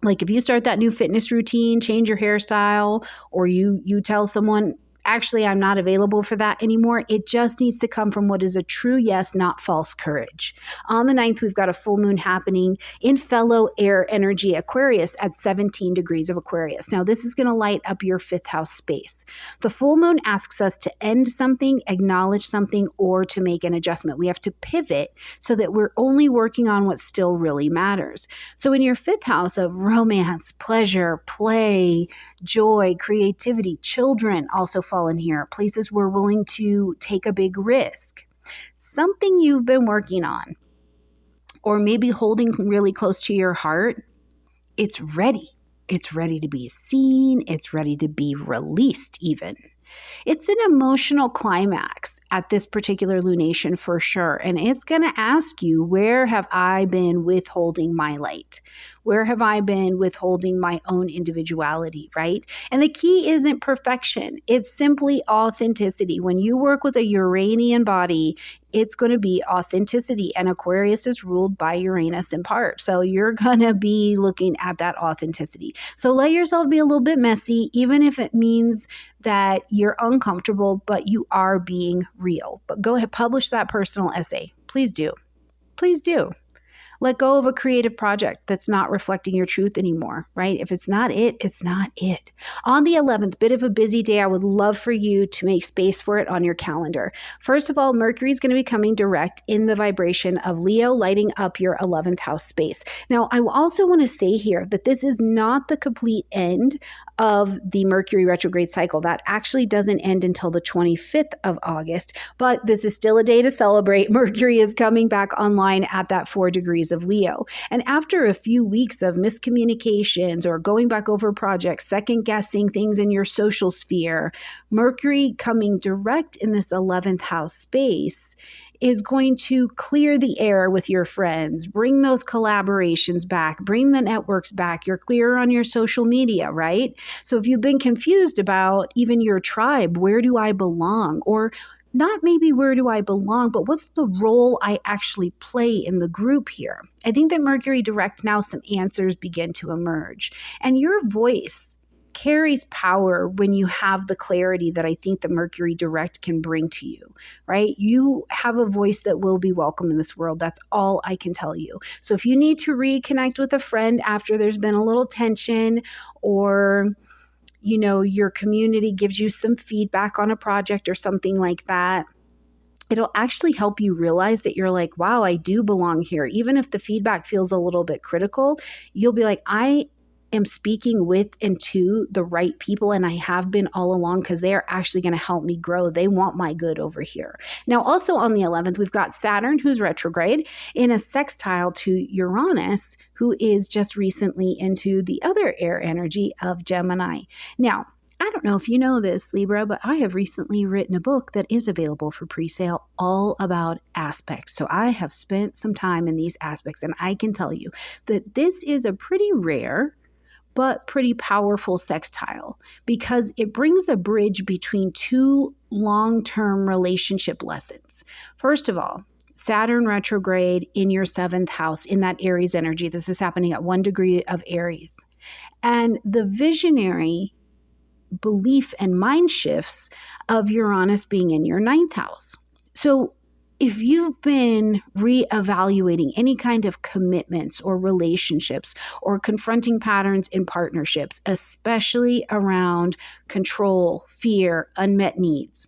Like if you start that new fitness routine, change your hairstyle, or you tell someone, actually, I'm not available for that anymore. It just needs to come from what is a true yes, not false courage. On the 9th, we've got a full moon happening in fellow air energy Aquarius at 17 degrees of Aquarius. Now, this is going to light up your 5th house space. The full moon asks us to end something, acknowledge something, or to make an adjustment. We have to pivot so that we're only working on what still really matters. So in your 5th house of romance, pleasure, play, joy, creativity, children also fall in here, places we're willing to take a big risk. Something you've been working on, or maybe holding really close to your heart, it's ready. It's ready to be seen. It's ready to be released even. It's an emotional climax at this particular lunation for sure. And it's going to ask you, where have I been withholding my light? Where have I been withholding my own individuality, right? And the key isn't perfection. It's simply authenticity. When you work with a Uranian body, it's going to be authenticity. And Aquarius is ruled by Uranus in part. So you're going to be looking at that authenticity. So let yourself be a little bit messy, even if it means that you're uncomfortable, but you are being real. But go ahead, publish that personal essay. Please do. Please do. Let go of a creative project that's not reflecting your truth anymore, right? If it's not it, it's not it. On the 11th, bit of a busy day. I would love for you to make space for it on your calendar. First of all, Mercury is going to be coming direct in the vibration of Leo, lighting up your 11th house space. Now, I also want to say here that this is not the complete end of the Mercury retrograde cycle. That actually doesn't end until the 25th of August, but this is still a day to celebrate. Mercury is coming back online at that 4 degrees of Leo. And after a few weeks of miscommunications or going back over projects, second guessing things in your social sphere, Mercury coming direct in this 11th house space is going to clear the air with your friends, bring those collaborations back, bring the networks back. You're clearer on your social media, right? So if you've been confused about even your tribe, where do I belong? Or not maybe where do I belong, but what's the role I actually play in the group here? I think that Mercury direct now, some answers begin to emerge. And your voice carries power when you have the clarity that I think the Mercury direct can bring to you, right? You have a voice that will be welcome in this world. That's all I can tell you. So if you need to reconnect with a friend after there's been a little tension, or your community gives you some feedback on a project or something like that, it'll actually help you realize that you're like, wow, I do belong here. Even if the feedback feels a little bit critical, you'll be like, I am speaking with and to the right people, and I have been all along, because they are actually going to help me grow. They want my good over here. Now, also on the 11th, we've got Saturn, who's retrograde, in a sextile to Uranus, who is just recently into the other air energy of Gemini. Now, I don't know if you know this, Libra, but I have recently written a book that is available for pre-sale all about aspects. So I have spent some time in these aspects, and I can tell you that this is a pretty rare but pretty powerful sextile, because it brings a bridge between two long-term relationship lessons. First of all, Saturn retrograde in your 7th house in that Aries energy. This is happening at 1 degree of Aries. And the visionary belief and mind shifts of Uranus being in your 9th house. So if you've been reevaluating any kind of commitments or relationships, or confronting patterns in partnerships, especially around control, fear, unmet needs,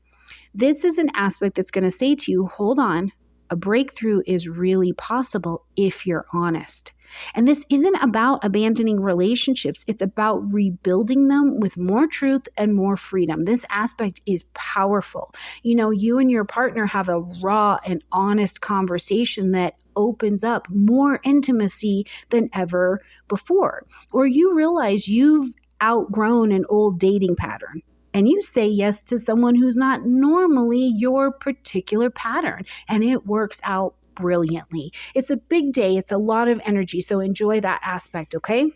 this is an aspect that's going to say to you, hold on, a breakthrough is really possible if you're honest. And this isn't about abandoning relationships. It's about rebuilding them with more truth and more freedom. This aspect is powerful. You and your partner have a raw and honest conversation that opens up more intimacy than ever before. Or you realize you've outgrown an old dating pattern, and you say yes to someone who's not normally your particular pattern, and it works out brilliantly. It's a big day. It's a lot of energy. So enjoy that aspect, okay?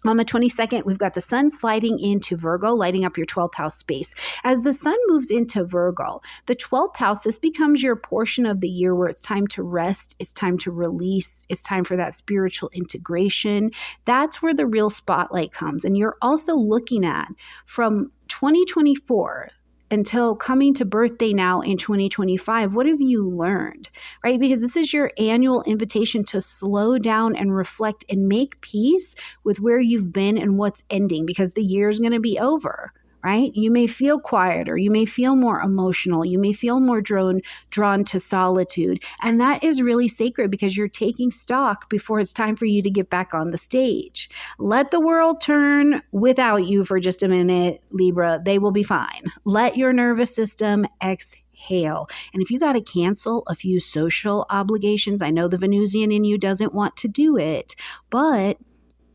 On the 22nd, we've got the sun sliding into Virgo, lighting up your 12th house space. As the sun moves into Virgo, the 12th house, this becomes your portion of the year where it's time to rest, it's time to release, it's time for that spiritual integration. That's where the real spotlight comes. And you're also looking at, from 2024 until coming to birthday now in 2025, what have you learned, right? Because this is your annual invitation to slow down and reflect and make peace with where you've been and what's ending, because the year is going to be over, right? You may feel quieter, you may feel more emotional, you may feel more drawn to solitude. And that is really sacred, because you're taking stock before it's time for you to get back on the stage. Let the world turn without you for just a minute, Libra. They will be fine. Let your nervous system exhale. And if you got to cancel a few social obligations, I know the Venusian in you doesn't want to do it, but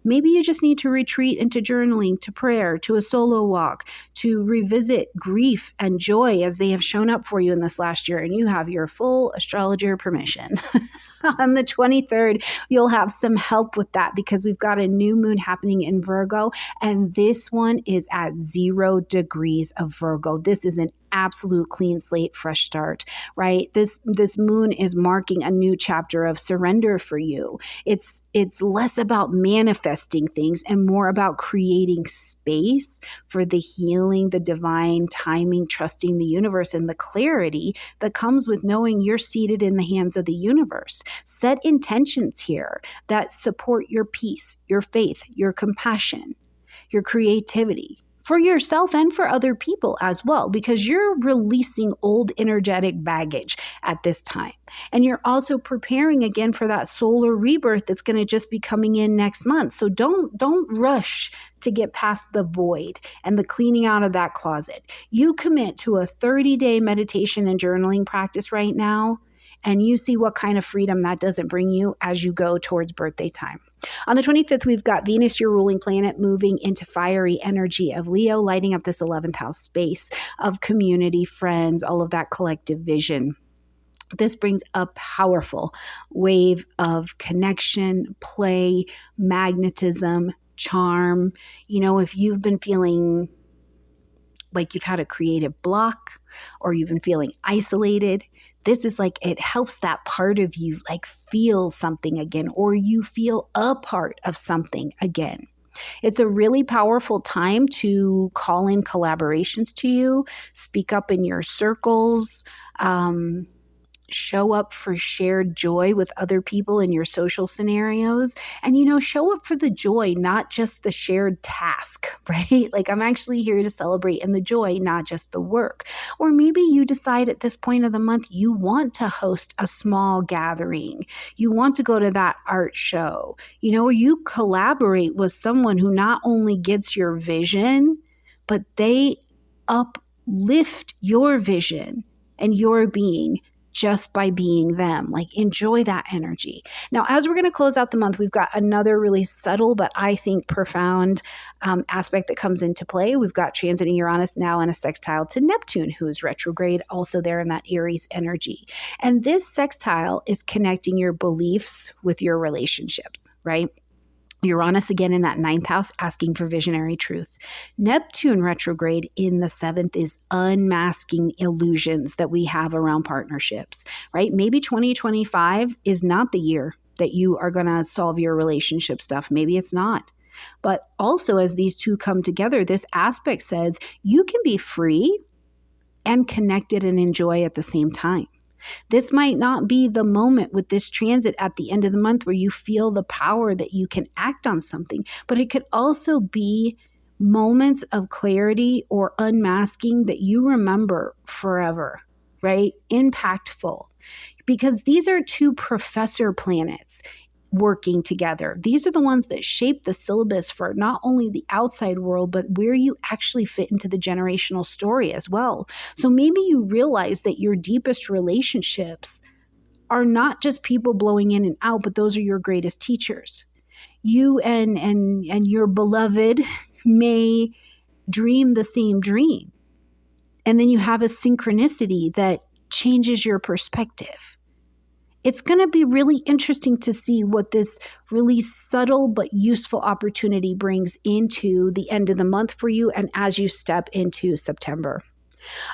maybe you just need to retreat into journaling, to prayer, to a solo walk, to revisit grief and joy as they have shown up for you in this last year, and you have your full astrologer permission. On the 23rd, you'll have some help with that, because we've got a new moon happening in Virgo, and this one is at 0 degrees of Virgo. This is an absolute clean slate, fresh start, right? This moon is marking a new chapter of surrender for you. It's less about manifesting things and more about creating space for the healing, the divine timing, trusting the universe, and the clarity that comes with knowing you're seated in the hands of the universe. Set intentions here that support your peace, your faith, your compassion, your creativity. for yourself and for other people as well, because you're releasing old energetic baggage at this time. And you're also preparing again for that solar rebirth that's going to just be coming in next month. So don't rush to get past the void and the cleaning out of that closet. You commit to a 30-day meditation and journaling practice right now, and you see what kind of freedom that doesn't bring you as you go towards birthday time. On the 25th, we've got Venus, your ruling planet, moving into fiery energy of Leo, lighting up this 11th house space of community, friends, all of that collective vision. This brings a powerful wave of connection, play, magnetism, charm. You know, if you've been feeling like you've had a creative block or you've been feeling isolated, this is like, it helps that part of you like feel something again, or you feel a part of something again. It's a really powerful time to call in collaborations to you, speak up in your circles, show up for shared joy with other people in your social scenarios, and, you know, show up for the joy, not just the shared task, right? Like, I'm actually here to celebrate in the joy, not just the work. Or maybe you decide at this point of the month, you want to host a small gathering. You want to go to that art show, you know, or you collaborate with someone who not only gets your vision, but they uplift your vision and your being just by being them. Like, enjoy that energy. Now, as we're going to close out the month, we've got another really subtle, but I think profound aspect that comes into play. We've got transiting Uranus now in a sextile to Neptune, who is retrograde, also there in that Aries energy. And this sextile is connecting your beliefs with your relationships, right? Uranus again in that 9th house, asking for visionary truth. Neptune retrograde in the 7th is unmasking illusions that we have around partnerships, right? Maybe 2025 is not the year that you are going to solve your relationship stuff. Maybe it's not. But also, as these two come together, this aspect says you can be free and connected and enjoy at the same time. This might not be the moment with this transit at the end of the month where you feel the power that you can act on something, but it could also be moments of clarity or unmasking that you remember forever, right? Impactful. Because these are two professor planets working together. These are the ones that shape the syllabus for not only the outside world, but where you actually fit into the generational story as well. So maybe you realize that your deepest relationships are not just people blowing in and out, but those are your greatest teachers. You and your beloved may dream the same dream. And then you have a synchronicity that changes your perspective. It's going to be really interesting to see what this really subtle but useful opportunity brings into the end of the month for you and as you step into September.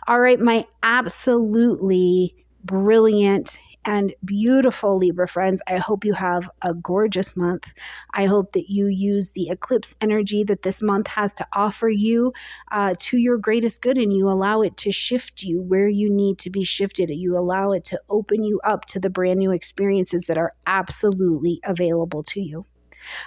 All right, my absolutely brilliant and beautiful Libra friends, I hope you have a gorgeous month. I hope that you use the eclipse energy that this month has to offer you to your greatest good, and you allow it to shift you where you need to be shifted. You allow it to open you up to the brand new experiences that are absolutely available to you.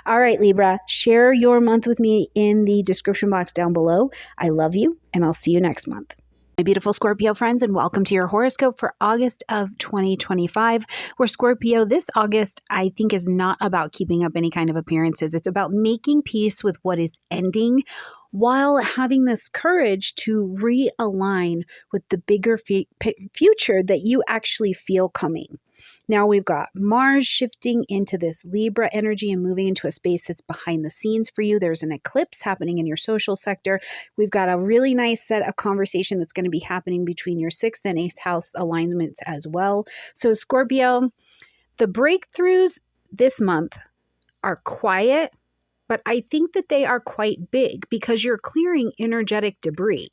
All right, Libra, share your month with me in the description box down below. I love you, and I'll see you next month. My beautiful Scorpio friends, and welcome to your horoscope for August of 2025, where Scorpio this August, I think, is not about keeping up any kind of appearances. It's about making peace with what is ending while having this courage to realign with the bigger future that you actually feel coming. Now we've got Mars shifting into this Libra energy and moving into a space that's behind the scenes for you. There's an eclipse happening in your social sector. We've got a really nice set of conversation that's going to be happening between your 6th and 8th house alignments as well. So Scorpio, the breakthroughs this month are quiet, but I think that they are quite big because you're clearing energetic debris,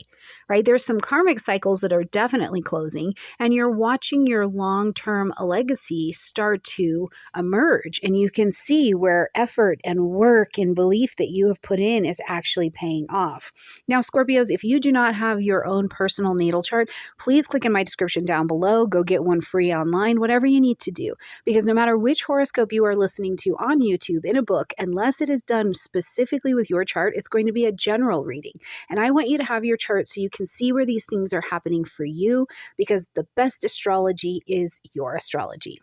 right? There's some karmic cycles that are definitely closing, and you're watching your long-term legacy start to emerge. And you can see where effort and work and belief that you have put in is actually paying off. Now, Scorpios, if you do not have your own personal natal chart, please click in my description down below. Go get one free online, whatever you need to do. Because no matter which horoscope you are listening to on YouTube in a book, unless it is done specifically with your chart, it's going to be a general reading. And I want you to have your chart so you can see where these things are happening for you, because the best astrology is your astrology.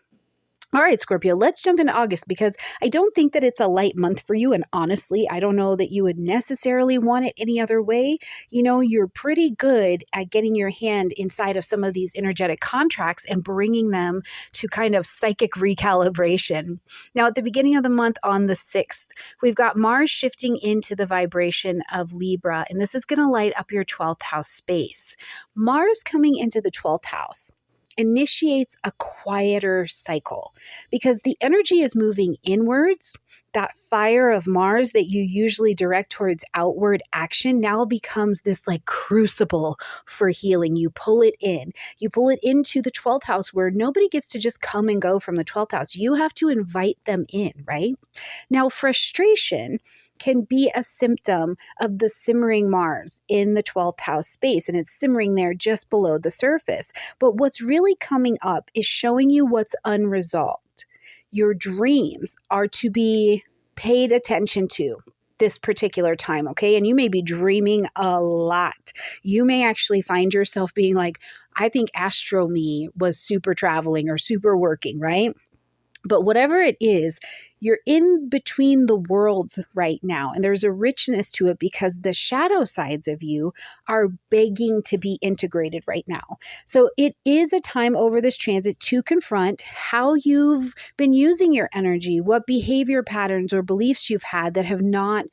All right, Scorpio, let's jump into August, because I don't think that it's a light month for you. And honestly, I don't know that you would necessarily want it any other way. You know, you're pretty good at getting your hand inside of some of these energetic contracts and bringing them to kind of psychic recalibration. Now, at the beginning of the month on the 6th, we've got Mars shifting into the vibration of Libra, and this is going to light up your 12th house space. Mars coming into the 12th house initiates a quieter cycle, because the energy is moving inwards. That fire of Mars that you usually direct towards outward action now becomes this like crucible for healing. You pull it in. You pull it into the 12th house, where nobody gets to just come and go from the 12th house. You have to invite them in, right? Now, frustration can be a symptom of the simmering Mars in the 12th house space, and it's simmering there just below the surface. But what's really coming up is showing you what's unresolved. Your dreams are to be paid attention to this particular time, okay? And you may be dreaming a lot. You may actually find yourself being like, I think Astronomy was super traveling or super working, right? But whatever it is, you're in between the worlds right now. And there's a richness to it, because the shadow sides of you are begging to be integrated right now. So it is a time over this transit to confront how you've been using your energy, what behavior patterns or beliefs you've had that have not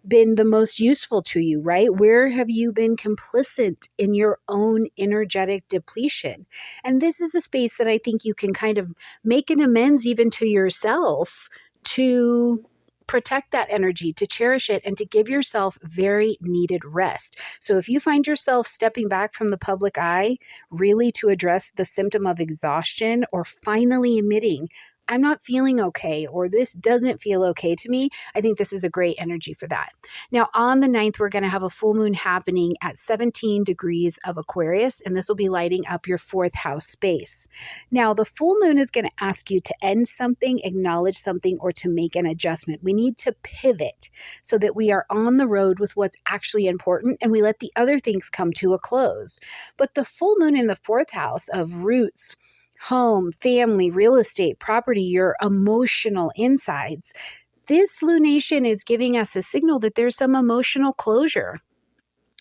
been the most useful to you, right? Where have you been complicit in your own energetic depletion? And this is the space that I think you can kind of make an amends even to yourself, to protect that energy, to cherish it, and to give yourself very needed rest. So if you find yourself stepping back from the public eye, really to address the symptom of exhaustion, or finally admitting, I'm not feeling okay, or this doesn't feel okay to me, I think this is a great energy for that. Now, on the 9th, we're going to have a full moon happening at 17 degrees of Aquarius, and this will be lighting up your 4th house space. Now, the full moon is going to ask you to end something, acknowledge something, or to make an adjustment. We need to pivot so that we are on the road with what's actually important, and we let the other things come to a close. But the full moon in the 4th house of roots, home, family, real estate, property, your emotional insides, this lunation is giving us a signal that there's some emotional closure.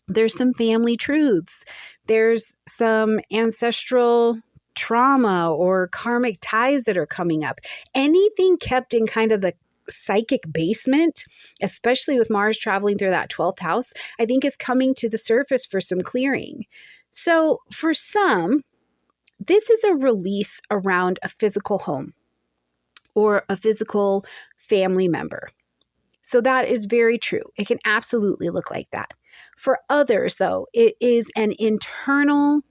There's some family truths. There's some ancestral trauma or karmic ties that are coming up. Anything kept in kind of the psychic basement, especially with Mars traveling through that 12th house, I think is coming to the surface for some clearing. So for some, this is a release around a physical home or a physical family member. So that is very true. It can absolutely look like that. For others, though, it is an internal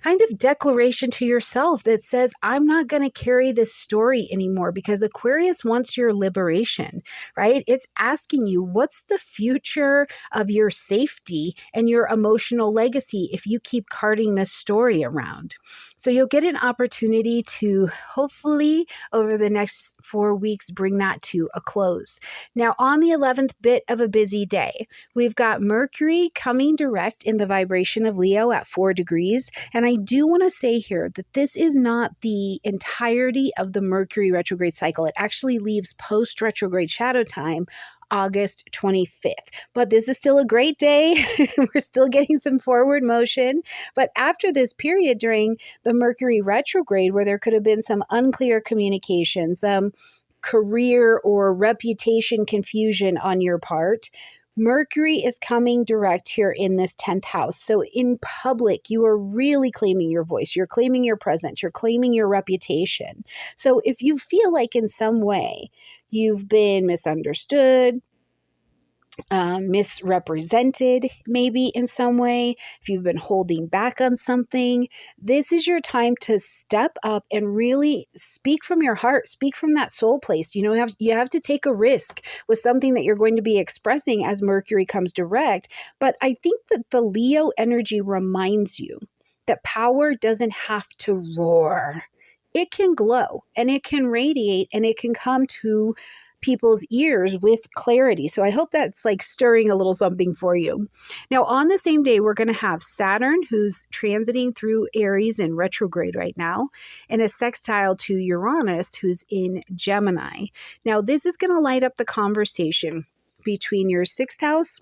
kind of declaration to yourself that says, I'm not going to carry this story anymore, because Aquarius wants your liberation, right? It's asking you, what's the future of your safety and your emotional legacy if you keep carting this story around? So you'll get an opportunity to hopefully over the next 4 weeks bring that to a close. Now, on the 11th, bit of a busy day. We've got Mercury coming direct in the vibration of Leo at 4 degrees. And I do want to say here that this is not the entirety of the Mercury retrograde cycle. It actually leaves post-retrograde shadow time August 25th. But this is still a great day. We're still getting some forward motion. But after this period during the Mercury retrograde, where there could have been some unclear communication, some career or reputation confusion on your part, Mercury is coming direct here in this 10th house. So in public, you are really claiming your voice. You're claiming your presence. You're claiming your reputation. So if you feel like in some way you've been misunderstood, misrepresented maybe in some way, if you've been holding back on something, this is your time to step up and really speak from your heart, speak from that soul place. You have to take a risk with something that you're going to be expressing as Mercury comes direct. But I think that the Leo energy reminds you that power doesn't have to roar. It can glow and it can radiate and it can come to people's ears with clarity. So I hope that's like stirring a little something for you. Now, on the same day, we're going to have Saturn, who's transiting through Aries in retrograde right now, and a sextile to Uranus, who's in Gemini. Now, this is going to light up the conversation between your 6th house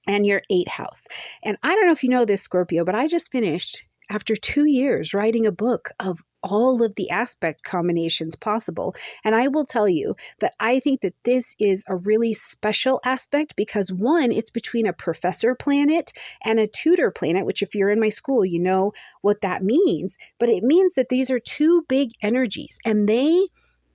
and your 8th house. And I don't know if you know this, Scorpio, but I just finished, after 2 years, writing a book of all of the aspect combinations possible. And I will tell you that I think that this is a really special aspect because, one, it's between a professor planet and a tutor planet, which if you're in my school, you know what that means. But it means that these are two big energies and they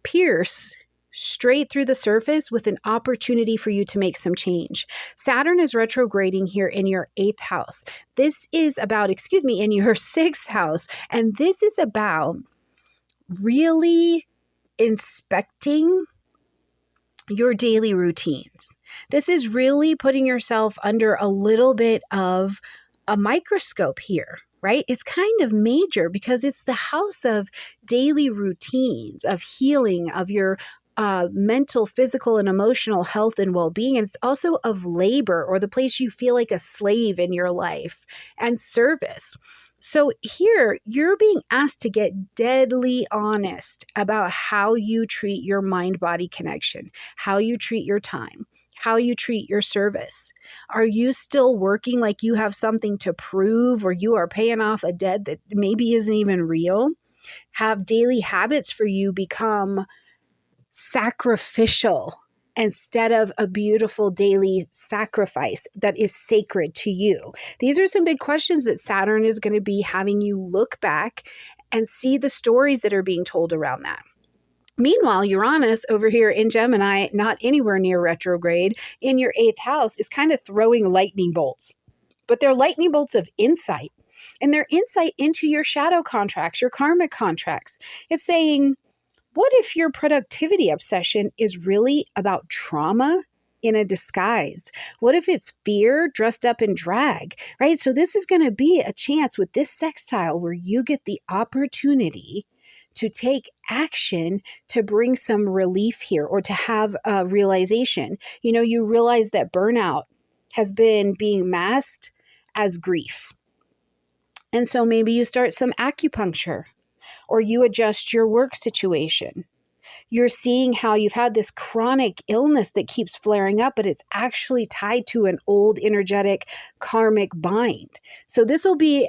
pierce straight through the surface with an opportunity for you to make some change. Saturn is retrograding here in your 8th house. This is about, in your 6th house. And this is about really inspecting your daily routines. This is really putting yourself under a little bit of a microscope here. Right? It's kind of major because it's the house of daily routines, of healing, of your mental, physical, and emotional health and well-being. And it's also of labor, or the place you feel like a slave in your life, and service. So here, you're being asked to get deadly honest about how you treat your mind-body connection, how you treat your time, how you treat your service. Are you still working like you have something to prove, or you are paying off a debt that maybe isn't even real? Have daily habits for you become sacrificial instead of a beautiful daily sacrifice that is sacred to you? These are some big questions that Saturn is going to be having you look back and see the stories that are being told around that. Meanwhile, Uranus over here in Gemini, not anywhere near retrograde, in your 8th house, is kind of throwing lightning bolts. But they're lightning bolts of insight. And they're insight into your shadow contracts, your karmic contracts. It's saying, what if your productivity obsession is really about trauma in a disguise? What if it's fear dressed up in drag, right? So this is going to be a chance with this sextile where you get the opportunity to take action to bring some relief here, or to have a realization. You realize that burnout has been being masked as grief. And so maybe you start some acupuncture, or you adjust your work situation. You're seeing how you've had this chronic illness that keeps flaring up, but it's actually tied to an old energetic karmic bind. So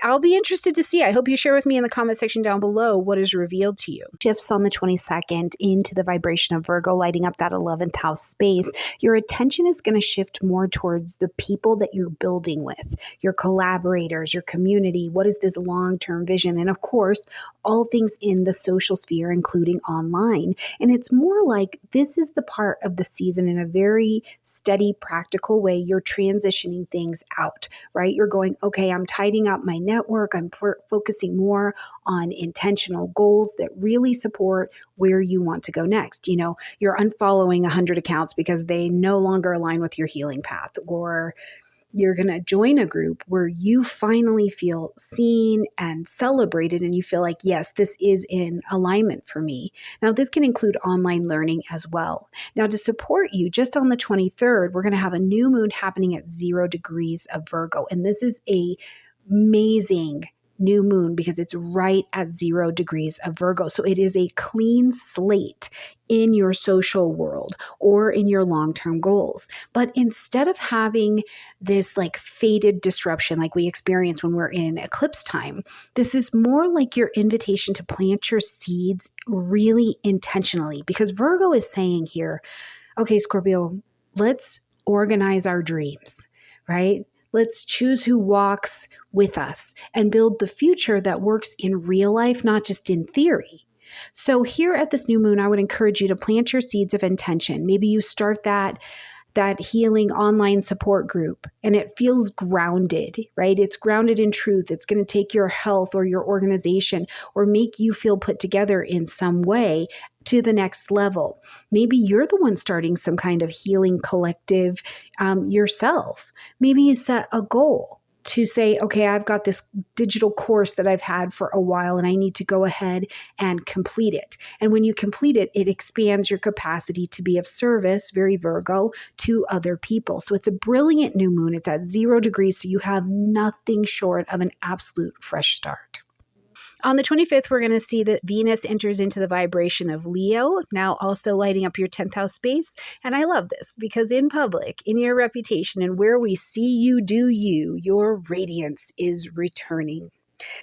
I'll be interested to see. I hope you share with me in the comment section down below what is revealed to you. Shifts on the 22nd into the vibration of Virgo, lighting up that 11th house space. Your attention is going to shift more towards the people that you're building with, your collaborators, your community. What is this long-term vision? And of course, all things in the social sphere, including online. And it's more like this is the part of the season in a very steady, practical way. You're transitioning things out, right? You're going, okay, I'm tidying up my network. I'm focusing more on intentional goals that really support where you want to go next. You're unfollowing 100 accounts because they no longer align with your healing path, or you're going to join a group where you finally feel seen and celebrated, and you feel like, yes, this is in alignment for me. Now, this can include online learning as well. Now, to support you, just on the 23rd, we're going to have a new moon happening at 0 degrees of Virgo. And this is a amazing new moon because it's right at 0 degrees of Virgo. So it is a clean slate in your social world or in your long-term goals. But instead of having this like faded disruption like we experience when we're in eclipse time, this is more like your invitation to plant your seeds really intentionally, because Virgo is saying here, okay, Scorpio, let's organize our dreams, right? Let's choose who walks with us and build the future that works in real life, not just in theory. So here at this new moon, I would encourage you to plant your seeds of intention. Maybe you start that that healing online support group, and it feels grounded, right? It's grounded in truth. It's going to take your health or your organization or make you feel put together in some way to the next level. Maybe you're the one starting some kind of healing collective yourself. Maybe you set a goal to say, okay, I've got this digital course that I've had for a while and I need to go ahead and complete it. And when you complete it, it expands your capacity to be of service, very Virgo, to other people. So it's a brilliant new moon. It's at 0 degrees, so you have nothing short of an absolute fresh start. On the 25th, we're going to see that Venus enters into the vibration of Leo, now also lighting up your 10th house space. And I love this because in public, in your reputation, and where we see you do you, your radiance is returning.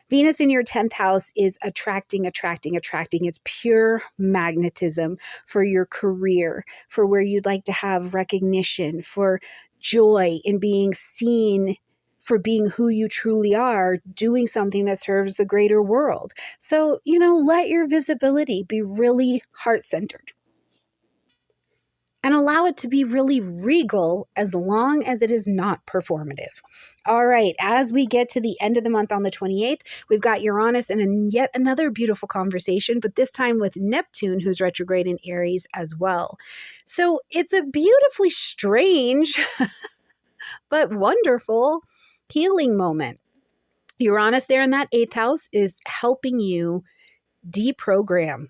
Venus in your 10th house is attracting. It's pure magnetism for your career, for where you'd like to have recognition, for joy in being seen, for being who you truly are, doing something that serves the greater world. So, let your visibility be really heart-centered. And allow it to be really regal as long as it is not performative. All right, as we get to the end of the month on the 28th, we've got Uranus and yet another beautiful conversation, but this time with Neptune, who's retrograde in Aries as well. So it's a beautifully strange but wonderful healing moment. Uranus there in that 8th house is helping you deprogram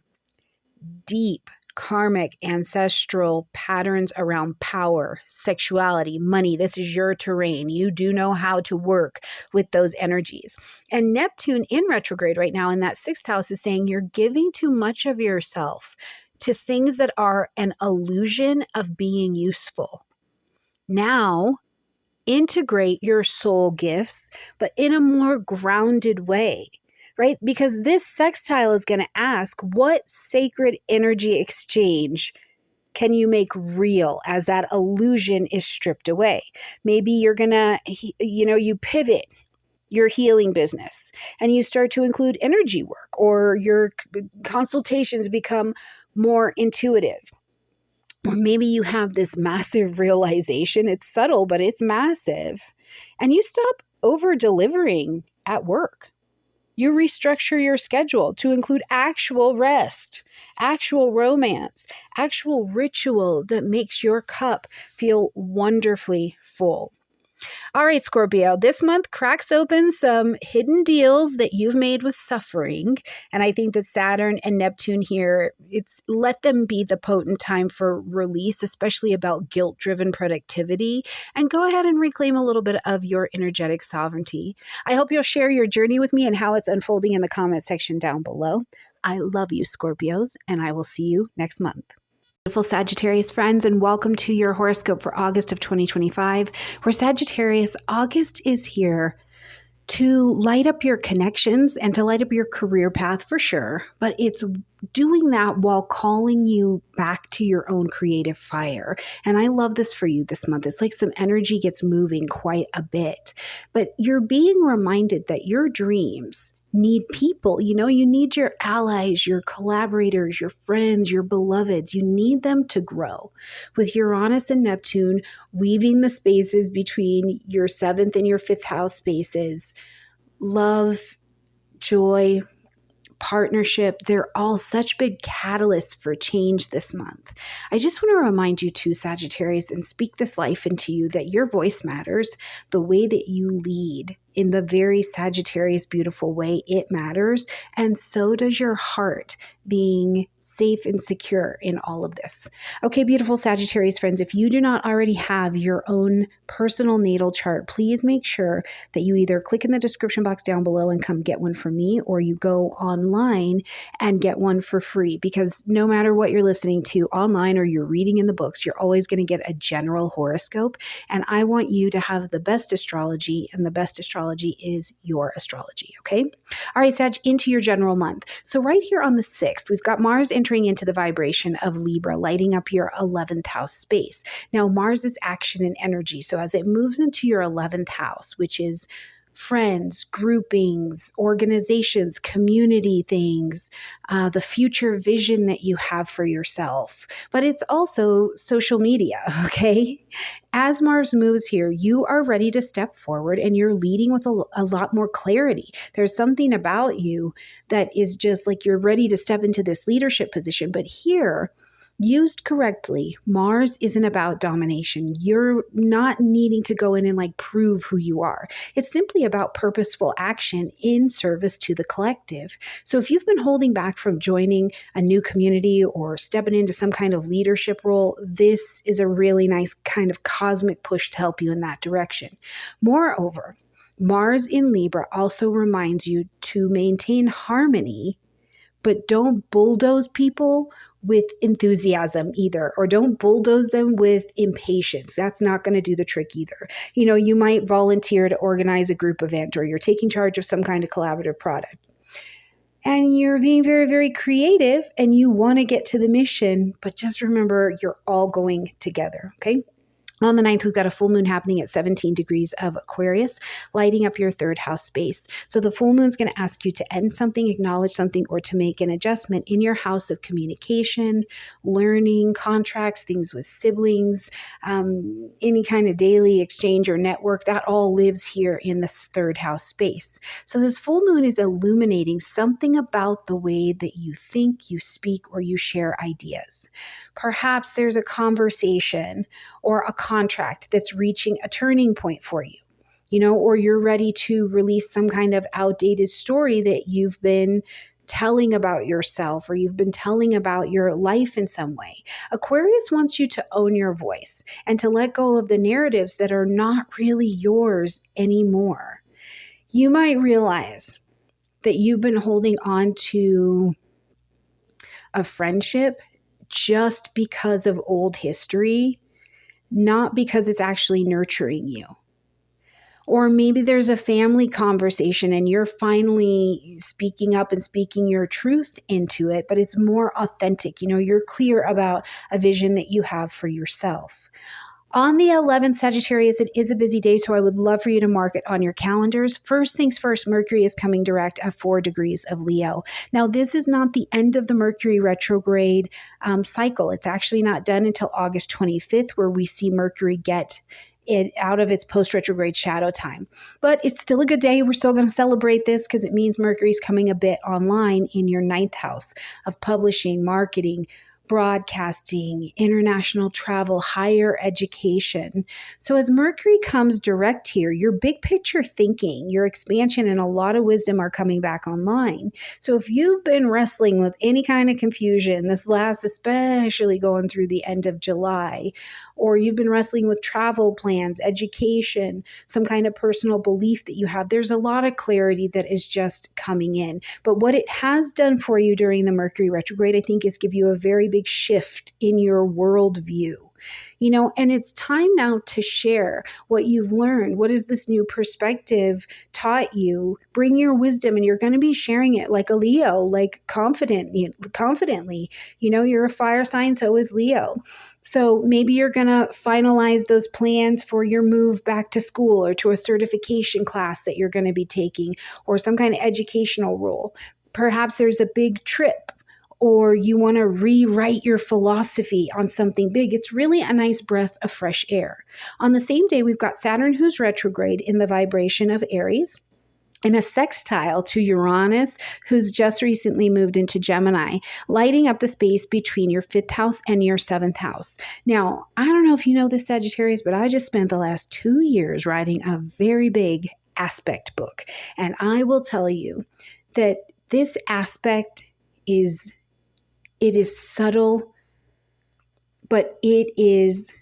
deep karmic ancestral patterns around power, sexuality, money. This is your terrain. You do know how to work with those energies. And Neptune in retrograde right now in that 6th house is saying you're giving too much of yourself to things that are an illusion of being useful. Now, integrate your soul gifts, but in a more grounded way, right? Because this sextile is going to ask, what sacred energy exchange can you make real as that illusion is stripped away? Maybe you're going to, you pivot your healing business and you start to include energy work, or your consultations become more intuitive. Or maybe you have this massive realization. It's subtle, but it's massive. And you stop over-delivering at work. You restructure your schedule to include actual rest, actual romance, actual ritual that makes your cup feel wonderfully full. All right, Scorpio, this month cracks open some hidden deals that you've made with suffering. And I think that Saturn and Neptune here, let them be the potent time for release, especially about guilt-driven productivity. And go ahead and reclaim a little bit of your energetic sovereignty. I hope you'll share your journey with me and how it's unfolding in the comment section down below. I love you, Scorpios, and I will see you next month. Beautiful Sagittarius friends, and welcome to your horoscope for August of 2025, where Sagittarius, August is here to light up your connections and to light up your career path for sure, but it's doing that while calling you back to your own creative fire. And I love this for you this month. It's like some energy gets moving quite a bit, but you're being reminded that your dreams need people. You need your allies, your collaborators, your friends, your beloveds. You need them to grow. With Uranus and Neptune weaving the spaces between your 7th and your 5th house spaces, love, joy, partnership, they're all such big catalysts for change this month. I just want to remind you too, Sagittarius, and speak this life into you, that your voice matters. The way that you lead in the very Sagittarius beautiful way, it matters. And so does your heart being safe and secure in all of this. Okay, beautiful Sagittarius friends, if you do not already have your own personal natal chart, please make sure that you either click in the description box down below and come get one from me, or you go online and get one for free. Because no matter what you're listening to online or you're reading in the books, you're always going to get a general horoscope. And I want you to have the best astrology, and the best astrology is your astrology, okay? All right, Sag, into your general month. So right here on the 6th, we've got Mars entering into the vibration of Libra, lighting up your 11th house space. Now, Mars is action and energy. So as it moves into your 11th house, which is friends, groupings, organizations, community things, the future vision that you have for yourself. But it's also social media, okay? As Mars moves here, you are ready to step forward and you're leading with a lot more clarity. There's something about you that is just like you're ready to step into this leadership position. But here, used correctly, Mars isn't about domination. You're not needing to go in and like prove who you are. It's simply about purposeful action in service to the collective. So if you've been holding back from joining a new community or stepping into some kind of leadership role, this is a really nice kind of cosmic push to help you in that direction. Moreover, Mars in Libra also reminds you to maintain harmony, but don't bulldoze people with enthusiasm either, or don't bulldoze them with impatience. That's not going to do the trick either. You know, you might volunteer to organize a group event, or you're taking charge of some kind of collaborative product. And you're being very, very creative and you want to get to the mission, but just remember you're all going together, okay? On the 9th, we've got a full moon happening at 17 degrees of Aquarius, lighting up your third house space. So the full moon is going to ask you to end something, acknowledge something, or to make an adjustment in your house of communication, learning, contracts, things with siblings, any kind of daily exchange or network. That all lives here in this third house space. So this full moon is illuminating something about the way that you think, you speak, or you share ideas. Perhaps there's a conversation or a contract that's reaching a turning point for you, you know, or you're ready to release some kind of outdated story that you've been telling about yourself or you've been telling about your life in some way. Aquarius wants you to own your voice and to let go of the narratives that are not really yours anymore. You might realize that you've been holding on to a friendship just because of old history, not because it's actually nurturing you. Or maybe there's a family conversation and you're finally speaking up and speaking your truth into it, but it's more authentic. You know, you're clear about a vision that you have for yourself. On the 11th, Sagittarius, it is a busy day, so I would love for you to mark it on your calendars. First things first, Mercury is coming direct at 4 degrees of Leo. Now, this is not the end of the Mercury retrograde cycle. It's actually not done until August 25th, where we see Mercury get it out of its post-retrograde shadow time. But it's still a good day. We're still going to celebrate this because it means Mercury's coming a bit online in your 9th house of publishing, marketing, broadcasting, international travel, higher education. So as Mercury comes direct here, your big picture thinking, your expansion, and a lot of wisdom are coming back online. So if you've been wrestling with any kind of confusion, this last, especially going through the end of July, or you've been wrestling with travel plans, education, some kind of personal belief that you have, there's a lot of clarity that is just coming in. But what it has done for you during the Mercury retrograde, I think, is give you a very big shift in your worldview. You know, and it's time now to share what you've learned. What has this new perspective taught you? Bring your wisdom, and you're going to be sharing it like a Leo, like confidently. You know, you're a fire sign, so is Leo. So maybe you're going to finalize those plans for your move back to school or to a certification class that you're going to be taking, or some kind of educational role. Perhaps there's a big trip, or you want to rewrite your philosophy on something big. It's really a nice breath of fresh air. On the same day, we've got Saturn, who's retrograde in the vibration of Aries, and a sextile to Uranus, who's just recently moved into Gemini, lighting up the space between your 5th house and your 7th house. Now, I don't know if you know this, Sagittarius, but I just spent the last 2 years writing a very big aspect book. And I will tell you that this aspect is subtle, but it is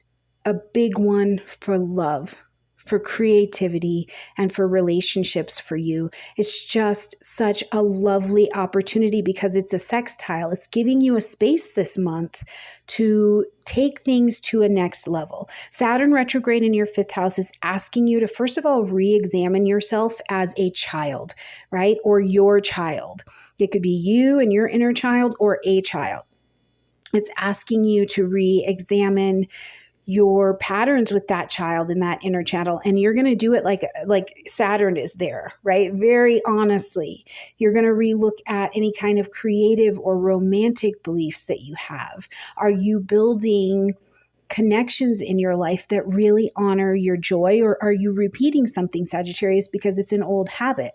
a big one for love, for creativity, and for relationships for you. It's just such a lovely opportunity because it's a sextile. It's giving you a space this month to take things to a next level. Saturn retrograde in your 5th house is asking you to, first of all, re-examine yourself as a child, right? Or your child. It could be you and your inner child, or a child. It's asking you to re-examine your patterns with that child in that inner channel, and you're going to do it like Saturn is there, right? Very honestly, you're going to relook at any kind of creative or romantic beliefs that you have. Are you building connections in your life that really honor your joy, or are you repeating something, Sagittarius, because it's an old habit?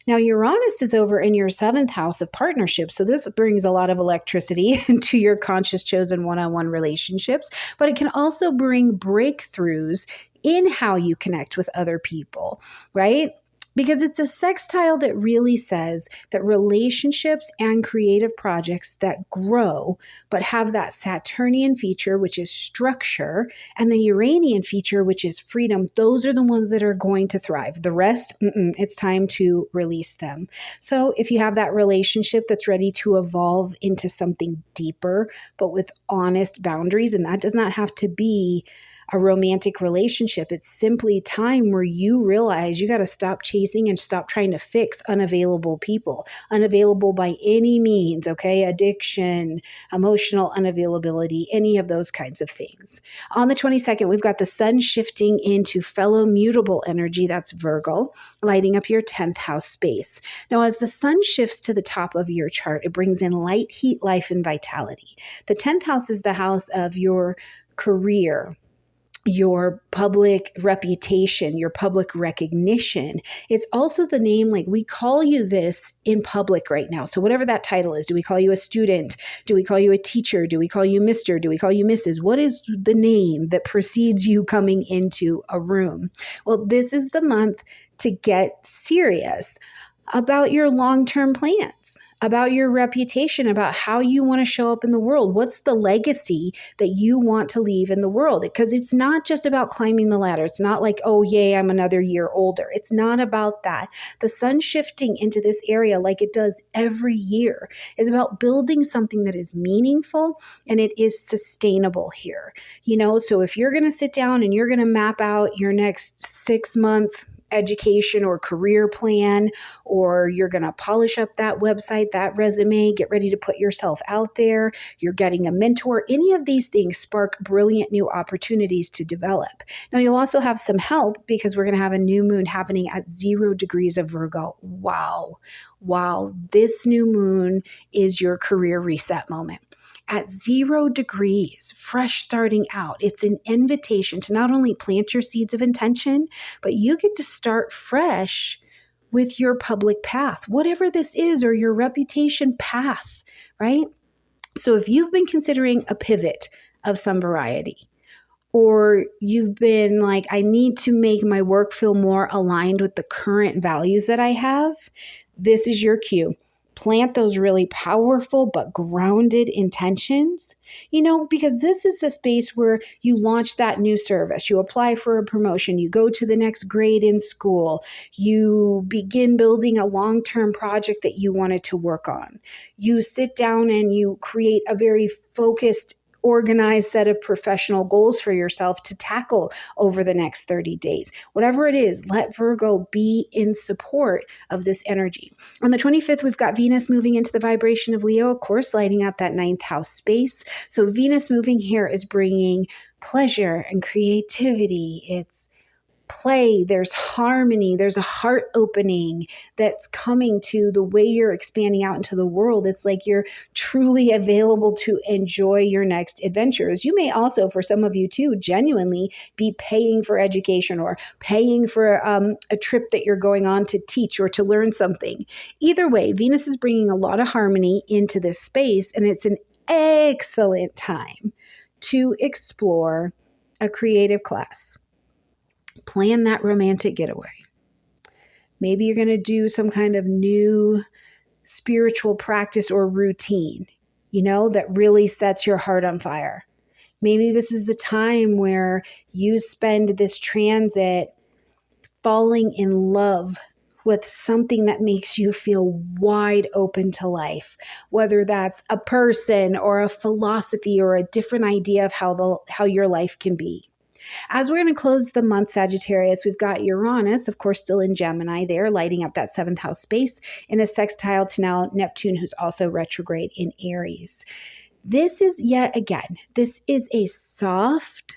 Now, Uranus is over in your 7th house of partnerships. So this brings a lot of electricity into your conscious chosen one-on-one relationships, but it can also bring breakthroughs in how you connect with other people, right? Because it's a sextile that really says that relationships and creative projects that grow, but have that Saturnian feature, which is structure, and the Uranian feature, which is freedom, those are the ones that are going to thrive. The rest, it's time to release them. So if you have that relationship that's ready to evolve into something deeper, but with honest boundaries, and that does not have to be a romantic relationship. It's simply time where you realize you got to stop chasing and stop trying to fix unavailable people, unavailable by any means, okay? Addiction, emotional unavailability, any of those kinds of things. On the 22nd, we've got the sun shifting into fellow mutable energy, that's Virgo, lighting up your 10th house space. Now, as the sun shifts to the top of your chart, it brings in light, heat, life, and vitality. The 10th house is the house of your career, your public reputation, your public recognition. It's also the name, like we call you this in public right now. So whatever that title is, do we call you a student? Do we call you a teacher? Do we call you Mr.? Do we call you Mrs.? What is the name that precedes you coming into a room? Well, this is the month to get serious about your long-term plans, about your reputation, about how you want to show up in the world. What's the legacy that you want to leave in the world? Because it's not just about climbing the ladder. It's not like, oh, yay, I'm another year older. It's not about that. The sun shifting into this area, like it does every year, is about building something that is meaningful and it is sustainable here. So if you're going to sit down and you're going to map out your next 6-month education or career plan, or you're going to polish up that website, that resume, get ready to put yourself out there, you're getting a mentor, any of these things spark brilliant new opportunities to develop. Now, you'll also have some help because we're going to have a new moon happening at 0 degrees of Virgo. Wow. This new moon is your career reset moment. At 0 degrees, fresh starting out, it's an invitation to not only plant your seeds of intention, but you get to start fresh with your public path, whatever this is, or your reputation path, right? So if you've been considering a pivot of some variety, or you've been like, I need to make my work feel more aligned with the current values that I have, this is your cue. Plant those really powerful but grounded intentions, because this is the space where you launch that new service, you apply for a promotion, you go to the next grade in school, you begin building a long-term project that you wanted to work on. You sit down and you create a very focused, organized set of professional goals for yourself to tackle over the next 30 days. Whatever it is, let Virgo be in support of this energy. On the 25th, we've got Venus moving into the vibration of Leo, of course, lighting up that 9th house space. So Venus moving here is bringing pleasure and creativity. It's play, there's harmony, there's a heart opening that's coming to the way you're expanding out into the world. It's like you're truly available to enjoy your next adventures. You may also, for some of you too, genuinely be paying for education or paying for a trip that you're going on to teach or to learn something. Either way, Venus is bringing a lot of harmony into this space, and it's an excellent time to explore a creative class. Plan that romantic getaway. Maybe you're going to do some kind of new spiritual practice or routine, that really sets your heart on fire. Maybe this is the time where you spend this transit falling in love with something that makes you feel wide open to life, whether that's a person or a philosophy or a different idea of how your life can be. As we're going to close the month, Sagittarius, we've got Uranus, of course, still in Gemini there, lighting up that 7th house space in a sextile to now Neptune, who's also retrograde in Aries. This is a soft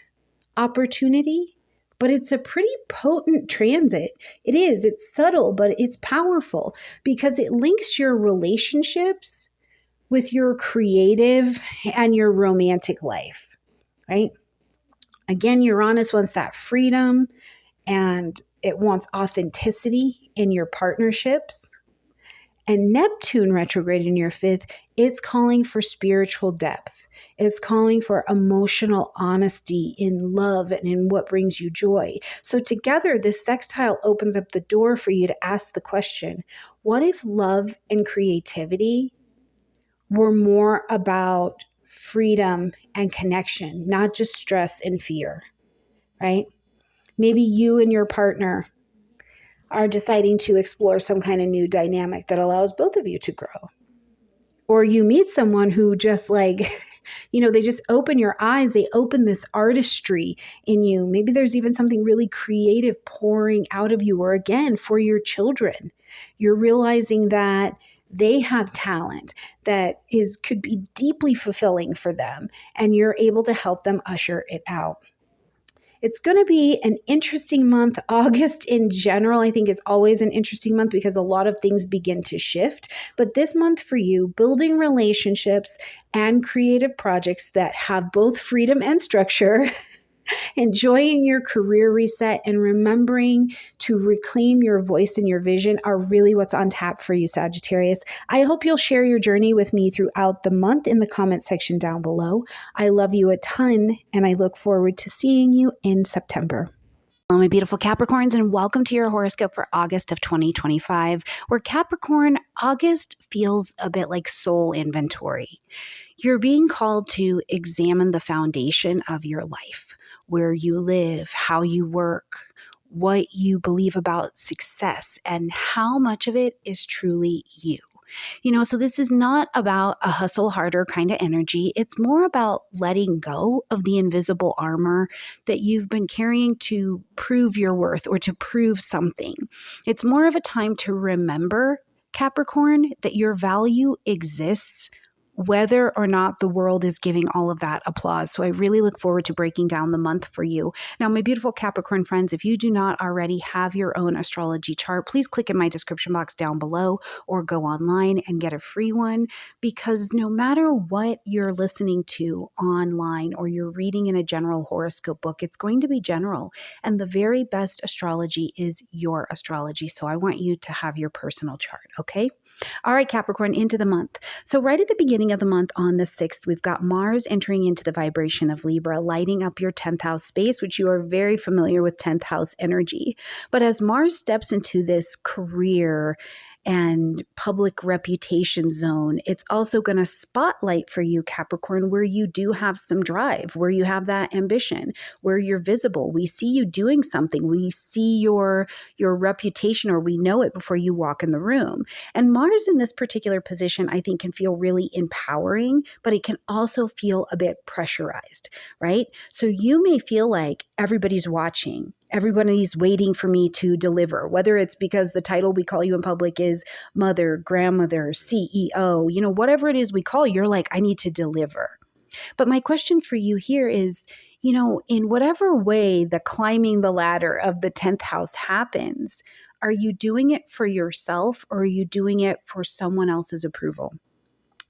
opportunity, but it's a pretty potent transit. It is. It's subtle, but it's powerful because it links your relationships with your creative and your romantic life, right? Again, Uranus wants that freedom and it wants authenticity in your partnerships. And Neptune retrograde in your fifth, it's calling for spiritual depth. It's calling for emotional honesty in love and in what brings you joy. So together, this sextile opens up the door for you to ask the question, what if love and creativity were more about freedom and connection, not just stress and fear, right? Maybe you and your partner are deciding to explore some kind of new dynamic that allows both of you to grow. Or you meet someone who just like, they just open your eyes. They open this artistry in you. Maybe there's even something really creative pouring out of you. Or again, for your children, you're realizing that they have talent that could be deeply fulfilling for them, and you're able to help them usher it out. It's going to be an interesting month. August in general, I think, is always an interesting month because a lot of things begin to shift. But this month for you, building relationships and creative projects that have both freedom and structure, enjoying your career reset, and remembering to reclaim your voice and your vision are really what's on tap for you, Sagittarius. I hope you'll share your journey with me throughout the month in the comment section down below. I love you a ton, and I look forward to seeing you in September. Hello, my beautiful Capricorns, and welcome to your horoscope for August of 2025, where Capricorn, August feels a bit like soul inventory. You're being called to examine the foundation of your life, where you live, how you work, what you believe about success, and how much of it is truly you. So this is not about a hustle harder kind of energy. It's more about letting go of the invisible armor that you've been carrying to prove your worth or to prove something. It's more of a time to remember, Capricorn, that your value exists whether or not the world is giving all of that applause. So I really look forward to breaking down the month for you. Now, my beautiful Capricorn friends, if you do not already have your own astrology chart, please click in my description box down below or go online and get a free one, because no matter what you're listening to online or you're reading in a general horoscope book, it's going to be general. And the very best astrology is your astrology. So I want you to have your personal chart, okay? All right, Capricorn, into the month. So right at the beginning of the month on the 6th, we've got Mars entering into the vibration of Libra, lighting up your 10th house space, which you are very familiar with 10th house energy. But as Mars steps into this career and public reputation zone, it's also going to spotlight for you, Capricorn, where you do have some drive, where you have that ambition, where you're visible. We see you doing something. We see your reputation, or we know it before you walk in the room. And Mars in this particular position, I think, can feel really empowering, but it can also feel a bit pressurized, right? So you may feel like everybody's watching. Everybody's waiting for me to deliver, whether it's because the title we call you in public is mother, grandmother, CEO, whatever it is we call you, you're like, I need to deliver. But my question for you here is, in whatever way the climbing the ladder of the 10th house happens, are you doing it for yourself or are you doing it for someone else's approval?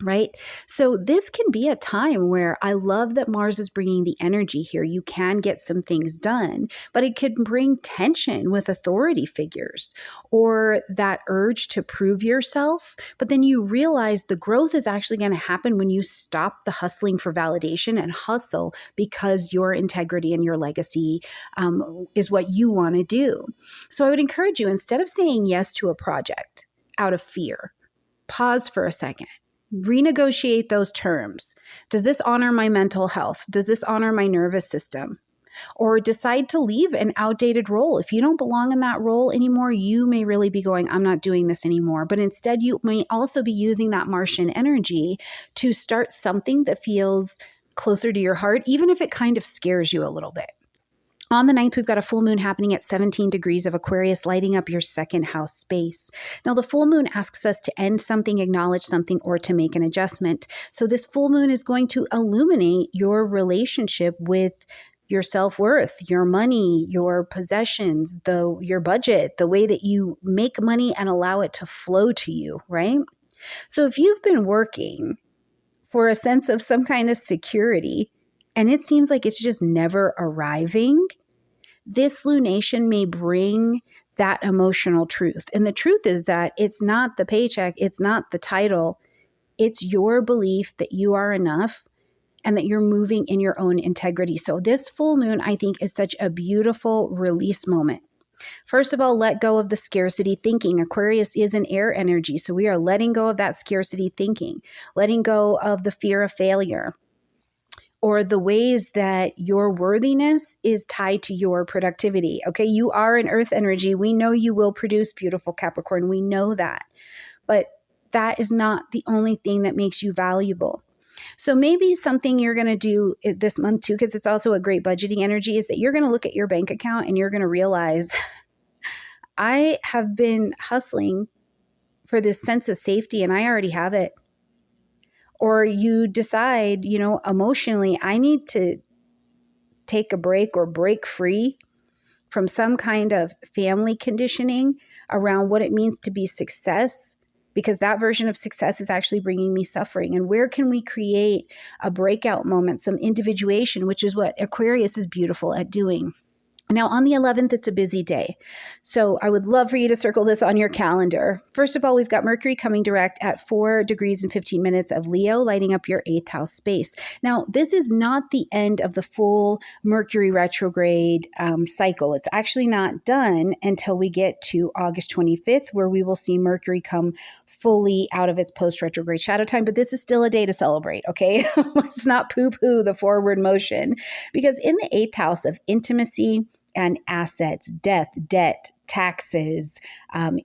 Right? So this can be a time where I love that Mars is bringing the energy here. You can get some things done, but it could bring tension with authority figures or that urge to prove yourself. But then you realize the growth is actually going to happen when you stop the hustling for validation and hustle because your integrity and your legacy is what you want to do. So I would encourage you, instead of saying yes to a project out of fear, pause for a second. Renegotiate those terms. Does this honor my mental health? Does this honor my nervous system? Or decide to leave an outdated role. If you don't belong in that role anymore, you may really be going, I'm not doing this anymore. But instead, you may also be using that Martian energy to start something that feels closer to your heart, even if it kind of scares you a little bit. On the 9th, we've got a full moon happening at 17 degrees of Aquarius, lighting up your 2nd house space. Now, the full moon asks us to end something, acknowledge something, or to make an adjustment. So this full moon is going to illuminate your relationship with your self-worth, your money, your possessions, your budget, the way that you make money and allow it to flow to you, right? So if you've been working for a sense of some kind of security and it seems like it's just never arriving, this lunation may bring that emotional truth. And the truth is that it's not the paycheck, it's not the title, it's your belief that you are enough and that you're moving in your own integrity. So this full moon, I think, is such a beautiful release moment. First of all, let go of the scarcity thinking. Aquarius is an air energy, so we are letting go of that scarcity thinking, letting go of the fear of failure, or the ways that your worthiness is tied to your productivity. Okay, you are an earth energy. We know you will produce beautiful Capricorn. We know that. But that is not the only thing that makes you valuable. So maybe something you're going to do this month too, because it's also a great budgeting energy, is that you're going to look at your bank account and you're going to realize, I have been hustling for this sense of safety and I already have it. Or you decide, emotionally, I need to take a break or break free from some kind of family conditioning around what it means to be success, because that version of success is actually bringing me suffering. And where can we create a breakout moment, some individuation, which is what Aquarius is beautiful at doing. Now, on the 11th, it's a busy day. So I would love for you to circle this on your calendar. First of all, we've got Mercury coming direct at 4 degrees and 15 minutes of Leo, lighting up your 8th house space. Now, this is not the end of the full Mercury retrograde cycle. It's actually not done until we get to August 25th, where we will see Mercury come fully out of its post-retrograde shadow time. But this is still a day to celebrate, okay? Let's not poo-poo the forward motion, because in the 8th house of intimacy and assets, death, debt, taxes,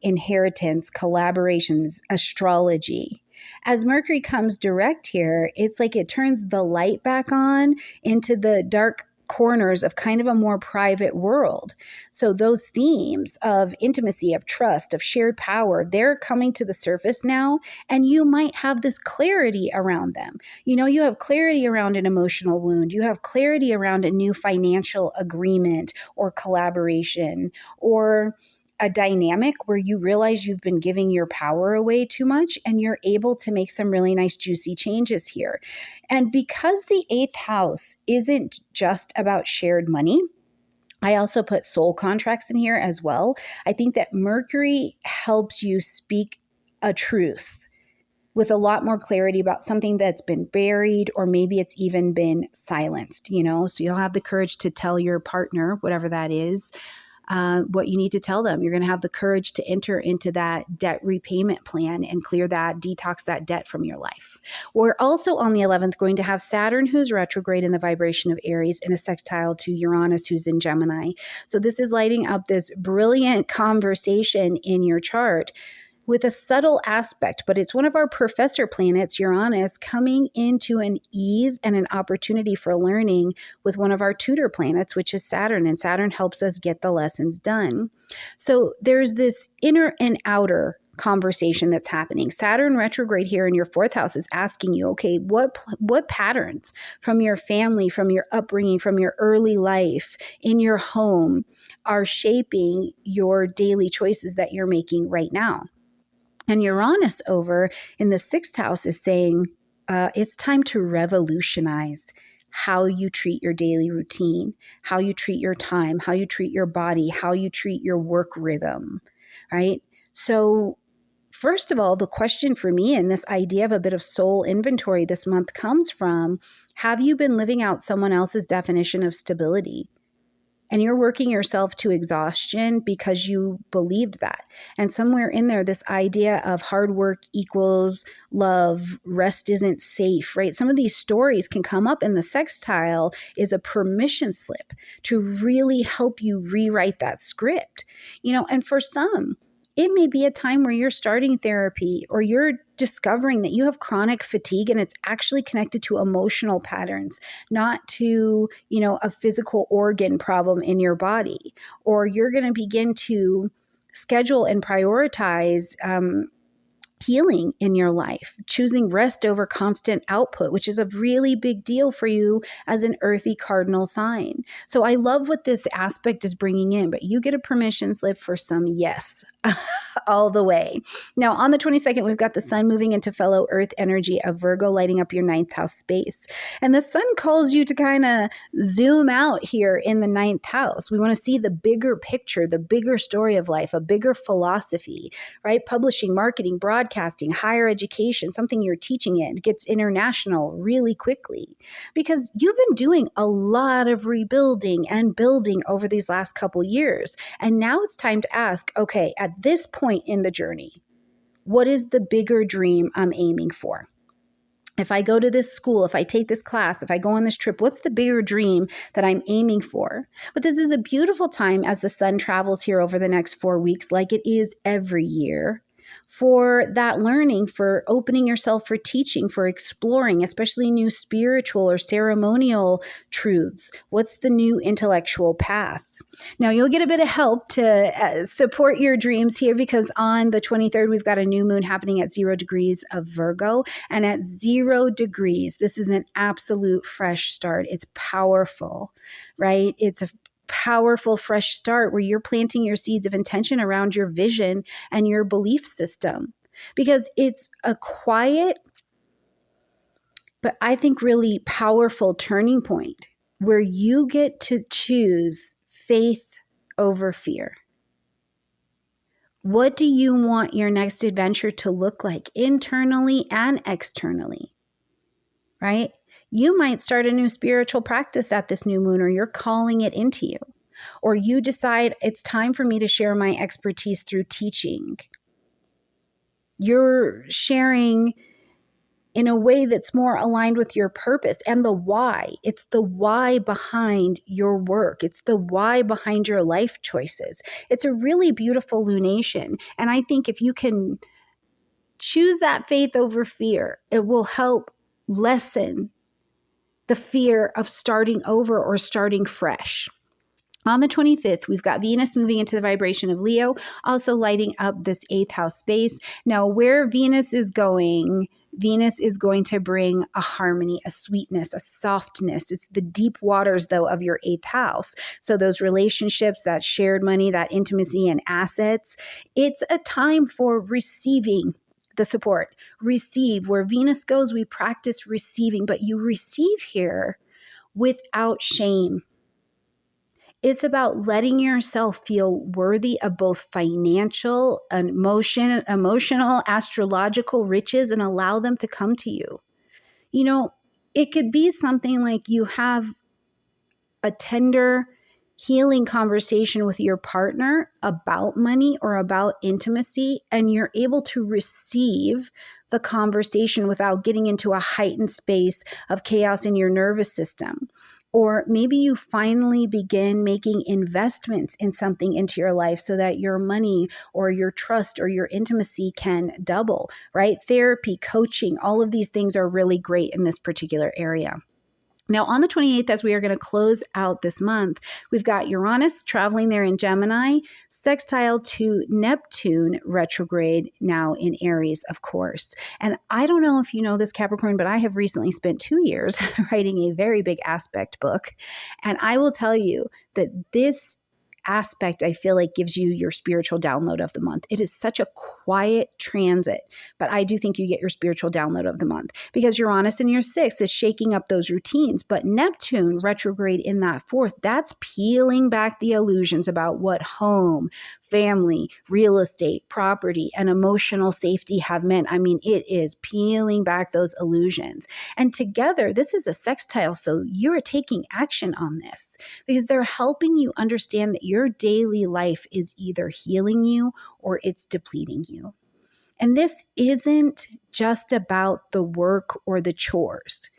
inheritance, collaborations, astrology. As Mercury comes direct here, it's like it turns the light back on into the dark corners of kind of a more private world. So those themes of intimacy, of trust, of shared power, they're coming to the surface now, and you might have this clarity around them. You have clarity around an emotional wound. You have clarity around a new financial agreement or collaboration, or a dynamic where you realize you've been giving your power away too much and you're able to make some really nice juicy changes here. And because the 8th house isn't just about shared money, I also put soul contracts in here as well. I think that Mercury helps you speak a truth with a lot more clarity about something that's been buried, or maybe it's even been silenced, so you'll have the courage to tell your partner, whatever that is, what you need to tell them. You're going to have the courage to enter into that debt repayment plan and clear that, detox that debt from your life. We're also on the 11th going to have Saturn, who's retrograde in the vibration of Aries, in a sextile to Uranus, who's in Gemini. So this is lighting up this brilliant conversation in your chart with a subtle aspect, but it's one of our professor planets, Uranus, coming into an ease and an opportunity for learning with one of our tutor planets, which is Saturn, and Saturn helps us get the lessons done. So there's this inner and outer conversation that's happening. Saturn retrograde here in your 4th house is asking you, okay, what patterns from your family, from your upbringing, from your early life, in your home are shaping your daily choices that you're making right now? And Uranus over in the 6th house is saying it's time to revolutionize how you treat your daily routine, how you treat your time, how you treat your body, how you treat your work rhythm, right? So first of all, the question for me and this idea of a bit of soul inventory this month comes from, have you been living out someone else's definition of stability? And you're working yourself to exhaustion because you believed that. And somewhere in there, this idea of hard work equals love, rest isn't safe, right? Some of these stories can come up, and the sextile is a permission slip to really help you rewrite that script. And for some, it may be a time where you're starting therapy, or you're discovering that you have chronic fatigue and it's actually connected to emotional patterns, not to, a physical organ problem in your body. Or you're going to begin to schedule and prioritize healing in your life, choosing rest over constant output, which is a really big deal for you as an earthy cardinal sign. So I love what this aspect is bringing in, but you get a permission slip for some yes all the way. Now, on the 22nd, we've got the sun moving into fellow earth energy of Virgo, lighting up your ninth house space. And the sun calls you to kind of zoom out here in the ninth house. We want to see the bigger picture, the bigger story of life, a bigger philosophy, right? Publishing, marketing, broadcasting, higher education, something you're teaching it gets international really quickly because you've been doing a lot of rebuilding and building over these last couple years. And now it's time to ask, okay, at this point in the journey, what is the bigger dream I'm aiming for? If I go to this school, if I take this class, if I go on this trip, what's the bigger dream that I'm aiming for? But this is a beautiful time as the sun travels here over the next 4 weeks, like it is every year, for that learning, for opening yourself for teaching, for exploring, especially new spiritual or ceremonial truths. What's the new intellectual path? Now, you'll get a bit of help to support your dreams here because on the 23rd, we've got a new moon happening at 0 degrees of Virgo. And at 0 degrees, this is an absolute fresh start. It's powerful, right? It's a powerful fresh start where you're planting your seeds of intention around your vision and your belief system because it's a quiet, but I think really powerful turning point where you get to choose faith over fear. What do you want your next adventure to look like internally and externally, right? You might start a new spiritual practice at this new moon, or you're calling it into you, or you decide it's time for me to share my expertise through teaching. You're sharing in a way that's more aligned with your purpose and the why. It's the why behind your work. It's the why behind your life choices. It's a really beautiful lunation. And I think if you can choose that faith over fear, it will help lessen the fear of starting over or starting fresh. On the 25th, we've got Venus moving into the vibration of Leo, also lighting up this 8th house space. Now, where Venus is going to bring a harmony, a sweetness, a softness. It's the deep waters, though, of your 8th house. So those relationships, that shared money, that intimacy and assets, it's a time for receiving the support. Receive. Where Venus goes, we practice receiving, but you receive here without shame. It's about letting yourself feel worthy of both financial and emotional, astrological riches and allow them to come to you. You know, it could be something like you have a tender, healing conversation with your partner about money or about intimacy, and you're able to receive the conversation without getting into a heightened space of chaos in your nervous system. Or maybe you finally begin making investments in something into your life so that your money or your trust or your intimacy can double, right? Therapy, coaching, all of these things are really great in this particular area. Now, on the 28th, as we are going to close out this month, we've got Uranus traveling there in Gemini, sextile to Neptune retrograde now in Aries, of course. And I don't know if you know this, Capricorn, but I have recently spent 2 years writing a very big aspect book. And I will tell you that this aspect, I feel like, gives you your spiritual download of the month. It is such a quiet transit, but I do think you get your spiritual download of the month because Uranus in your 6th is shaking up those routines, but Neptune retrograde in that 4th, that's peeling back the illusions about what home, family, real estate, property, and emotional safety have meant. I mean, it is peeling back those illusions. And together, this is a sextile, so you're taking action on this because they're helping you understand that your daily life is either healing you or it's depleting you. And this isn't just about the work or the chores.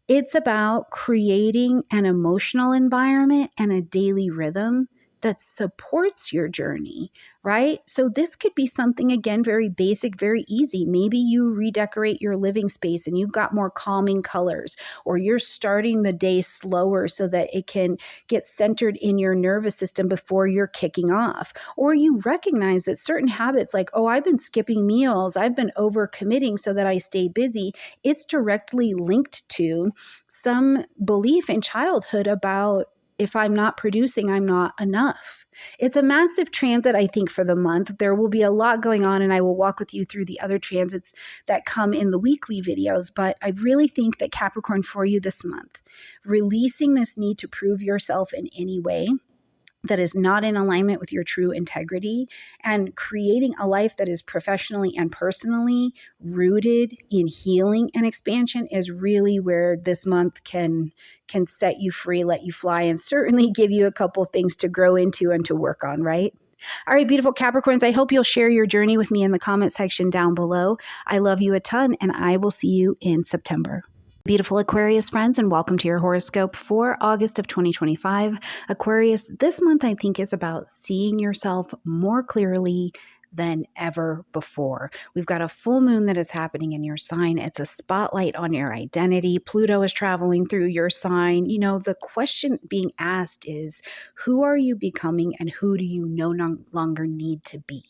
It's about creating an emotional environment and a daily rhythm that supports your journey, right? So this could be something, again, very basic, very easy. Maybe you redecorate your living space and you've got more calming colors, or you're starting the day slower so that it can get centered in your nervous system before you're kicking off. Or you recognize that certain habits like, oh, I've been skipping meals, I've been overcommitting so that I stay busy, it's directly linked to some belief in childhood about, if I'm not producing, I'm not enough. It's a massive transit, I think, for the month. There will be a lot going on, and I will walk with you through the other transits that come in the weekly videos. But I really think that Capricorn, for you this month, releasing this need to prove yourself in any way that is not in alignment with your true integrity, and creating a life that is professionally and personally rooted in healing and expansion is really where this month can set you free, let you fly, and certainly give you a couple things to grow into and to work on, right? All right, beautiful Capricorns, I hope you'll share your journey with me in the comment section down below. I love you a ton, and I will see you in September. Beautiful Aquarius friends, and welcome to your horoscope for August of 2025. Aquarius, this month I think is about seeing yourself more clearly than ever before. We've got a full moon that is happening in your sign. It's a spotlight on your identity. Pluto is traveling through your sign. You know, the question being asked is, who are you becoming and who do you no longer need to be?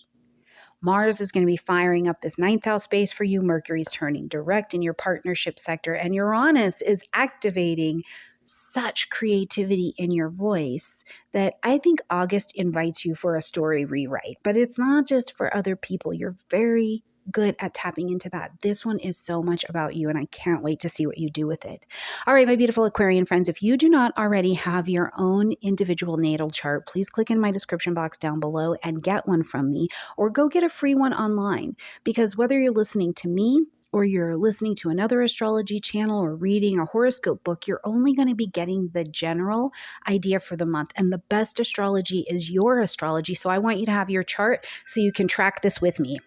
Mars is going to be firing up this ninth house space for you. Mercury's turning direct in your partnership sector, and Uranus is activating such creativity in your voice that I think August invites you for a story rewrite. But it's not just for other people. You're very good at tapping into that. This one is so much about you, and I can't wait to see what you do with it. All right, my beautiful Aquarian friends, if you do not already have your own individual natal chart, please click in my description box down below and get one from me, or go get a free one online. Because whether you're listening to me or you're listening to another astrology channel or reading a horoscope book, you're only going to be getting the general idea for the month. And the best astrology is your astrology. So I want you to have your chart so you can track this with me.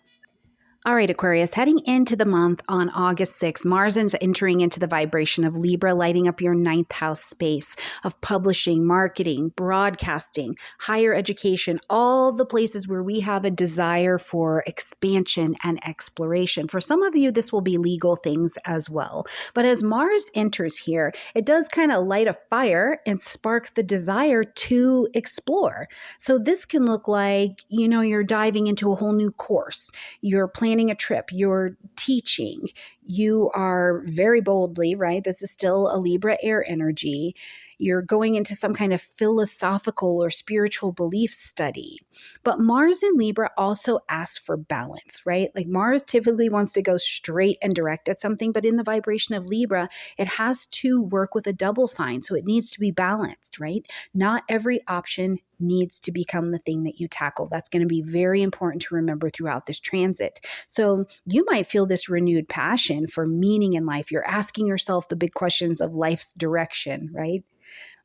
All right, Aquarius, heading into the month on August 6th, Mars is entering into the vibration of Libra, lighting up your ninth house space of publishing, marketing, broadcasting, higher education, all the places where we have a desire for expansion and exploration. For some of you, this will be legal things as well. But as Mars enters here, it does kind of light a fire and spark the desire to explore. So this can look like, you know, you're diving into a whole new course, you're planning a trip, you're teaching, you are very boldly, right? This is still a Libra air energy. You're going into some kind of philosophical or spiritual belief study. But Mars in Libra also asks for balance, right? Like Mars typically wants to go straight and direct at something, but in the vibration of Libra, it has to work with a double sign. So it needs to be balanced, right? Not every option needs to become the thing that you tackle. That's going to be very important to remember throughout this transit. So you might feel this renewed passion for meaning in life. You're asking yourself the big questions of life's direction, right?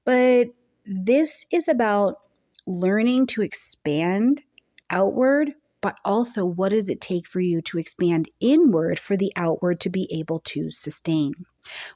But this is about learning to expand outward, but also what does it take for you to expand inward for the outward to be able to sustain?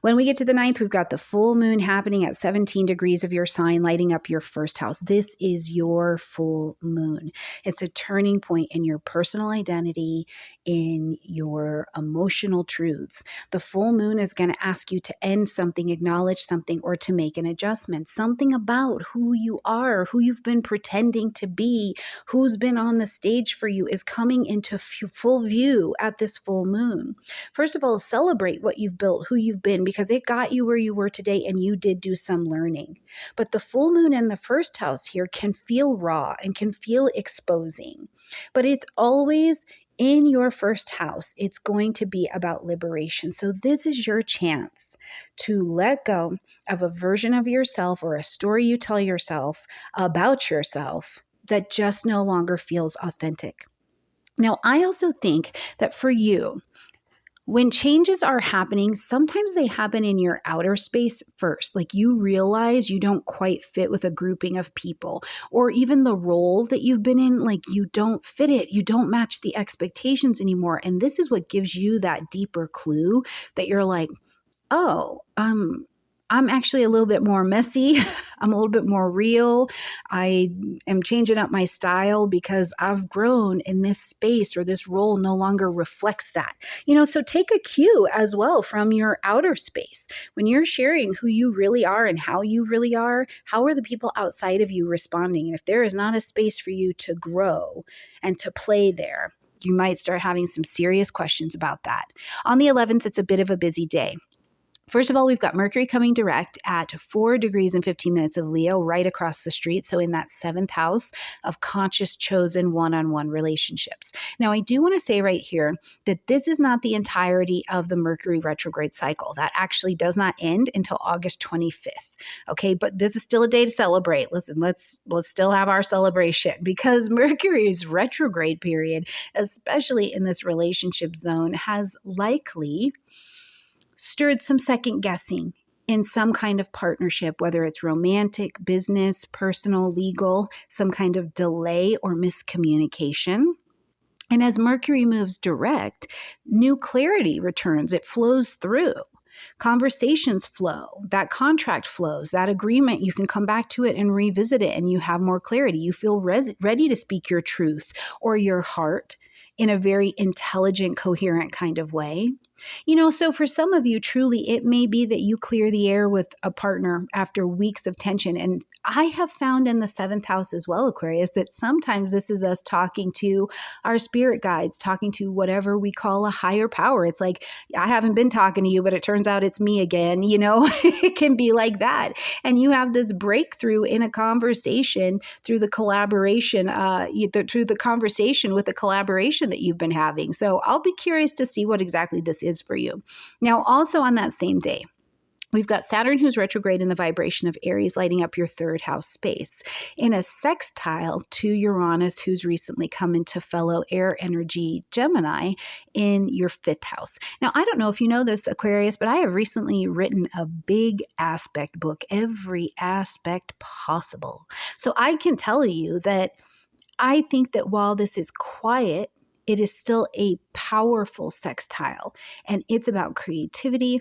When we get to the 9th, we've got the full moon happening at 17 degrees of your sign, lighting up your first house. This is your full moon. It's a turning point in your personal identity, in your emotional truths. The full moon is going to ask you to end something, acknowledge something, or to make an adjustment. Something about who you are, who you've been pretending to be, who's been on the stage for you is coming into full view at this full moon. First of all, celebrate what you've built, who you've been, because it got you where you were today and you did do some learning. But the full moon in the first house here can feel raw and can feel exposing, but it's always in your first house. It's going to be about liberation. So this is your chance to let go of a version of yourself or a story you tell yourself about yourself that just no longer feels authentic. Now, I also think that for you, when changes are happening, sometimes they happen in your outer space first. Like you realize you don't quite fit with a grouping of people, or even the role that you've been in, like you don't fit it. You don't match the expectations anymore. And this is what gives you that deeper clue that you're like, oh, I'm actually a little bit more messy. I'm a little bit more real. I am changing up my style because I've grown in this space, or this role no longer reflects that. So take a cue as well from your outer space. When you're sharing who you really are and how you really are, how are the people outside of you responding? And if there is not a space for you to grow and to play there, you might start having some serious questions about that. On the 11th, it's a bit of a busy day. First of all, we've got Mercury coming direct at 4 degrees and 15 minutes of Leo, right across the street. So in that 7th house of conscious, chosen one-on-one relationships. Now, I do want to say right here that this is not the entirety of the Mercury retrograde cycle. That actually does not end until August 25th. Okay, but this is still a day to celebrate. Listen, let's still have our celebration, because Mercury's retrograde period, especially in this relationship zone, has likely stirred some second guessing in some kind of partnership, whether it's romantic, business, personal, legal, some kind of delay or miscommunication. And as Mercury moves direct, new clarity returns. It flows through. Conversations flow, that contract flows, that agreement, you can come back to it and revisit it, and you have more clarity. You feel ready to speak your truth or your heart in a very intelligent, coherent kind of way. So for some of you, truly, it may be that you clear the air with a partner after weeks of tension. And I have found in the 7th house as well, Aquarius, that sometimes this is us talking to our spirit guides, talking to whatever we call a higher power. It's like, I haven't been talking to you, but it turns out it's me again. It can be like that. And you have this breakthrough in a conversation through the collaboration, through the conversation with the collaboration that you've been having. So I'll be curious to see what exactly this is for you. Now, also on that same day, we've got Saturn, who's retrograde in the vibration of Aries, lighting up your 3rd house space in a sextile to Uranus, who's recently come into fellow air energy Gemini in your 5th house. Now, I don't know if you know this, Aquarius, but I have recently written a big aspect book, every aspect possible. So I can tell you that I think that while this is quiet, it is still a powerful sextile, and it's about creativity.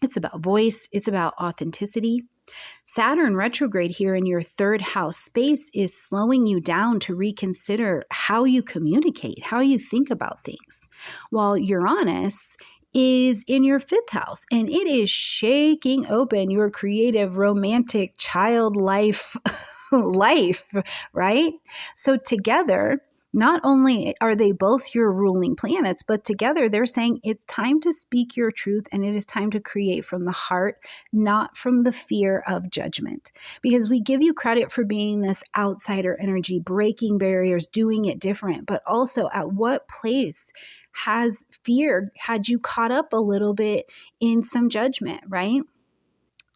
It's about voice. It's about authenticity. Saturn retrograde here in your 3rd house space is slowing you down to reconsider how you communicate, how you think about things, while Uranus is in your 5th house, and it is shaking open your creative, romantic, child life, right? So together, not only are they both your ruling planets, but together they're saying it's time to speak your truth, and it is time to create from the heart, not from the fear of judgment. Because we give you credit for being this outsider energy, breaking barriers, doing it different, but also at what place has fear had you caught up a little bit in some judgment, right?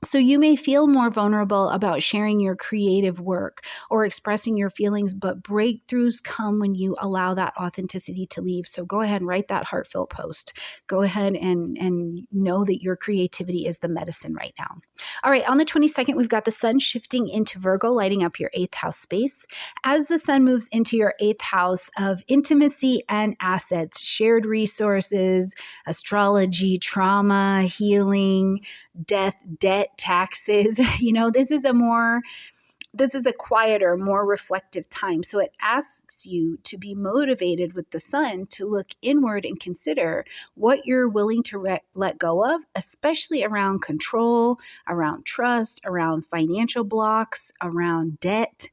So you may feel more vulnerable about sharing your creative work or expressing your feelings, but breakthroughs come when you allow that authenticity to leave. So go ahead and write that heartfelt post. Go ahead and know that your creativity is the medicine right now. All right, on the 22nd, we've got the sun shifting into Virgo, lighting up your 8th house space. As the sun moves into your 8th house of intimacy and assets, shared resources, astrology, trauma, healing, death, debt, taxes, this is a quieter, more reflective time. So it asks you to be motivated with the sun to look inward and consider what you're willing to let go of, especially around control, around trust, around financial blocks, around debt,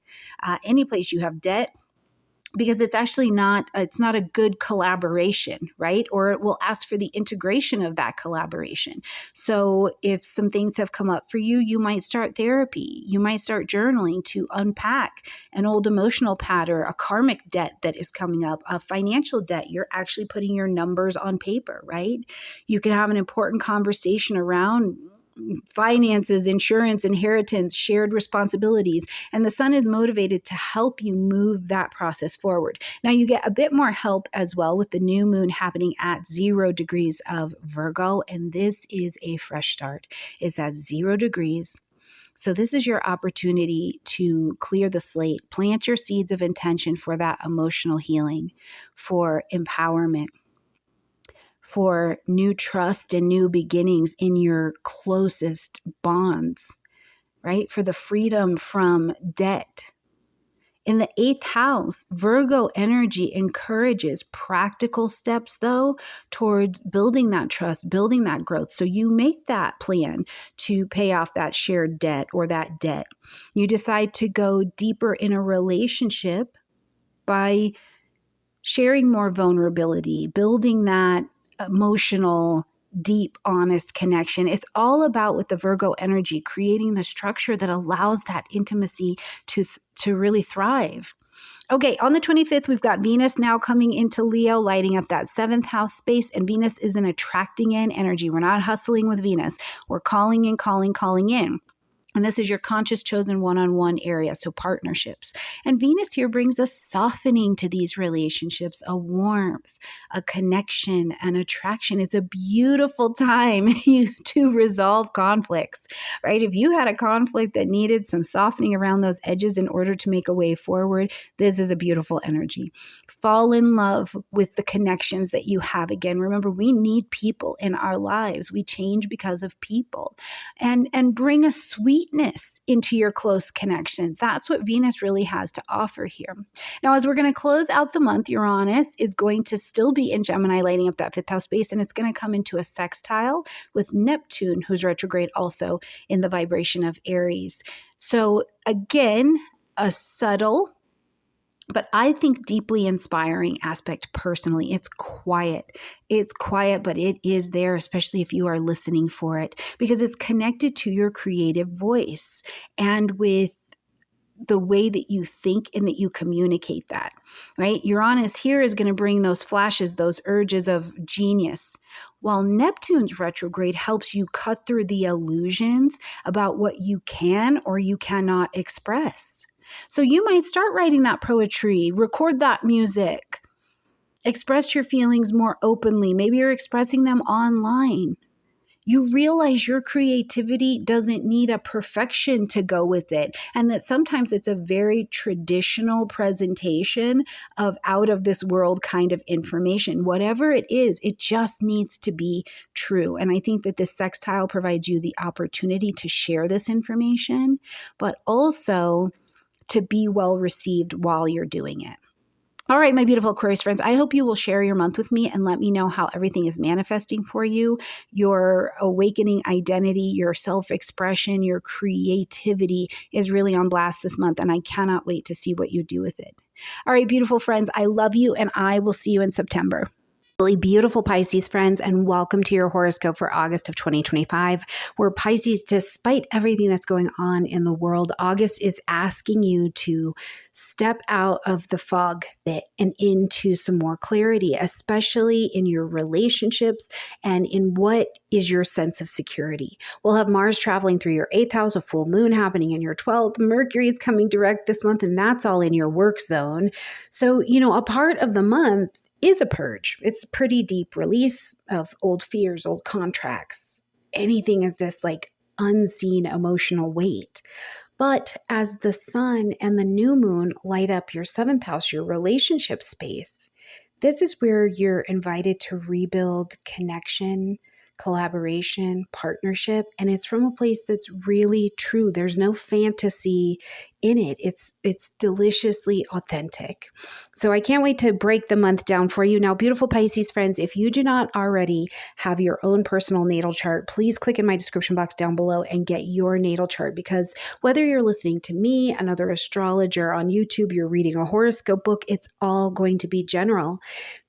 any place you have debt. Because it's not a good collaboration, right? Or it will ask for the integration of that collaboration. So if some things have come up for you, you might start therapy. You might start journaling to unpack an old emotional pattern, a karmic debt that is coming up, a financial debt. You're actually putting your numbers on paper, right? You can have an important conversation around finances, insurance, inheritance, shared responsibilities. And the sun is motivated to help you move that process forward. Now, you get a bit more help as well with the new moon happening at 0 degrees of Virgo. And this is a fresh start. It's at 0 degrees. So this is your opportunity to clear the slate, plant your seeds of intention for that emotional healing, for empowerment, for new trust and new beginnings in your closest bonds, right? For the freedom from debt. In the 8th house, Virgo energy encourages practical steps, though, towards building that trust, building that growth. So you make that plan to pay off that shared debt or that debt. You decide to go deeper in a relationship by sharing more vulnerability, building that emotional, deep, honest connection. It's all about, with the Virgo energy, creating the structure that allows that intimacy to really thrive. Okay, on the 25th, we've got Venus now coming into Leo, lighting up that 7th house space, and Venus is an attracting in energy. We're not hustling with Venus. We're calling in, calling in. And this is your conscious chosen one-on-one area, so partnerships. And Venus here brings a softening to these relationships, a warmth, a connection, an attraction. It's a beautiful time to resolve conflicts, right? If you had a conflict that needed some softening around those edges in order to make a way forward, this is a beautiful energy. Fall in love with the connections that you have. Again, remember, we need people in our lives. We change because of people. And bring a sweetness into your close connections. That's what Venus really has to offer here. Now, as we're going to close out the month, Uranus is going to still be in Gemini, lighting up that 5th house space, and it's going to come into a sextile with Neptune, who's retrograde also in the vibration of Aries. So again, a subtle, but I think deeply inspiring aspect personally. It's quiet, but it is there, especially if you are listening for it, because it's connected to your creative voice and with the way that you think and that you communicate that, right? Uranus here is going to bring those flashes, those urges of genius, while Neptune's retrograde helps you cut through the illusions about what you can or you cannot express. So you might start writing that poetry, record that music, express your feelings more openly. Maybe you're expressing them online. You realize your creativity doesn't need a perfection to go with it, and that sometimes it's a very traditional presentation of out of this world kind of information. Whatever it is, it just needs to be true. And I think that this sextile provides you the opportunity to share this information, but also to be well received while you're doing it. All right, my beautiful Aquarius friends, I hope you will share your month with me and let me know how everything is manifesting for you, your awakening identity, your self-expression, your creativity is really on blast this month, and I cannot wait to see what you do with it. All right, beautiful friends, I love you, and I will see you in September. Really beautiful Pisces friends, and welcome to your horoscope for August of 2025, where Pisces, despite everything that's going on in the world, August is asking you to step out of the fog bit and into some more clarity, especially in your relationships and in what is your sense of security. We'll have Mars traveling through your 8th house, a full moon happening in your 12th, Mercury is coming direct this month, and that's all in your work zone. So, a part of the month is a purge. It's a pretty deep release of old fears, old contracts. Anything is this like unseen emotional weight. But as the sun and the new moon light up your 7th house, your relationship space, this is where you're invited to rebuild connection, collaboration, partnership, and it's from a place that's really true. There's no fantasy in it. It's deliciously authentic. So I can't wait to break the month down for you. Now, beautiful Pisces friends, if you do not already have your own personal natal chart, please click in my description box down below and get your natal chart, because whether you're listening to me, another astrologer on YouTube, you're reading a horoscope book, it's all going to be general,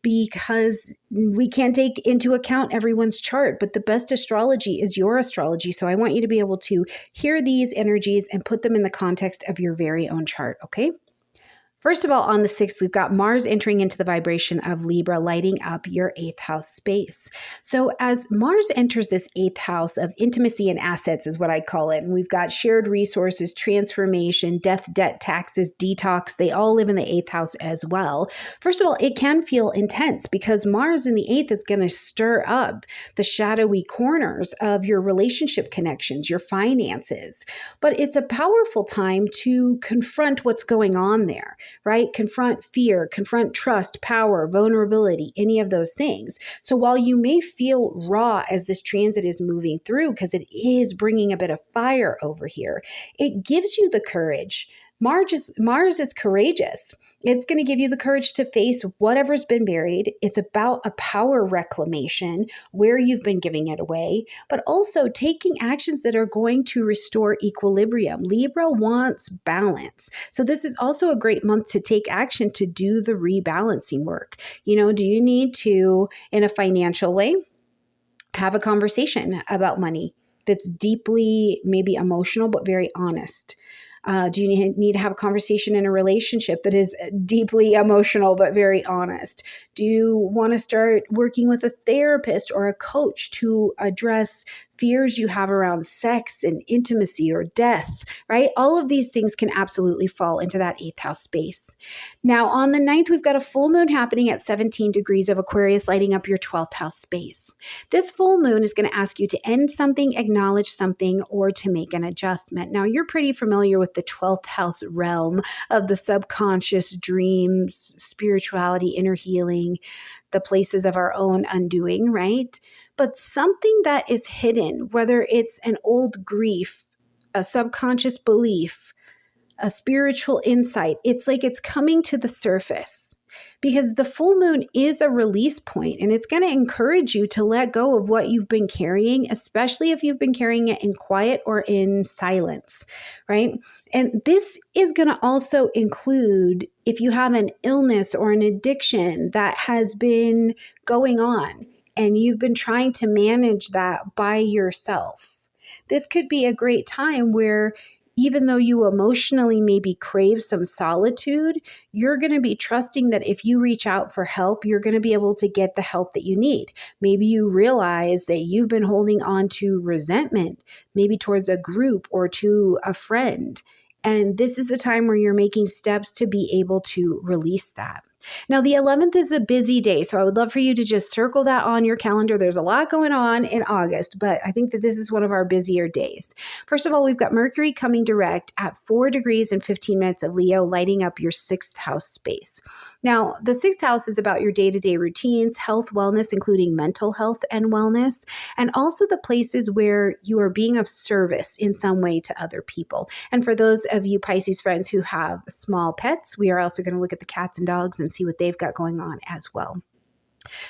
because we can't take into account everyone's chart, but the best astrology is your astrology. So I want you to be able to hear these energies and put them in the context of your very own chart, okay? First of all, on the 6th, we've got Mars entering into the vibration of Libra, lighting up your 8th house space. So as Mars enters this 8th house of intimacy and assets is what I call it, and we've got shared resources, transformation, death, debt, taxes, detox, they all live in the 8th house as well. First of all, it can feel intense because Mars in the 8th is going to stir up the shadowy corners of your relationship connections, your finances. But it's a powerful time to confront what's going on there. right? Confront fear, confront trust, power, vulnerability, any of those things. So while you may feel raw as this transit is moving through, because it is bringing a bit of fire over here, it gives you the courage. Mars is courageous. It's going to give you the courage to face whatever's been buried. It's about a power reclamation where you've been giving it away, but also taking actions that are going to restore equilibrium. Libra wants balance. So this is also a great month to take action to do the rebalancing work. Do you need to, in a financial way, have a conversation about money that's deeply maybe emotional, but very honest? Do you need to have a conversation in a relationship that is deeply emotional but very honest? Do you want to start working with a therapist or a coach to address fears you have around sex and intimacy or death, right? All of these things can absolutely fall into that 8th house space. Now, on the 9th, we've got a full moon happening at 17 degrees of Aquarius, lighting up your 12th house space. This full moon is going to ask you to end something, acknowledge something, or to make an adjustment. Now, you're pretty familiar with the 12th house realm of the subconscious, dreams, spirituality, inner healing, the places of our own undoing, right? But something that is hidden, whether it's an old grief, a subconscious belief, a spiritual insight, it's like it's coming to the surface, because the full moon is a release point, and it's going to encourage you to let go of what you've been carrying, especially if you've been carrying it in quiet or in silence, right? And this is going to also include if you have an illness or an addiction that has been going on and you've been trying to manage that by yourself. This could be a great time where even though you emotionally maybe crave some solitude, you're going to be trusting that if you reach out for help, you're going to be able to get the help that you need. Maybe you realize that you've been holding on to resentment, maybe towards a group or to a friend. And this is the time where you're making steps to be able to release that. Now, the 11th is a busy day, so I would love for you to just circle that on your calendar. There's a lot going on in August, but I think that this is one of our busier days. First of all, we've got Mercury coming direct at 4 degrees and 15 minutes of Leo, lighting up your 6th house space. Now, the 6th house is about your day-to-day routines, health, wellness, including mental health and wellness, and also the places where you are being of service in some way to other people. And for those of you Pisces friends who have small pets, we are also going to look at the cats and dogs and see what they've got going on as well.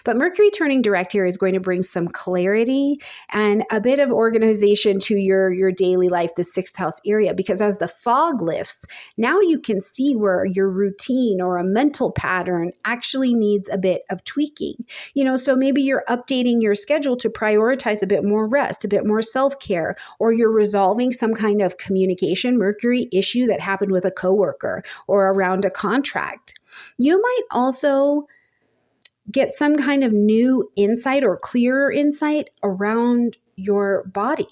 But Mercury turning direct here is going to bring some clarity and a bit of organization to your daily life, the 6th house area, because as the fog lifts, now you can see where your routine or a mental pattern actually needs a bit of tweaking. So maybe you're updating your schedule to prioritize a bit more rest, a bit more self-care, or you're resolving some kind of communication Mercury issue that happened with a coworker or around a contract. You might also get some kind of new insight or clearer insight around your body.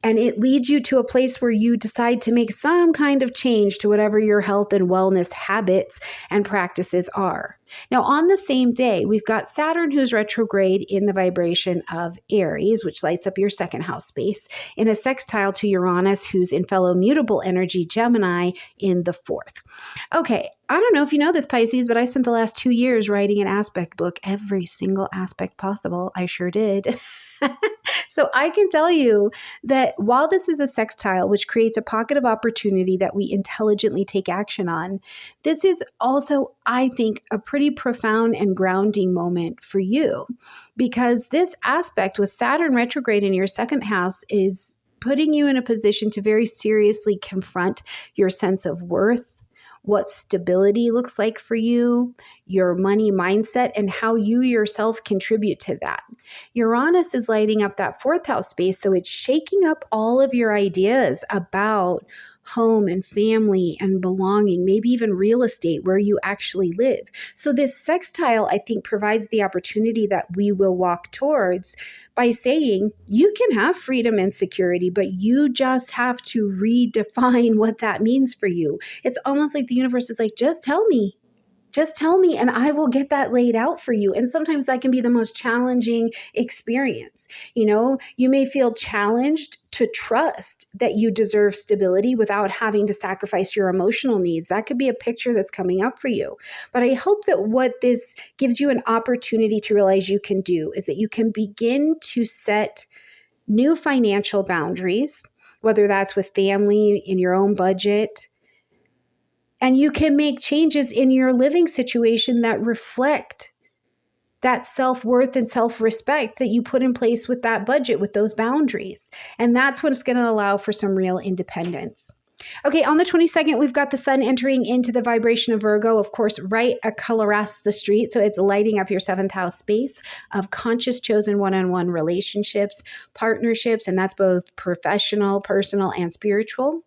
And it leads you to a place where you decide to make some kind of change to whatever your health and wellness habits and practices are. Now, on the same day, we've got Saturn, who's retrograde in the vibration of Aries, which lights up your 2nd house space, in a sextile to Uranus, who's in fellow mutable energy Gemini in the 4th. Okay, I don't know if you know this, Pisces, but I spent the last 2 years writing an aspect book, every single aspect possible. I sure did. So I can tell you that while this is a sextile, which creates a pocket of opportunity that we intelligently take action on, this is also, I think, a pretty profound and grounding moment for you, because this aspect with Saturn retrograde in your 2nd house is putting you in a position to very seriously confront your sense of worth, what stability looks like for you, your money mindset, and how you yourself contribute to that. Uranus is lighting up that 4th house space, so it's shaking up all of your ideas about home and family and belonging, maybe even real estate, where you actually live. So this sextile, I think, provides the opportunity that we will walk towards by saying you can have freedom and security, but you just have to redefine what that means for you. It's almost like the universe is like, just tell me. Just tell me and I will get that laid out for you. And sometimes that can be the most challenging experience. You may feel challenged to trust that you deserve stability without having to sacrifice your emotional needs. That could be a picture that's coming up for you. But I hope that what this gives you an opportunity to realize you can do is that you can begin to set new financial boundaries, whether that's with family, in your own budget. And you can make changes in your living situation that reflect that self-worth and self-respect that you put in place with that budget, with those boundaries. And that's what's going to allow for some real independence. Okay, on the 22nd, we've got the sun entering into the vibration of Virgo, of course, right across the street. So it's lighting up your 7th house space of conscious, chosen one-on-one relationships, partnerships, and that's both professional, personal, and spiritual.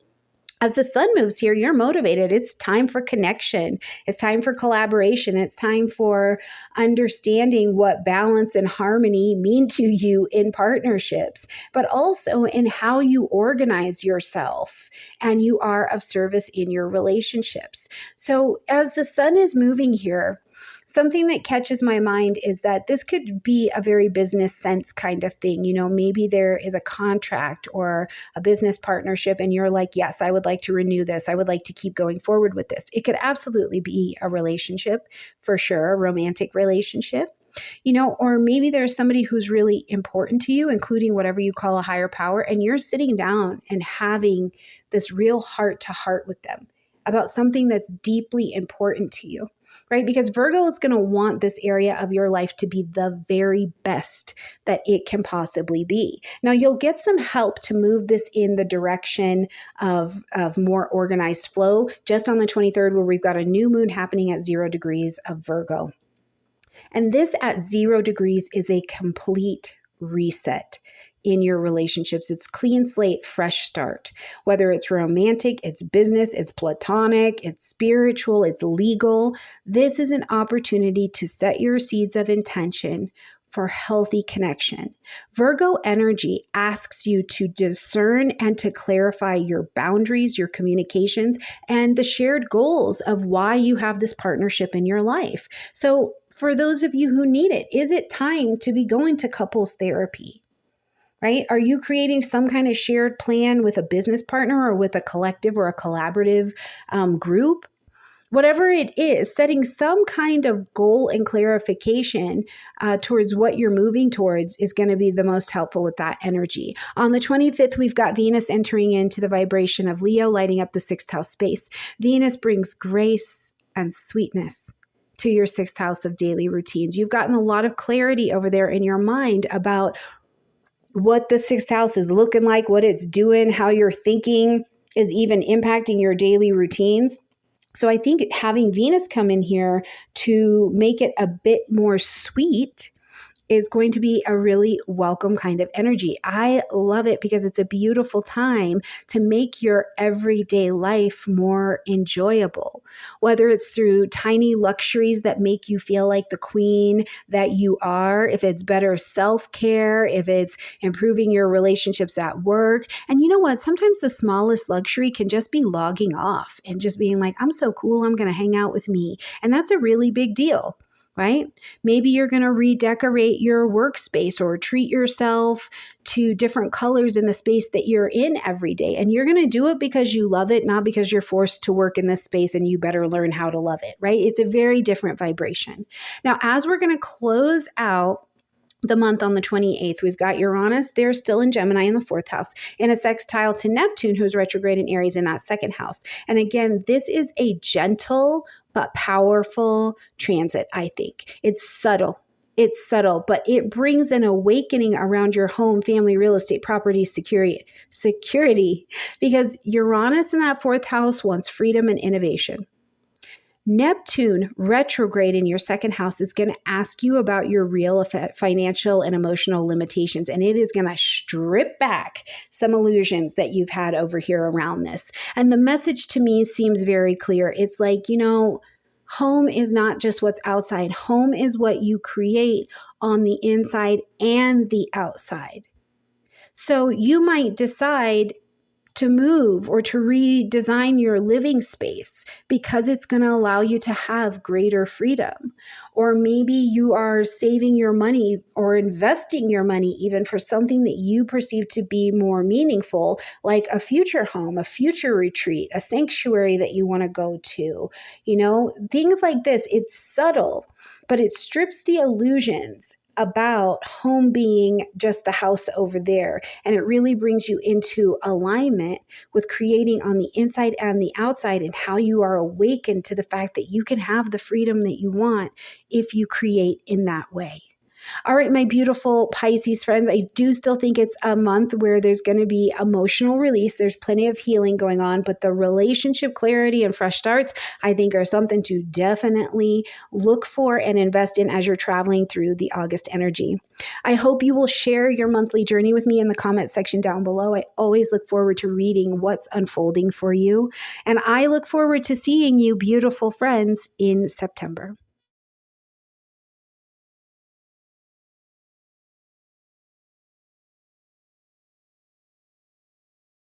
As the sun moves here, you're motivated. It's time for connection. It's time for collaboration. It's time for understanding what balance and harmony mean to you in partnerships, but also in how you organize yourself and you are of service in your relationships. So as the sun is moving here, something that catches my mind is that this could be a very business sense kind of thing. Maybe there is a contract or a business partnership and you're like, yes, I would like to renew this. I would like to keep going forward with this. It could absolutely be a relationship, for sure, a romantic relationship. Or maybe there's somebody who's really important to you, including whatever you call a higher power, and you're sitting down and having this real heart to heart with them about something that's deeply important to you. Right? Because Virgo is going to want this area of your life to be the very best that it can possibly be. Now, you'll get some help to move this in the direction of more organized flow just on the 23rd, where we've got a new moon happening at 0 degrees of Virgo. And this at 0 degrees is a complete reset in your relationships. It's clean slate, fresh start. Whether it's romantic, it's business, it's platonic, it's spiritual, it's legal. This is an opportunity to set your seeds of intention for healthy connection. Virgo energy asks you to discern and to clarify your boundaries, your communications, and the shared goals of why you have this partnership in your life. So for those of you who need it, is it time to be going to couples therapy? Right? Are you creating some kind of shared plan with a business partner or with a collective or a collaborative group? Whatever it is, setting some kind of goal and clarification towards what you're moving towards is going to be the most helpful with that energy. On the 25th, we've got Venus entering into the vibration of Leo, lighting up the 6th house space. Venus brings grace and sweetness to your 6th house of daily routines. You've gotten a lot of clarity over there in your mind about what the 6th house is looking like, what it's doing, how your thinking is even impacting your daily routines. So I think having Venus come in here to make it a bit more sweet is going to be a really welcome kind of energy. I love it because it's a beautiful time to make your everyday life more enjoyable, whether it's through tiny luxuries that make you feel like the queen that you are, if it's better self-care, if it's improving your relationships at work. And you know what? Sometimes the smallest luxury can just be logging off and just being like, I'm so cool, I'm going to hang out with me. And that's a really big deal. Right? Maybe you're going to redecorate your workspace or treat yourself to different colors in the space that you're in every day. And you're going to do it because you love it, not because you're forced to work in this space and you better learn how to love it, right? It's a very different vibration. Now, as we're going to close out the month on the 28th, we've got Uranus. They're still in Gemini in the 4th house, in a sextile to Neptune, who's retrograde in Aries in that 2nd house. And again, this is a gentle but powerful transit, I think. It's subtle, but it brings an awakening around your home, family, real estate, property, security, because Uranus in that 4th house wants freedom and innovation. Neptune retrograde in your 2nd house is going to ask you about your real financial and emotional limitations, and it is going to strip back some illusions that you've had over here around this. And the message to me seems very clear. It's like, home is not just what's outside. Home is what you create on the inside and the outside. So you might decide to move or to redesign your living space because it's going to allow you to have greater freedom. Or maybe you are saving your money or investing your money even for something that you perceive to be more meaningful, like a future home, a future retreat, a sanctuary that you want to go to. You know, things like this. It's subtle, but it strips the illusions about home being just the house over there. And it really brings you into alignment with creating on the inside and the outside, and how you are awakened to the fact that you can have the freedom that you want if you create in that way. All right, my beautiful Pisces friends, I do still think it's a month where there's going to be emotional release. There's plenty of healing going on, but the relationship clarity and fresh starts, I think, are something to definitely look for and invest in as you're traveling through the August energy. I hope you will share your monthly journey with me in the comment section down below. I always look forward to reading what's unfolding for you. And I look forward to seeing you, beautiful friends, in September.